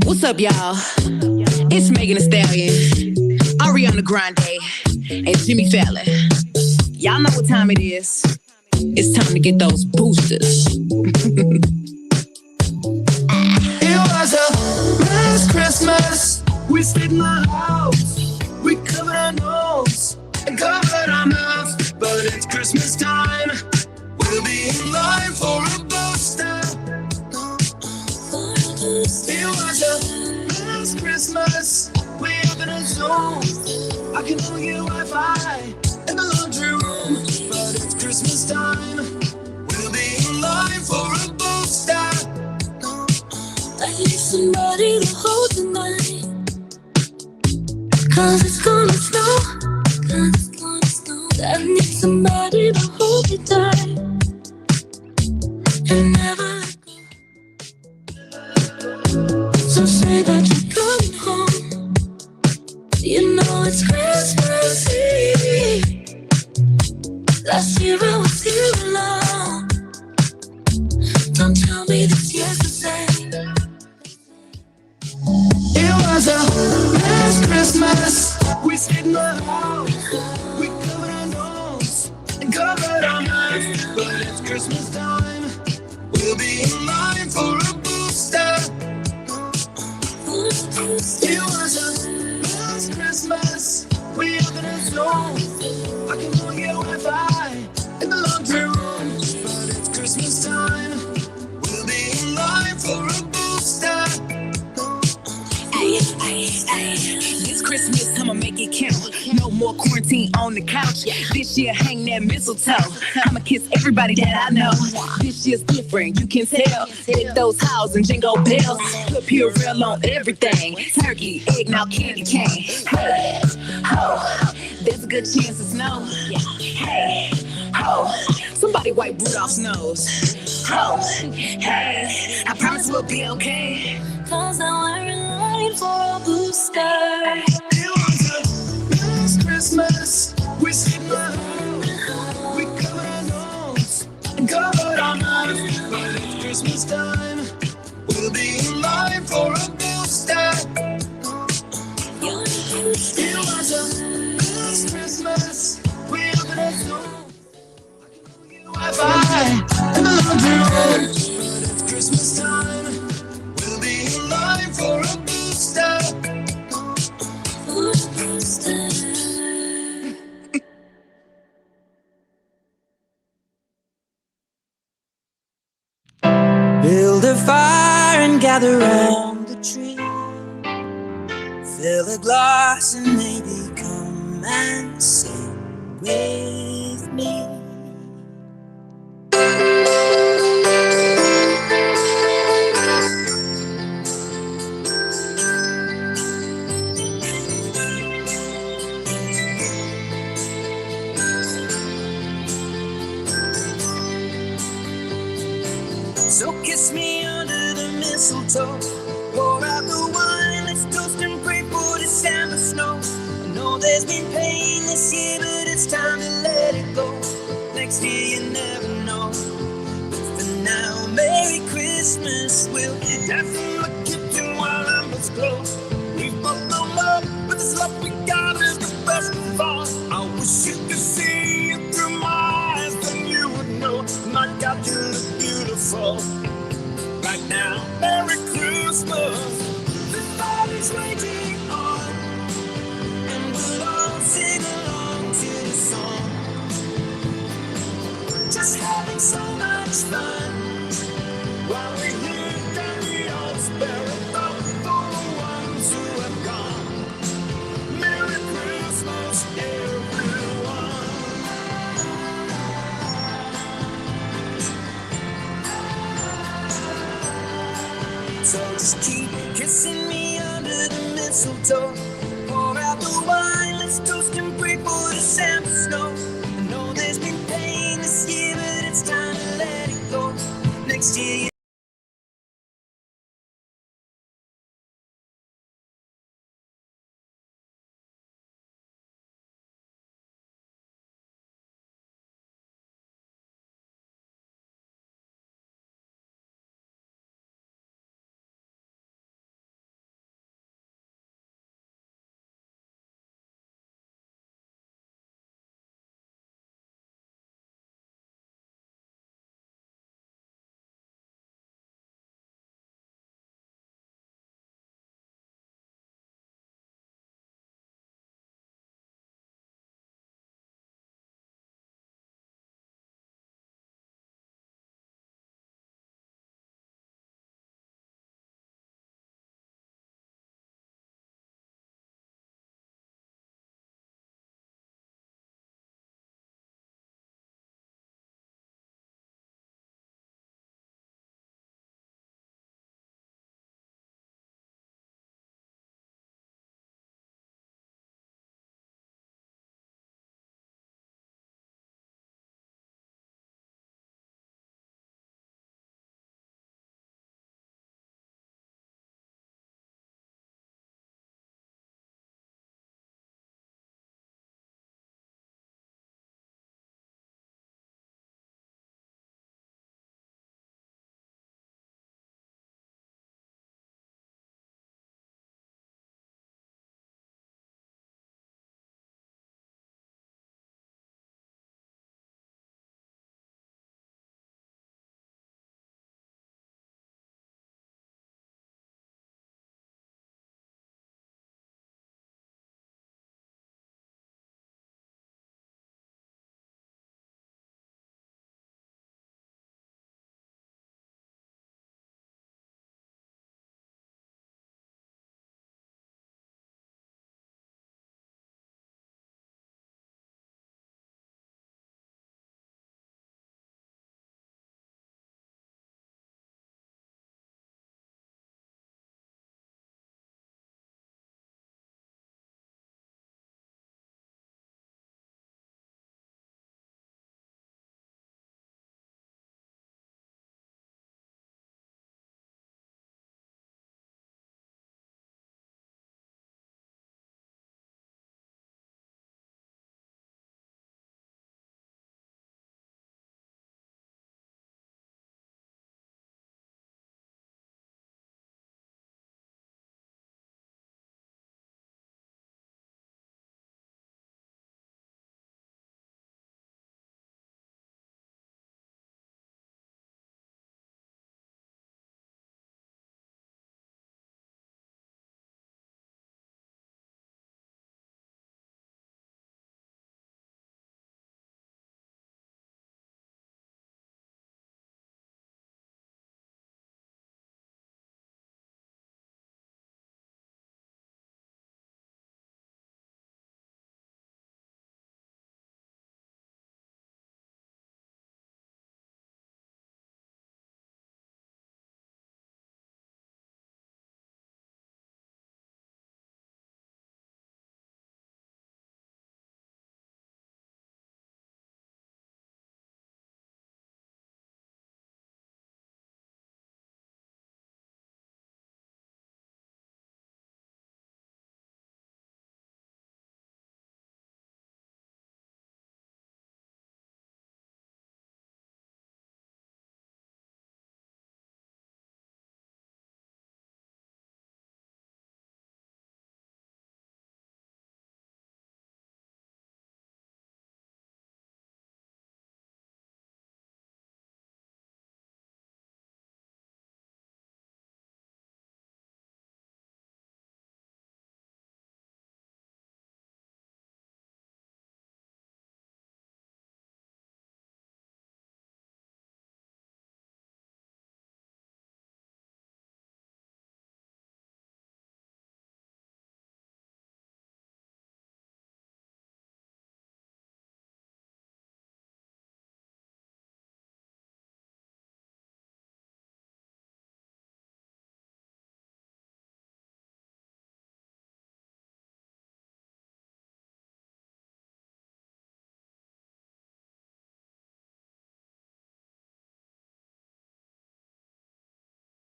What's up, y'all? It's Megan Thee Stallion, Ariana Grande, and Jimmy Fallon. Y'all know what time it is. It's time to get those boosters. It was a last Christmas. We stayed in my house. We covered our nose and covered our mouths. But it's Christmas time. We'll be in line for a booster. It was a last Christmas. Christmas, we up in a zone. I can only get Wi-Fi in the laundry room, but it's Christmas time. We'll be in line for a booster. I need somebody to hold the night, 'cause it's gonna snow. I need somebody to hold me tight and never let go. So say that you're coming home. You know it's Christmas Eve. Last year I was here alone. Don't tell me this year's the same. It was a last Christmas. We stayed in the house. We covered our nose and covered our mouths. But it's Christmas time. We'll be in line for a booster. It was a last Christmas. We up in a zone. I can only get Wi-Fi in the laundry room. But it's Christmas time. We'll be in line for a booster. It's Christmas, I'ma make it count. No more quarantine on the couch. This year, hang that mistletoe. I'ma kiss everybody that I know. This year's different, you can tell. Hit those hoes and jingle bells. Put Purell on everything. Turkey, egg, now candy cane. Hey, ho, there's a good chance of snow. Hey, ho, somebody wipe Rudolph's nose. Ho, hey, I promise we'll be okay. 'Cause now we're in line for a booster. It was a last Christmas. We stayed in the house. We covered our nose and covered our mouths. But it's Christmas time. We'll be in line for a booster. It was a last Christmas. We up in a zone. Wi-Fi in the laundry room. But it's Christmas time. We'll be in line for a booster. Build a fire and gather round the tree. Fill a glass and maybe come and sing with me. So kiss me under the mistletoe. Pour out the wine, let's toast and pray for December snow. I know there's been pain this year, but it's time to let it go. Next year you never know. But for now, Merry Christmas. We'll dance in the kitchen while numbers close. We've both known love, but this love we got is the best of all. I wish you could see it through my eyes, then you would know. My God, you look beautiful right now. Merry Christmas. The party's raging on, and we'll all sing along to the song. Just having so much fun while we hear Daddy all spare a thought for the ones who have gone. Merry Christmas, everyone. So just keep kissing me under the mistletoe. Pour out the wine.